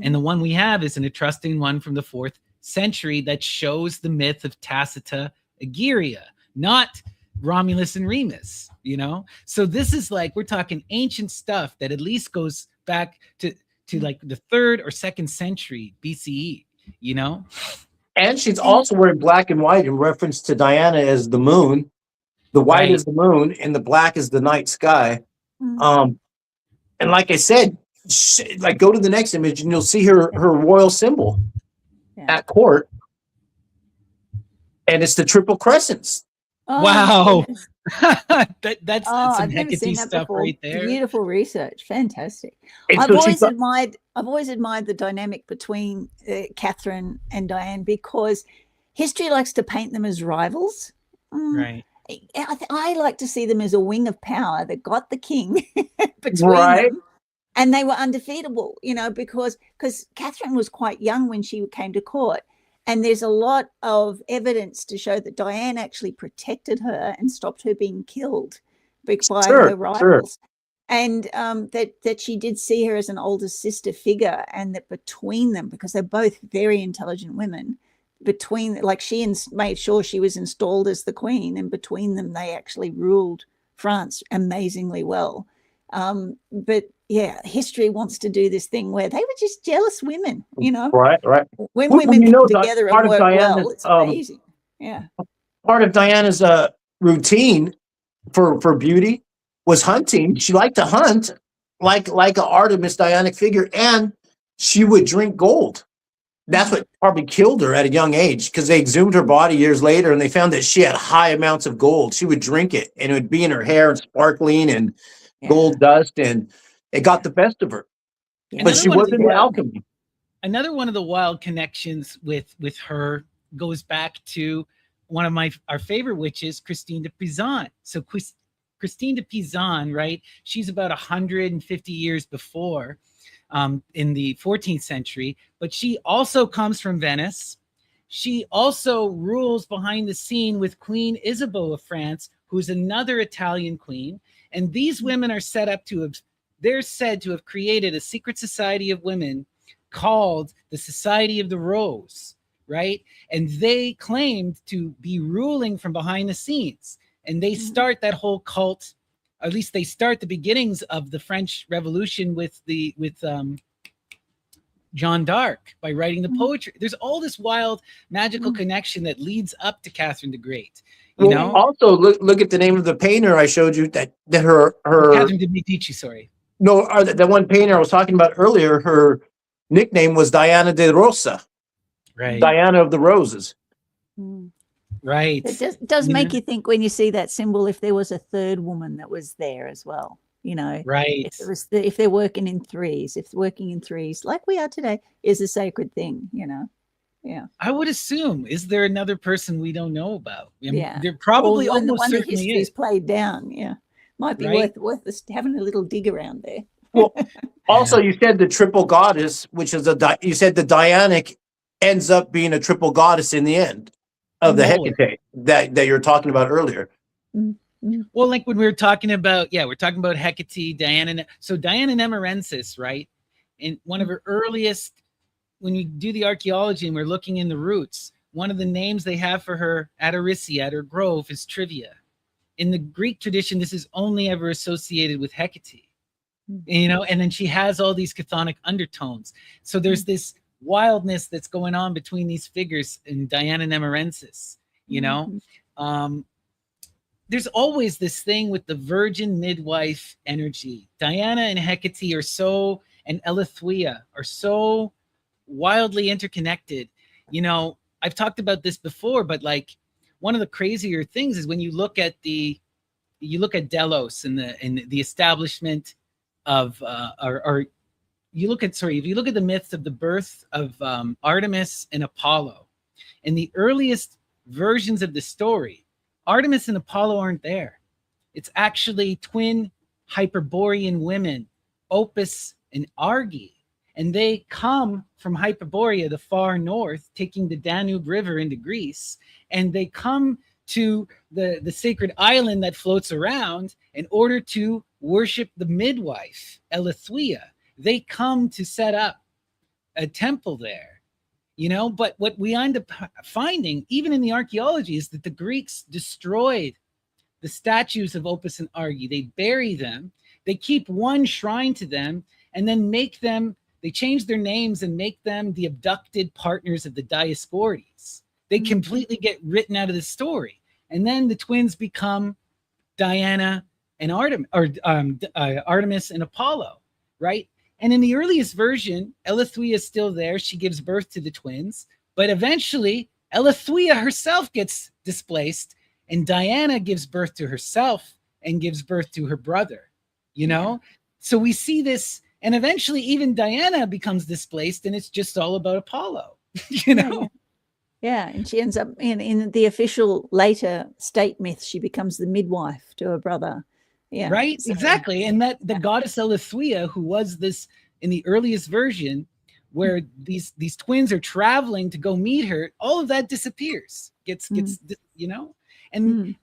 And the one we have is an Etruscan one from the 4th century that shows the myth of Tacita Egeria, not Romulus and Remus, So this is like, we're talking ancient stuff that at least goes back to like the 3rd or 2nd century BCE, And she's also wearing black and white in reference to Diana as the moon. The white is the moon, and the black is the night sky. And like I said, go to the next image, and you'll see her royal symbol at court, and it's the triple crescents. Oh, wow. That's some I've never seen Hecate that stuff before. right there. Beautiful research, fantastic. And I've so always admired the dynamic between Catherine and Diane, because history likes to paint them as rivals. Right. I like to see them as a wing of power that got the king between them, and they were undefeatable. Because Catherine was quite young when she came to court. And there's a lot of evidence to show that Diane actually protected her and stopped her being killed by her rivals. and that she did see her as an older sister figure, and that between them, because they're both very intelligent women, she made sure she was installed as the queen, and between them they actually ruled France amazingly well. But yeah, history wants to do this thing where they were just jealous women, Right. When Well, women you know, come together and part of work Diana's, well, it's amazing. Yeah. Part of Diana's routine for beauty was hunting. She liked to hunt like an Artemis Dianic figure, and she would drink gold. That's what probably killed her at a young age, because they exhumed her body years later and they found that she had high amounts of gold. She would drink it and it would be in her hair and sparkling and gold dust, and it got the best of her. Yeah. But she was into alchemy. Another one of the wild connections with her goes back to one of our favorite witches, Christine de Pizan. So Christine de Pizan, right? She's about 150 years before, in the 14th century, but she also comes from Venice. She also rules behind the scene with Queen Isabeau of France, who's another Italian queen. And these women are they're said to have created a secret society of women called the Society of the Rose, right? And they claimed to be ruling from behind the scenes. And they start that whole cult, or at least they start the beginnings of the French Revolution with Jeanne d'Arc by writing the poetry. There's all this wild magical connection that leads up to Catherine the Great. You know? Also look at the name of the painter I showed you, that her Catherine de Medici, sorry. No, the one painter I was talking about earlier, her nickname was Diana de Rosa. Right. Diana of the Roses. Right. It does make you think when you see that symbol, if there was a third woman that was there as well, Right. If they're working in threes, like we are today, is a sacred thing, Yeah. I would assume, is there another person we don't know about? I mean, Yeah. There probably or almost one that certainly history's is. played down. Yeah. Might be worth us having a little dig around there. Well, also you said the triple goddess, which is you said the Dianic ends up being a triple goddess in the end of the Hecate that you're talking about earlier. Well, like when we were talking about, we're talking about Hecate, Diana. So Diana Nemorensis, right? In one of her earliest, when you do the archaeology and we're looking in the roots, one of the names they have for her at Arisia, at her grove, is Trivia. In the Greek tradition, this is only ever associated with Hecate, and then she has all these chthonic undertones. So there's this wildness that's going on between these figures in Diana Nemorensis, there's always this thing with the virgin midwife energy. Diana and Hecate and Eleutheria are so wildly interconnected. I've talked about this before, but like one of the crazier things is when you look at Delos and the establishment of if you look at the myths of the birth of Artemis and Apollo, in the earliest versions of the story, Artemis and Apollo aren't there. It's actually twin Hyperborean women, Opus and Arge, and they come from Hyperborea, the far north, taking the Danube River into Greece, and they come to the sacred island that floats around in order to worship the midwife, Eleutheria. They come to set up a temple there, but what we end up finding, even in the archaeology, is that the Greeks destroyed the statues of Opus and Arge. They bury them, they keep one shrine to them, and then they change their names and make them the abducted partners of the Dioscorides. They completely get written out of the story. And then the twins become Diana and Artemis and Apollo, right? And in the earliest version, Eleutheria is still there. She gives birth to the twins. But eventually, Eleutheria herself gets displaced, and Diana gives birth to herself and gives birth to her brother, So we see this, and eventually even Diana becomes displaced, and it's just all about Apollo, Yeah, and she ends up in the official later state myth, she becomes the midwife to her brother. Yeah. Right, exactly. And that the goddess Eleutheria, who was this in the earliest version, where these twins are traveling to go meet her, all of that disappears. And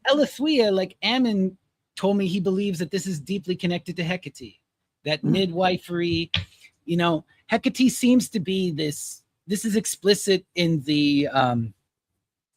Eleutheria, like Ammon told me he believes that this is deeply connected to Hecate, that midwifery. You know, Hecate seems to be this. This is explicit in the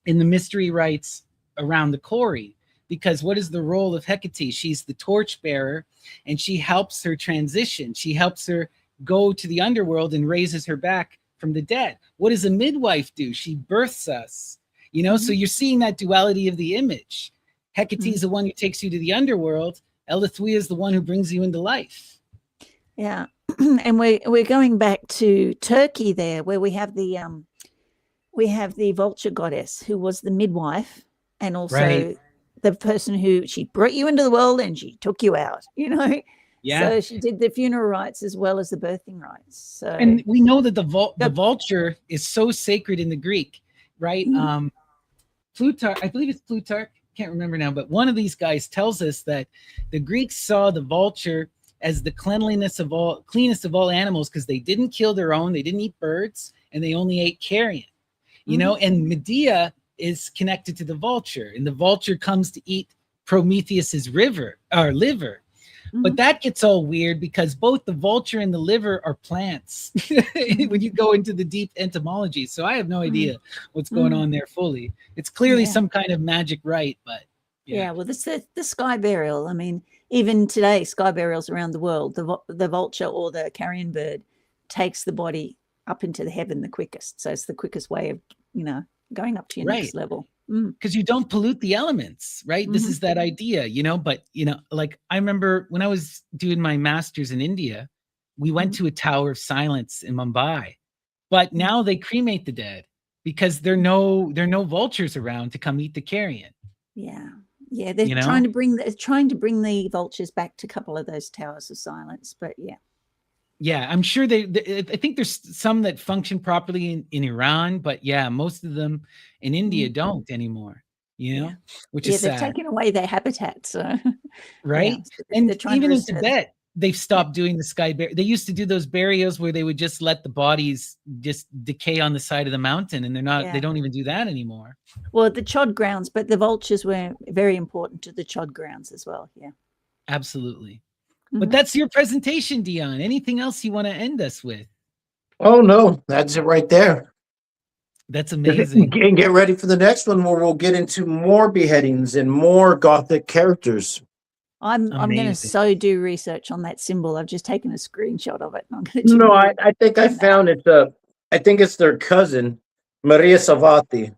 mystery rites around the Kori, because what is the role of Hecate? She's the torchbearer, and she helps her transition. She helps her go to the underworld and raises her back from the dead. What does a midwife do? She births us, you know. So you're seeing that duality of the image. Hecate is the one who takes you to the underworld. Elithwea is the one who brings you into life. Yeah. And we're going back to Turkey there, where we have the vulture goddess, who was the midwife, and also the person who, she brought you into the world and she took you out, you know. Yeah. So she did the funeral rites as well as the birthing rites. So, and we know that the vulture is so sacred in the Greek, right? Plutarch, I believe it's Plutarch, can't remember now, but one of these guys tells us that the Greeks saw the vulture as the cleanest of all animals, because they didn't kill their own, they didn't eat birds, and they only ate carrion. You know, and Medea is connected to the vulture, and the vulture comes to eat Prometheus's liver. But that gets all weird, because both the vulture and the liver are plants when you go into the deep entomology. So I have no idea what's going on there fully. It's clearly some kind of magic rite, but well, this the sky burial. I mean, even today, sky burials around the world, the vulture or the carrion bird takes the body up into the heaven the quickest. So it's the quickest way of, you know, going up to your next level. Because you don't pollute the elements, right? This is that idea, you know. But, you know, like I remember when I was doing my master's in India, we went to a Tower of Silence in Mumbai, but now they cremate the dead because there are no vultures around to come eat the carrion. Yeah, they're trying to bring the vultures back to a couple of those Towers of Silence, but yeah, I'm sure I think there's some that function properly in Iran, but most of them in India don't anymore, you know, which is sad. They've taken away their habitat, so right. And even in Tibet, they've stopped doing the sky burial. They used to do those burials where they would just let the bodies just decay on the side of the mountain, and they don't even do that anymore. Well, the chod grounds, but the vultures were very important to the chod grounds as well. Yeah, absolutely. But that's your presentation, Deon. Anything else you want to end us with? Oh, no, that's it right there. That's amazing. And get ready for the next one, where we'll get into more beheadings and more Gothic characters. I'm going to do research on that symbol. I've just taken a screenshot of it. And I'm going to I think I found it. I think it's their cousin, Maria Savati.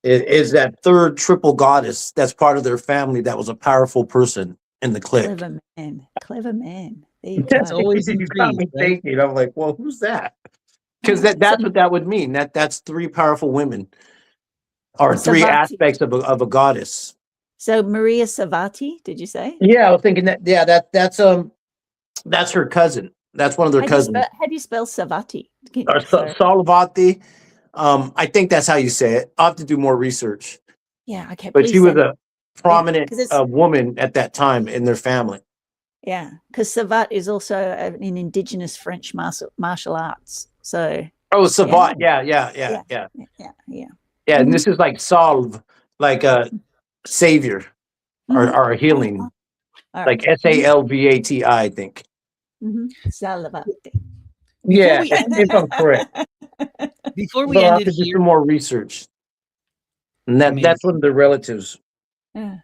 Is that third triple goddess that's part of their family that was a powerful person in the clique. Clever man. That's always you got me thinking. I'm like, well, who's that? Because that's what that would mean. That's three powerful women, or three aspects of a goddess. So Maria Savati, did you say? Yeah, I was thinking that. Yeah, that's her cousin. That's one of their cousins. How do you spell Savati? Salavati. I think that's how you say it. I'll have to do more research. Yeah, okay. But she was a prominent woman at that time in their family. Yeah, because Savat is also an indigenous French martial arts. So Savat, yeah. And this is like salve, like a savior or a healing, like Salvati, I think. Salavati. Yeah, if I'm correct. Before we end it, do some more research, and that's one of the relatives. Yeah.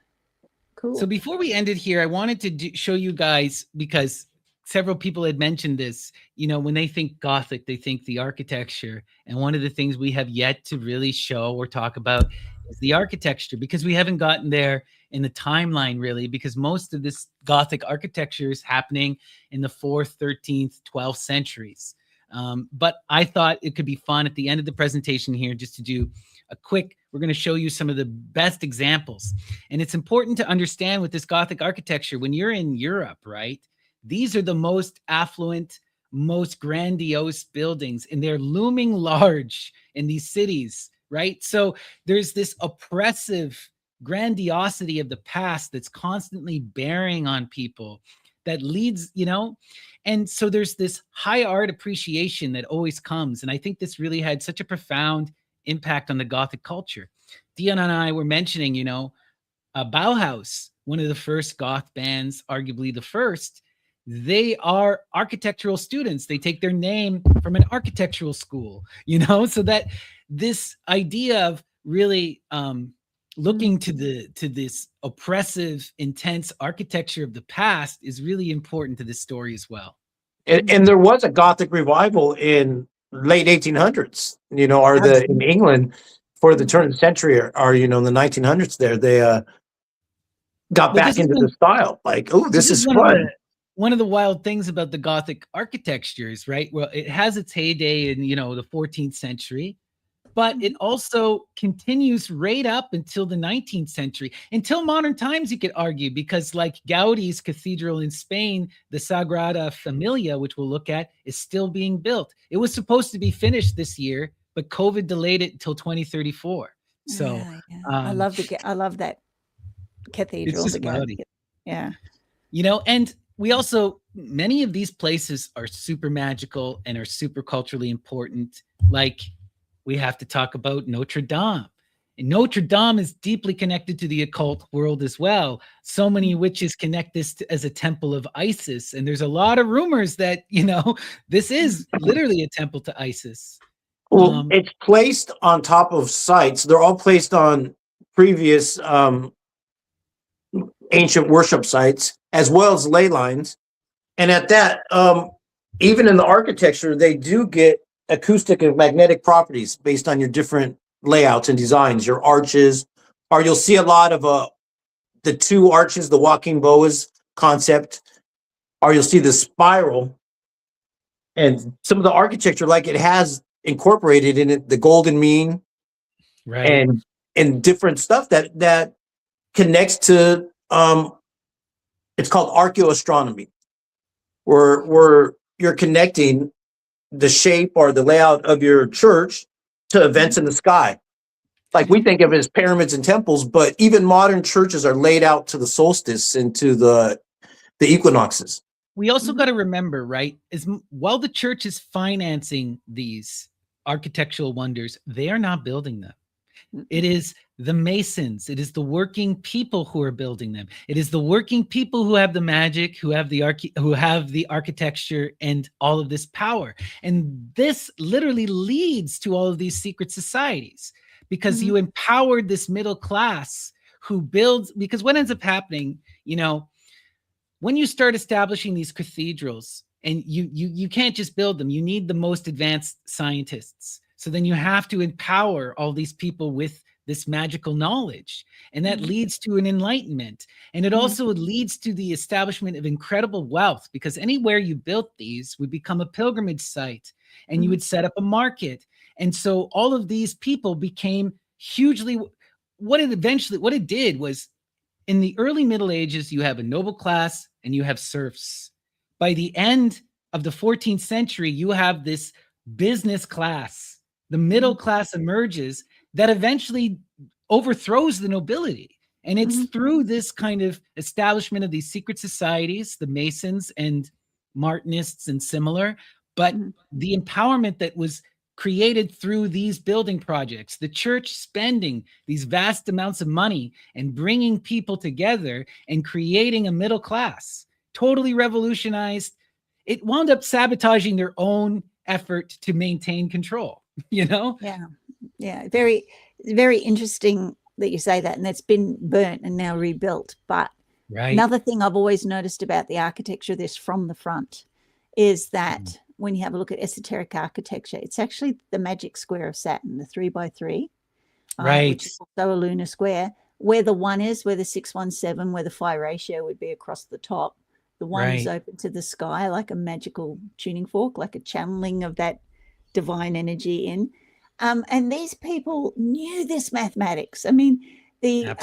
Cool. So before we end it here, I wanted to show you guys, because several people had mentioned this, you know, when they think Gothic, they think the architecture. And one of the things we have yet to really show or talk about is the architecture, because we haven't gotten there in the timeline really, because most of this Gothic architecture is happening in the 4th, 13th, 12th centuries. But I thought it could be fun at the end of the presentation here just to do a quick, we're going to show you some of the best examples. And it's important to understand with this Gothic architecture, when you're in Europe, right, these are the most affluent, most grandiose buildings, and they're looming large in these cities, right? So there's this oppressive grandiosity of the past that's constantly bearing on people that leads, you know, and so there's this high art appreciation that always comes. And I think this really had such a profound impact on the Gothic culture. Deon and I were mentioning, you know, Bauhaus one of the first Goth bands, arguably the first, they are architectural students. They take their name from an architectural school, so that this idea of really looking to this oppressive, intense architecture of the past is really important to this story as well. And there was a Gothic revival in late 1800s, in England for the turn of the century, or in the 1900s. They got back into the style. Like, oh, this is fun. One of the wild things about the Gothic architecture is, right, well, it has its heyday in, the 14th century, but it also continues right up until the 19th century, until modern times, you could argue, because like Gaudi's cathedral in Spain, the Sagrada Familia, which we'll look at, is still being built. It was supposed to be finished this year, but COVID delayed it until 2034. So I love that cathedral. It's just yeah. And we also, many of these places are super magical and are super culturally important. Like, we have to talk about Notre Dame. And Notre Dame is deeply connected to the occult world as well. So many witches connect this as a temple of Isis. And there's a lot of rumors that, this is literally a temple to Isis. Well, it's placed on top of sites. They're all placed on previous ancient worship sites, as well as ley lines. And at that, even in the architecture, they do get acoustic and magnetic properties based on your different layouts and designs, your arches, or you'll see a lot of the two arches, the walking boas concept, or you'll see the spiral. And some of the architecture, like it has incorporated in it the golden mean, right, and different stuff that connects to it's called archaeoastronomy, where you're connecting the shape or the layout of your church to events in the sky. Like we think of it as pyramids and temples, but even modern churches are laid out to the solstice and to the equinoxes. We also got to remember, right, while the church is financing these architectural wonders, they are not building them. It is the masons. It is the working people who are building them. It is the working people who have the magic, who have the architecture and all of this power. And this literally leads to all of these secret societies, because you empowered this middle class who builds, because what ends up happening, when you start establishing these cathedrals, and you can't just build them, you need the most advanced scientists. So then you have to empower all these people with this magical knowledge. And that leads to an enlightenment. And it also leads to the establishment of incredible wealth, because anywhere you built these would become a pilgrimage site, and you would set up a market. And so all of these people became hugely, what it did was, in the early Middle Ages, you have a noble class and you have serfs. By the end of the 14th century, you have this business class. The middle class emerges that eventually overthrows the nobility. And it's through this kind of establishment of these secret societies, the Masons and Martinists and similar, but the empowerment that was created through these building projects, the church spending these vast amounts of money and bringing people together and creating a middle class, totally revolutionized. It wound up sabotaging their own effort to maintain control. Yeah, very, very interesting that you say that, and that's been burnt and now rebuilt. But another thing I've always noticed about the architecture of this from the front is that when you have a look at esoteric architecture, it's actually the magic square of Saturn, the 3x3, which is also a lunar square, where the 1 is, where the 617, where the phi ratio would be across the top. The 1 is open to the sky, like a magical tuning fork, like a channeling of that divine energy in. And these people knew this mathematics. I mean, the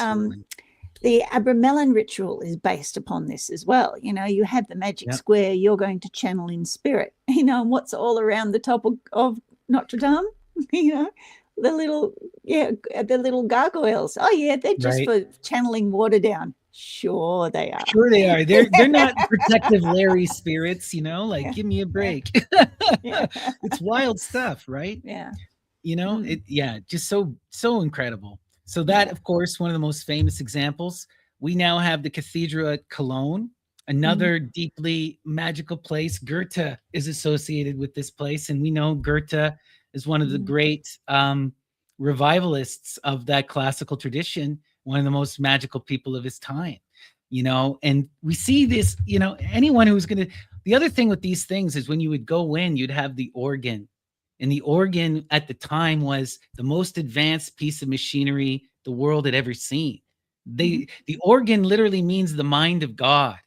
Abramelin ritual is based upon this as well. You have the magic square, you're going to channel in spirit, and what's all around the top of Notre Dame, the little gargoyles. Oh yeah, they're just for channeling water down. Sure they are. Sure they are. They're not protective Larry spirits, give me a break. It's wild stuff, right? Yeah. Just so incredible. So that, of course, one of the most famous examples We now have the cathedral at Cologne, another deeply magical place. Goethe is associated with this place, and we know Goethe is one of the great revivalists of that classical tradition, one of the most magical people of his time, and we see this, anyone who's going to, the other thing with these things is when you would go in, you'd have the organ, and the organ at the time was the most advanced piece of machinery the world had ever seen. The organ literally means the mind of God,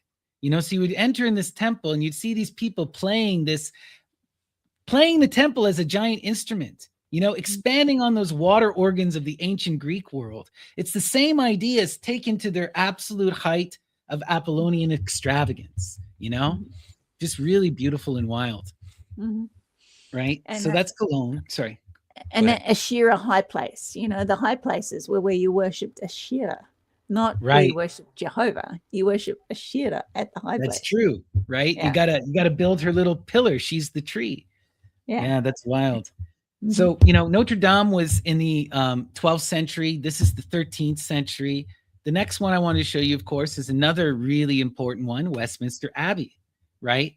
so you would enter in this temple and you'd see these people playing the temple as a giant instrument, expanding on those water organs of the ancient Greek world. It's the same ideas taken to their absolute height of Apollonian extravagance, just really beautiful and wild. Right. And so that's Cologne. Sorry. And Ashera high place, the high places were where you worshipped Ashera, not where you worship Jehovah. You worship Ashera at the high place. That's true, right? You gotta build her little pillar. She's the tree. Yeah, that's wild. So Notre Dame was in the 12th century. This is the 13th century. The next one I want to show you, of course, is another really important one, Westminster Abbey, right?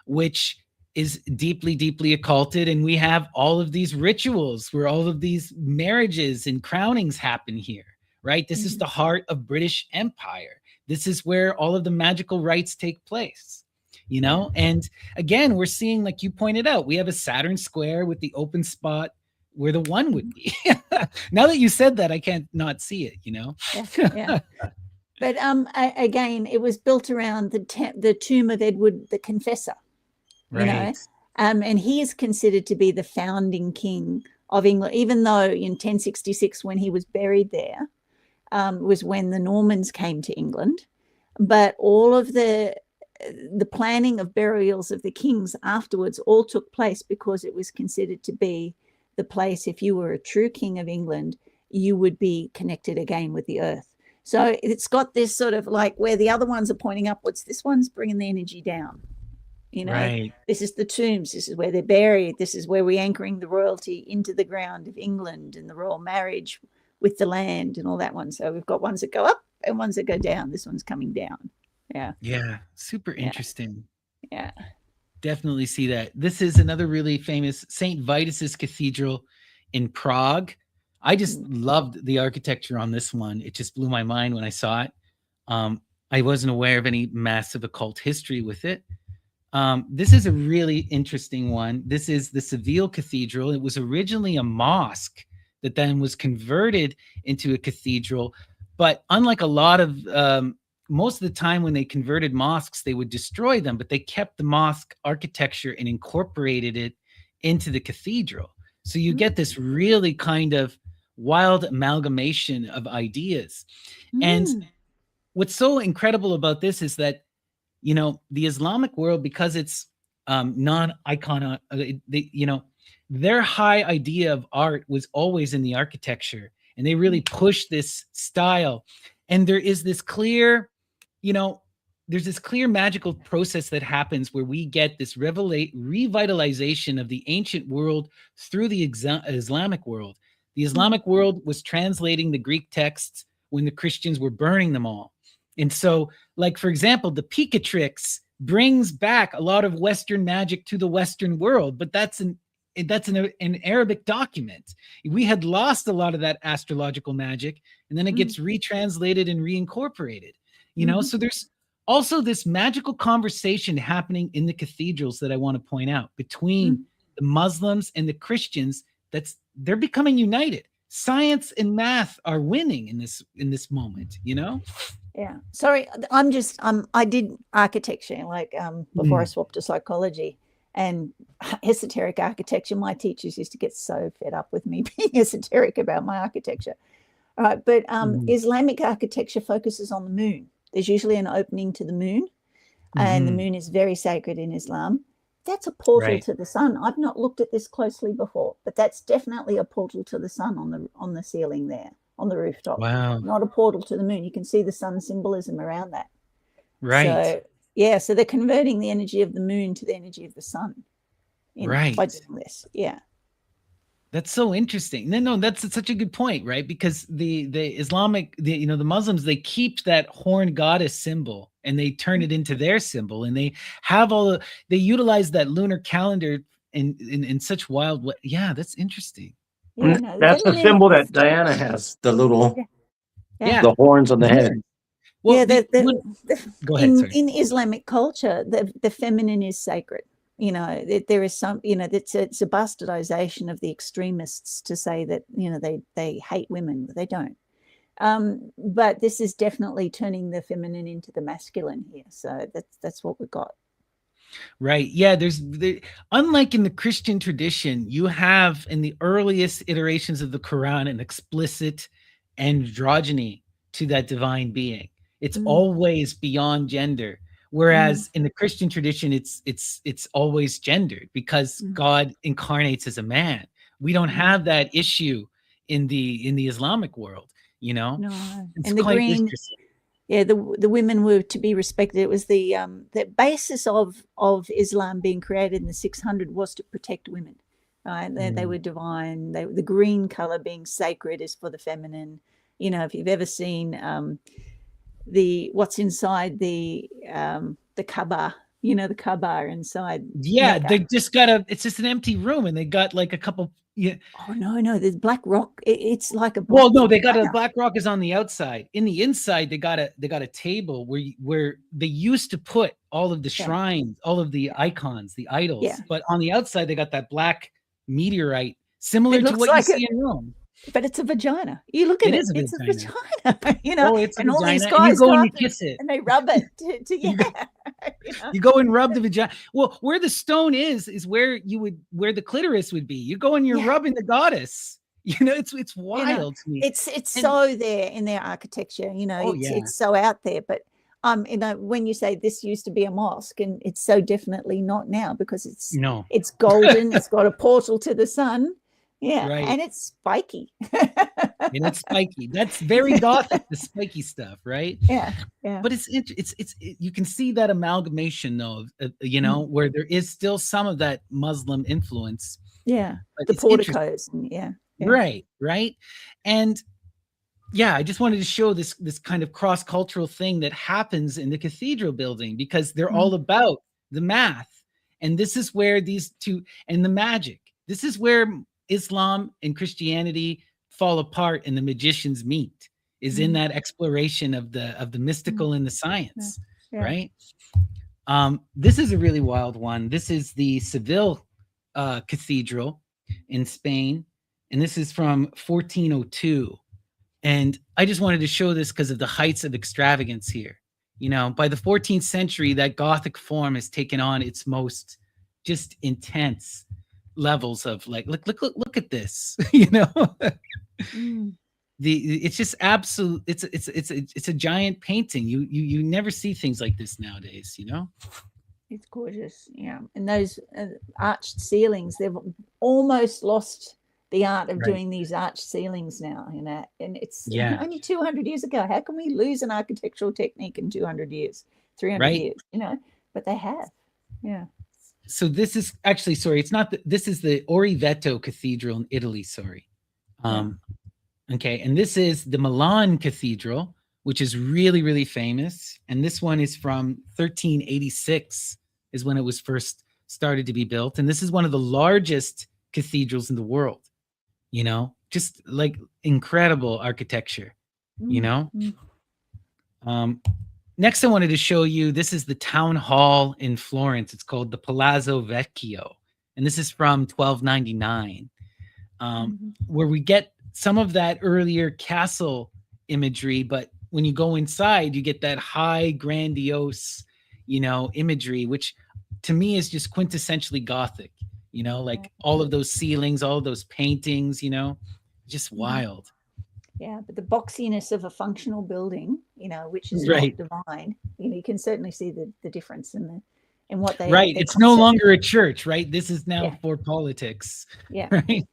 Which is deeply, deeply occulted. And we have all of these rituals where all of these marriages and crownings happen here, right? This is the heart of British Empire. This is where all of the magical rites take place, And again, we're seeing, like you pointed out, we have a Saturn square with the open spot where the one would be. Now that you said that, I can't not see it, Yeah. But again, it was built around the tomb of Edward the Confessor. Right. And he is considered to be the founding king of England, even though in 1066, when he was buried there, was when the Normans came to England. But all of the planning of burials of the kings afterwards all took place because it was considered to be the place, if you were a true king of England, you would be connected again with the earth. So it's got this sort of like where the other ones are pointing upwards, this one's bringing the energy down. This is the tombs. This is where they're buried. This is where we're anchoring the royalty into the ground of England and the royal marriage with the land and all that one. So we've got ones that go up and ones that go down. This one's coming down. Yeah. Super interesting. Yeah. Definitely see that. This is another really famous St. Vitus's Cathedral in Prague. I just loved the architecture on this one. It just blew my mind when I saw it. I wasn't aware of any massive occult history with it. This is a really interesting one. This is the Seville Cathedral. It was originally a mosque that then was converted into a cathedral. But unlike a lot of, most of the time when they converted mosques, they would destroy them, but they kept the mosque architecture and incorporated it into the cathedral. So you get this really kind of wild amalgamation of ideas. And what's so incredible about this is that the Islamic world, because it's non-icon, their high idea of art was always in the architecture, and they really push this style. And there is this clear, there's this clear magical process that happens where we get this revitalization of the ancient world through the Islamic world. The Islamic world was translating the Greek texts when the Christians were burning them all. And so, like, for example, the Picatrix brings back a lot of Western magic to the Western world, but that's an Arabic document. We had lost a lot of that astrological magic, and then it gets retranslated and reincorporated, So there's also this magical conversation happening in the cathedrals that I want to point out between the Muslims and the Christians. They're becoming united. Science and math are winning in this moment, Yeah. Sorry, I did architecture before I swapped to psychology, and esoteric architecture. My teachers used to get so fed up with me being esoteric about my architecture. All right, but Islamic architecture focuses on the moon. There's usually an opening to the moon, and the moon is very sacred in Islam. That's a portal to the sun. I've not looked at this closely before, but that's definitely a portal to the sun on the ceiling there, on the rooftop. Wow. Not a portal to the moon. You can see the sun symbolism around that. Right. So they're converting the energy of the moon to the energy of the sun by doing this. Yeah. That's so interesting. No, that's such a good point, right? Because the Islamic, the Muslims, they keep that horn goddess symbol and they turn it into their symbol, and they have they utilize that lunar calendar in such wild way. Yeah, that's interesting. Yeah, no, That's the symbol that Diana has, the little the horns on the head. Well, yeah, go ahead. In Islamic culture, the feminine is sacred. There is some, it's a bastardization of the extremists to say that, they hate women. They don't. But this is definitely turning the feminine into the masculine here. So that's what we've got. Right. Yeah. Unlike in the Christian tradition, you have in the earliest iterations of the Quran an explicit androgyny to that divine being. It's always beyond gender. Whereas in the Christian tradition, it's always gendered because God incarnates as a man. We don't have that issue in the Islamic world, No. It's and the green. Yeah, the women were to be respected. It was the basis of Islam being created in the 600 was to protect women. They were divine. The green color being sacred is for the feminine. If you've ever seen what's inside the Kaaba, the Kaaba inside. Yeah, they just it's just an empty room, and they got like a couple. Yeah. Oh no, there's black rock. It's like a. Well, no, they got a black rock is on the outside. In the inside, they got a table where they used to put all of the shrines, all of the icons, the idols. Yeah. But on the outside, they got that black meteorite, similar to what you see in Rome. But it's a vagina. You look at it, it's a vagina. Oh, it's and a all vagina. these guys and you go and you kiss it, and they rub it. You go and rub the vagina. Well, where the stone is where where the clitoris would be. You go and you're rubbing the goddess. It's wild to me. It's so there in their architecture. It's so out there. But when you say this used to be a mosque, and it's so definitely not now because it's golden. It's got a portal to the sun. Yeah, right. And it's spiky. That's very Gothic, the spiky stuff, right? Yeah. But it's you can see that amalgamation though, where there is still some of that Muslim influence. Yeah, the porticos. Yeah. Right. And I just wanted to show this kind of cross-cultural thing that happens in the cathedral building because they're all about the math, and this is where these two and the magic. This is where Islam and Christianity fall apart and the magicians meet is in that exploration of the mystical and the science, right? This is a really wild one. This is the Seville Cathedral in Spain, and this is from 1402. And I just wanted to show this because of the heights of extravagance here. By the 14th century, that Gothic form has taken on its most just intense levels of like look at this. It's just absolute. It's a giant painting. You never see things like this nowadays. It's gorgeous. Yeah, and those arched ceilings, they've almost lost the art of doing these arched ceilings now. And it's only 200 years ago. How can we lose an architectural technique in 200 years, 300 years? But they have. Yeah. So this is actually, it's not this is the Orvieto Cathedral in Italy. Okay. And this is the Milan Cathedral, which is really, really famous. And this one is from 1386 is when it was first started to be built. And this is one of the largest cathedrals in the world, just like incredible architecture, Next, I wanted to show you, this is the town hall in Florence. It's called the Palazzo Vecchio. And this is from 1299, where we get some of that earlier castle imagery. But when you go inside, you get that high, grandiose, imagery, which to me is just quintessentially Gothic, like all of those ceilings, all of those paintings, just wild. Yeah, but the boxiness of a functional building, which is not divine, you can certainly see the difference in what they. Right, it's no longer a church, right? This is now for politics. Yeah. Right.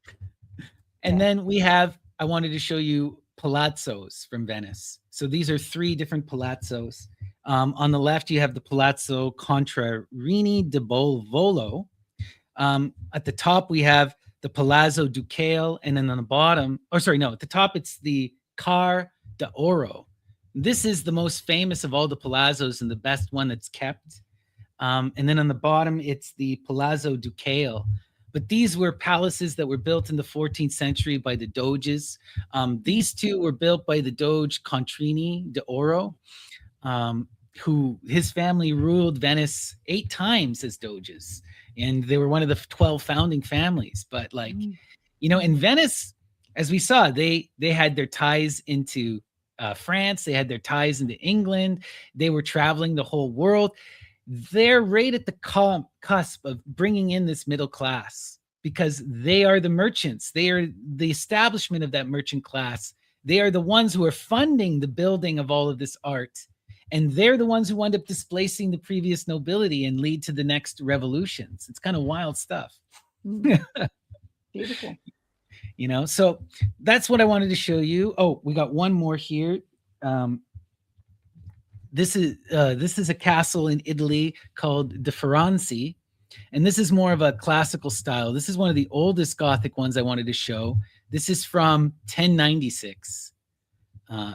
And then I wanted to show you palazzos from Venice. So these are 3 different palazzos. On the left, you have the Palazzo Contrarini di Bolvolo. At the top, we have the Palazzo Ducale, and then on the bottom, at the top, it's the Car d'Oro. This is the most famous of all the palazzos and the best one that's kept. And then on the bottom, it's the Palazzo Ducale. But these were palaces that were built in the 14th century by the doges. These two were built by the Doge Contrini d'Oro, who his family ruled Venice 8 times as doges. And they were one of the 12 founding families. But in Venice, as we saw, they had their ties into France. They had their ties into England. They were traveling the whole world. They're right at the cusp of bringing in this middle class because they are the merchants. They are the establishment of that merchant class. They are the ones who are funding the building of all of this art. And they're the ones who wind up displacing the previous nobility and lead to the next revolutions. It's kind of wild stuff. Beautiful. So that's what I wanted to show you. Oh, we got one more here. This is a castle in Italy called De Firenze, and this is more of a classical style. This is one of the oldest Gothic ones I wanted to show. This is from 1096.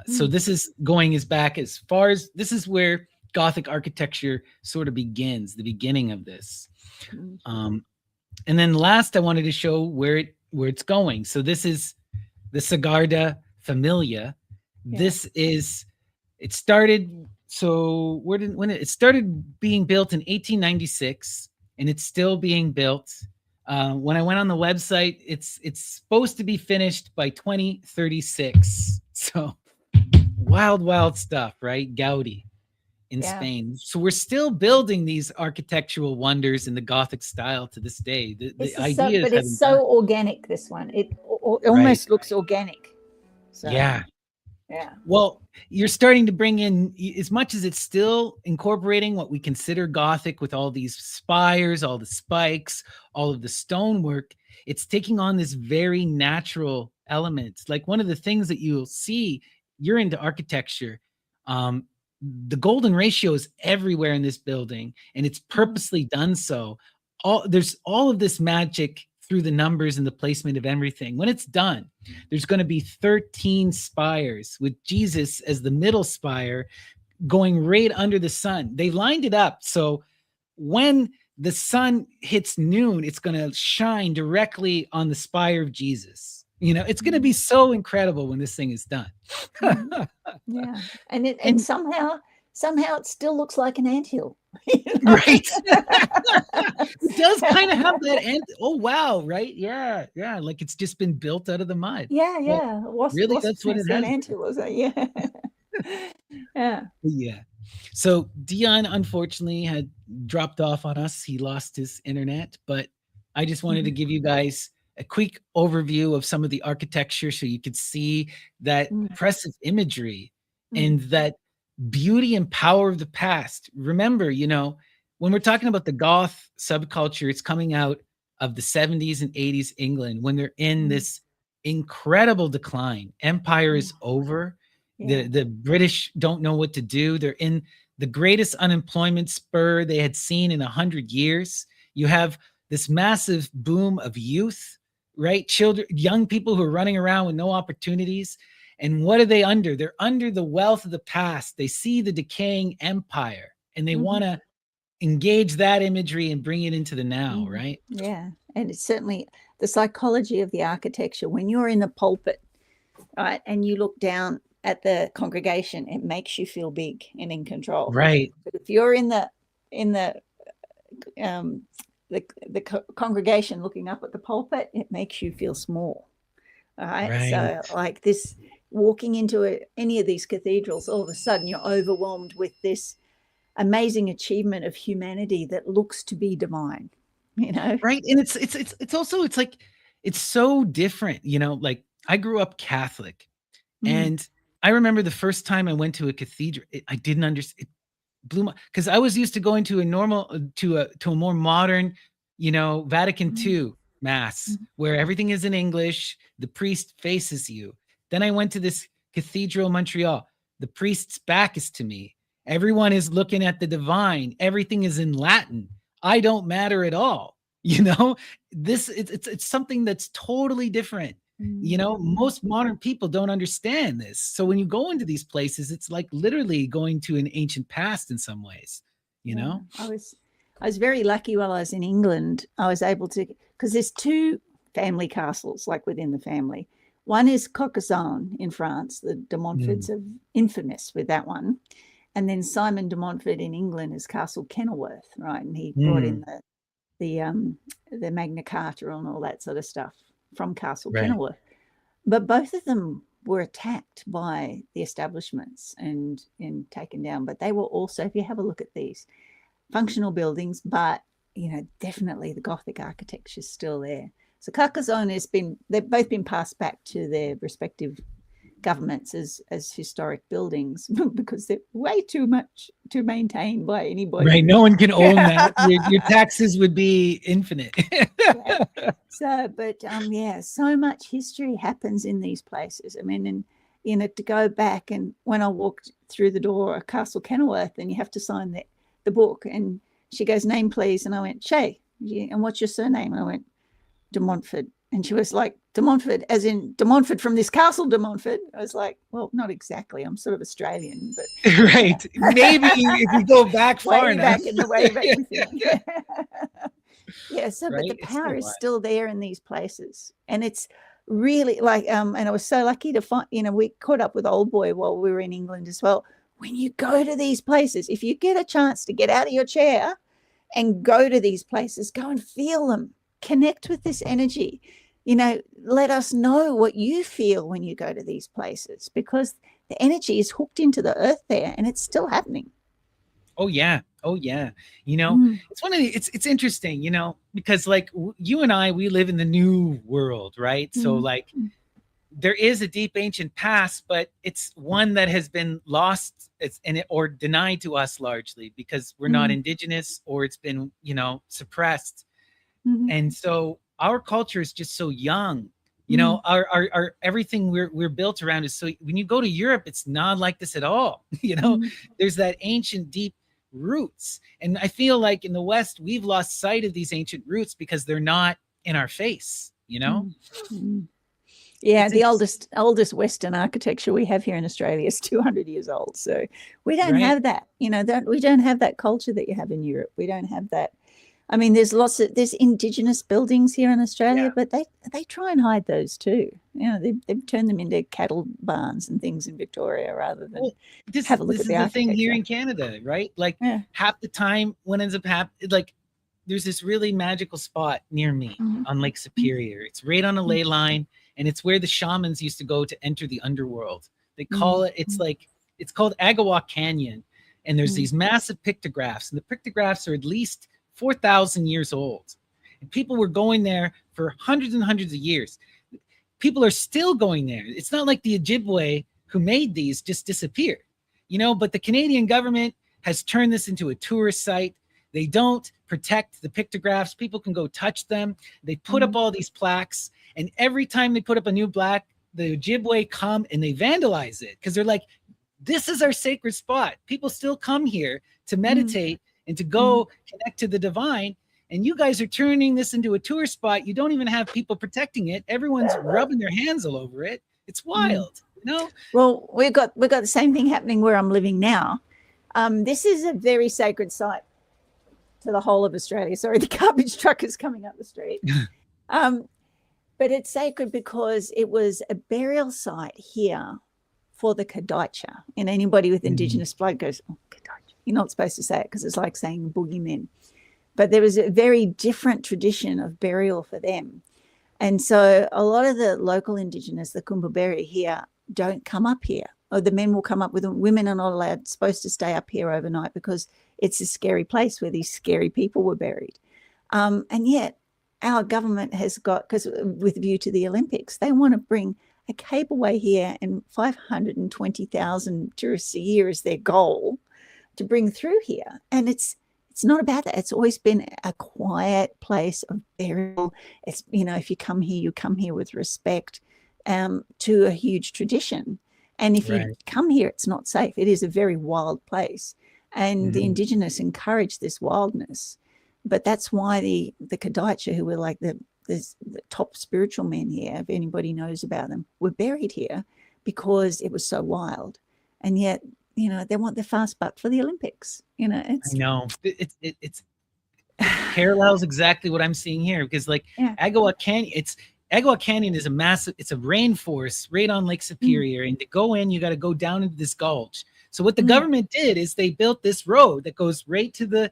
So this is going as back as far as, this is where Gothic architecture sort of begins, the beginning of this. And then last I wanted to show where it's going. So this is the Sagrada Familia. Yeah. It started being built in 1896, and it's still being built. When I went on the website, it's supposed to be finished by 2036. So wild stuff, right? Gaudi in Spain. So we're still building these architectural wonders in the Gothic style to this day. The idea but it's so organic, this one. It almost looks organic. So. Yeah. Well, you're starting to bring in, as much as it's still incorporating what we consider Gothic with all these spires, all the spikes, all of the stonework, it's taking on this very natural element. Like one of the things that you'll see, you're into architecture. The golden ratio is everywhere in this building, and it's purposely done so. There's all of this magic through the numbers and the placement of everything. When it's done, there's going to be 13 spires with Jesus as the middle spire going right under the sun. They lined it up so when the sun hits noon, it's going to shine directly on the spire of Jesus. It's going to be so incredible when this thing is done. Yeah. And somehow it still looks like an anthill. Right. It does kind of have that oh wow, right? Yeah. Like it's just been built out of the mud. Yeah. Well, really, that's what it has. Anthill, is it? Yeah. Yeah. So Deon unfortunately had dropped off on us. He lost his internet, but I just wanted to give you guys a quick overview of some of the architecture so you could see that impressive imagery and that beauty and power of the past. Remember, when we're talking about the Goth subculture, it's coming out of the 70s and 80s England when they're in this incredible decline. Empire is over. Yeah. The British don't know what to do. They're in the greatest unemployment spur they had seen in 100 years. You have this massive boom of youth, right? Children, young people who are running around with no opportunities. And what are they under? They're under the wealth of the past. They see the decaying empire and they want to engage that imagery and bring it into the now, right? Yeah. And it's certainly the psychology of the architecture. When you're in the pulpit, right, and you look down at the congregation, it makes you feel big and in control. Right. But if you're in the congregation looking up at the pulpit, it makes you feel small. Right. So like this, walking into any of these cathedrals, all of a sudden you're overwhelmed with this amazing achievement of humanity that looks to be divine, right? And it's also, it's like, it's so different, like I grew up Catholic and I remember the first time I went to a cathedral, I didn't understand. It blew my, because I was used to going to a more modern, Vatican II mass where everything is in English. The priest faces you. Then I went to this cathedral in Montreal. The priest's back is to me. Everyone is looking at the divine. Everything is in Latin. I don't matter at all. You know, it's something that's totally different. You know, most modern people don't understand this. So when you go into these places, it's like literally going to an ancient past in some ways, you know? I was very lucky while I was in England. I was able to, because there's two family castles like within the family. One is Carcassonne in France. The de Montforts are infamous with that one. And then Simon de Montfort in England is Castle Kenilworth, right? And he brought in the Magna Carta and all that sort of stuff from Castle Kenilworth. But both of them were attacked by the establishments and taken down. But they were also, if you have a look at these, functional buildings, but, you know, definitely the Gothic architecture is still there. So Carcassonne they've both been passed back to their respective governments as historic buildings because they're way too much to maintain by anybody. Right, no one can own that. Your taxes would be infinite. So, but so much history happens in these places. I mean, and you know, to go back, and when I walked through the door of Castle Kenilworth, and you have to sign the book, and she goes, "Name, please," and I went, "Shay," and what's your surname? And I went, "De Montfort." And she was like, "De Montfort, as in De Montfort from this castle, De Montfort." I was like, "Well, not exactly. I'm sort of Australian, but right. Maybe if you go back far enough, back in the way back." Yeah. So, right? but the power is still there in these places, and it's really like, and I was so lucky to find. You know, we caught up with Old Boy while we were in England as well. When you go to these places, if you get a chance to get out of your chair and go to these places, go and feel them, connect with this energy. You know, let us know what you feel when you go to these places, because the energy is hooked into the earth there, and it's still happening. Oh yeah. You know, it's interesting, you know, because like you and I, we live in the new world, right? So like there is a deep ancient past, but it's one that has been lost or denied to us largely because we're not indigenous, or it's been, you know, suppressed. And so our culture is just so young, you know, our everything we're built around is so, when you go to Europe, it's not like this at all. You know, there's that ancient deep roots. And I feel like in the West, we've lost sight of these ancient roots because they're not in our face, you know? Yeah, the oldest Western architecture we have here in Australia is 200 years old. So we don't have that, you know, we don't have that culture that you have in Europe. We don't have that. I mean, there's indigenous buildings here in Australia, but they try and hide those too. You know, they've turned them into cattle barns and things in Victoria rather than have a look at the architecture. This is the thing here in Canada, right? Like half the time what ends up happening, like there's this really magical spot near me on Lake Superior. It's right on a ley line, and it's where the shamans used to go to enter the underworld. They call it's called Agawak Canyon, and there's these massive pictographs, and the pictographs are at least 4,000 years old. And people were going there for hundreds and hundreds of years. People are still going there. It's not like the Ojibwe who made these just disappeared, you know, but the Canadian government has turned this into a tourist site. They don't protect the pictographs. People can go touch them. They put up all these plaques, and every time they put up a new plaque, the Ojibwe come and they vandalize it because they're like, this is our sacred spot. People still come here to meditate and to go connect to the divine. And you guys are turning this into a tourist spot. You don't even have people protecting it. Everyone's rubbing their hands all over it. It's wild, you know? Well, we've got the same thing happening where I'm living now. This is a very sacred site to the whole of Australia. Sorry, the garbage truck is coming up the street. But it's sacred because it was a burial site here for the Kadacha. And anybody with Indigenous blood goes, "Oh, Kadacha." You're not supposed to say it because it's like saying boogeymen. But there was a very different tradition of burial for them. And so a lot of the local Indigenous, the Kumbaberi here, don't come up here. Or the men will come up with them. Women are not supposed to stay up here overnight because it's a scary place where these scary people were buried. And yet our government has got, because with a view to the Olympics, they want to bring a cableway here, and 520,000 tourists a year is their goal to bring through here. And it's not about that. It's always been a quiet place of burial. It's, you know, if you come here, you come here with respect to a huge tradition. And if you come here, it's not safe. It is a very wild place. And the Indigenous encourage this wildness. but that's why the Kadaicha, who were like the top spiritual men here, if anybody knows about them, were buried here because it was so wild. And yet, you know, they want the fast buck for the Olympics. You know, I know it parallels exactly what I'm seeing here, because like Agawa Canyon is a massive, it's a rainforest right on Lake Superior. And to go in, you got to go down into this gulch. So what the government did is they built this road that goes right to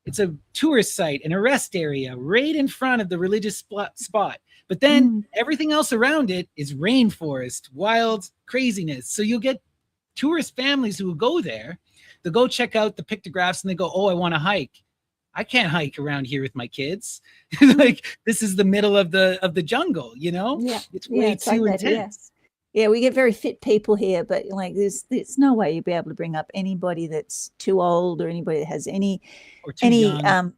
it's a tourist site, an rest area right in front of the religious spot. But then everything else around it is rainforest, wild craziness. So you'll get tourist families who will go there, they'll go check out the pictographs and they go, oh, I want to hike. I can't hike around here with my kids. Like, this is the middle of the jungle, you know? Yeah. It's way too like intense. Yeah, we get very fit people here, but like there's no way you'd be able to bring up anybody that's too old or anybody that has any young.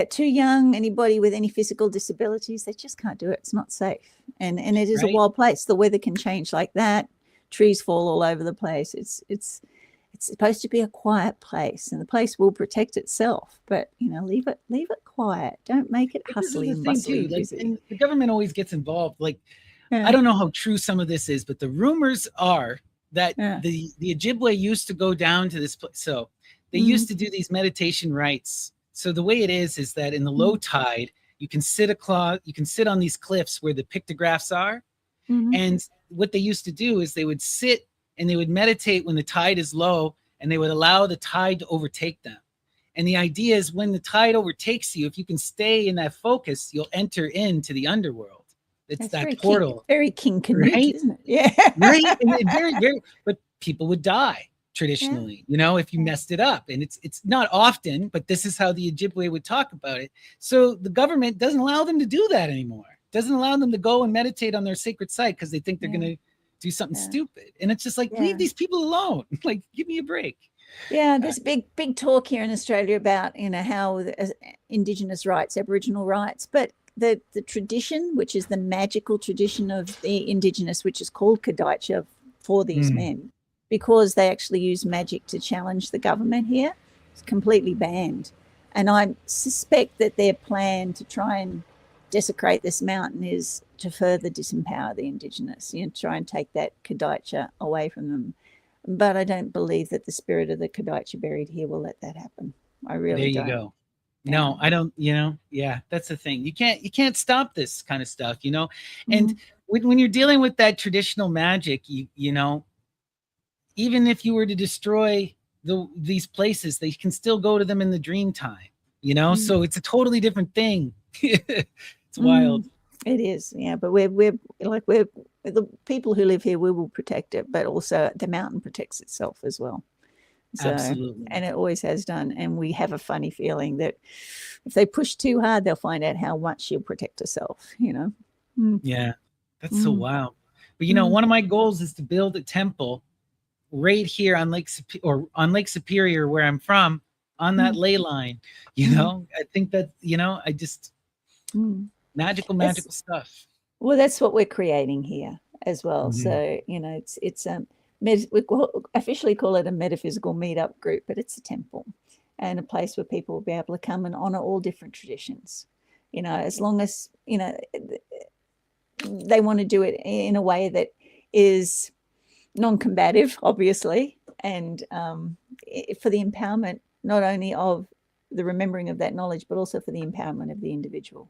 Too young, anybody with any physical disabilities. They just can't do it. It's not safe. And it is a wild place. The weather can change like that. Trees fall all over the place. It's supposed to be a quiet place, and the place will protect itself. But you know, leave it quiet. Don't make it hustly and bustly. Like, and the government always gets involved. Like, I don't know how true some of this is, but the rumors are that the Ojibwe used to go down to this place. So they used to do these meditation rites. So the way it is that in the low tide, you can sit on these cliffs where the pictographs are. And what they used to do is they would sit and they would meditate when the tide is low, and they would allow the tide to overtake them. And the idea is when the tide overtakes you, if you can stay in that focus, you'll enter into the underworld. It's that portal. Very King Canute, right? Isn't it? Yeah. Right. And very, very, but people would die traditionally, you know, if you messed it up. And it's not often, but this is how the Ojibwe would talk about it. So the government doesn't allow them to do that anymore. Doesn't allow them to go and meditate on their sacred site because they think they're going to do something stupid. And it's just like, leave these people alone. Like, give me a break. Yeah, there's big talk here in Australia about, you know, how Indigenous rights, Aboriginal rights, but the tradition, which is the magical tradition of the Indigenous, which is called Kadaicha for these men, because they actually use magic to challenge the government here, it's completely banned. And I suspect that their plan to try and desecrate this mountain is to further disempower the Indigenous, you know, try and take that Kadaicha away from them. But I don't believe that the spirit of the Kadaicha buried here will let that happen. I really don't. There you go. No, I don't, you know, that's the thing. You can't stop this kind of stuff, you know. And when you're dealing with that traditional magic, you know, even if you were to destroy these places, they can still go to them in the dream time, you know. So it's a totally different thing. It's wild. It is, yeah. But we're the people who live here. We will protect it, but also the mountain protects itself as well. So, absolutely, and it always has done. And we have a funny feeling that if they push too hard, they'll find out how much she'll protect herself. You know. Yeah, that's so wild. But you know, one of my goals is to build a temple right here on Lake Superior, where I'm from, on that ley line. You know, I think that, you know, I just magical stuff. Well, that's what we're creating here as well. So, you know, it's we officially call it a metaphysical meetup group, but it's a temple and a place where people will be able to come and honor all different traditions. You know, as long as, you know, they want to do it in a way that is non-combative, obviously, and for the empowerment, not only of the remembering of that knowledge, but also for the empowerment of the individual.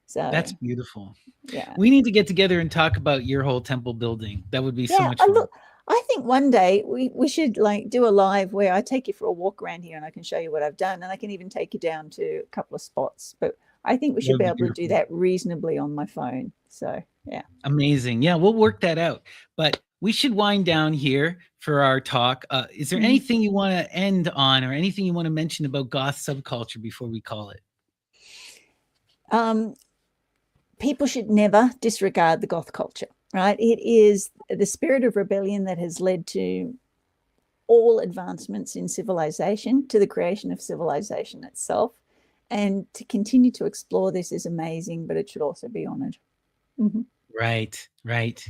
So that's beautiful. Yeah, we need to get together and talk about your whole temple building. That would be so much fun. Look, I think one day we should like do a live where I take you for a walk around here and I can show you what I've done, and I can even take you down to a couple of spots. But I think we should be able to do that reasonably on my phone. So yeah, amazing. Yeah, we'll work that out. But we should wind down here for our talk. Is there anything you want to end on, or anything you want to mention about Goth subculture before we call it? People should never disregard the Goth culture, right? It is the spirit of rebellion that has led to all advancements in civilization, to the creation of civilization itself. And to continue to explore this is amazing, but it should also be honored. Right.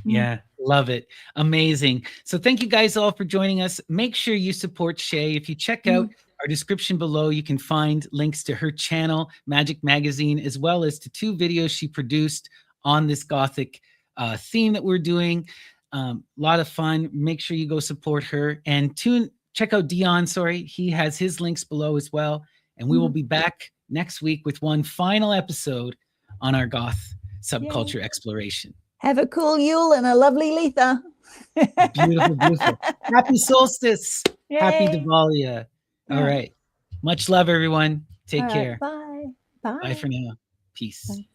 Yeah, love it. Amazing. So thank you guys all for joining us. Make sure you support Shay. If you check out our description below, you can find links to her channel, Magic Magazine, as well as to 2 videos she produced on this Gothic theme that we're doing. A lot of fun. Make sure you go support her and check out Deon. Sorry, he has his links below as well. And we will be back next week with one final episode on our Goth subculture exploration. Have a cool Yule and a lovely Letha. Beautiful, beautiful. Happy solstice. Yay. Happy Diwalia. All right. Much love, everyone. Take care. Bye. Bye. Bye for now. Peace. Bye.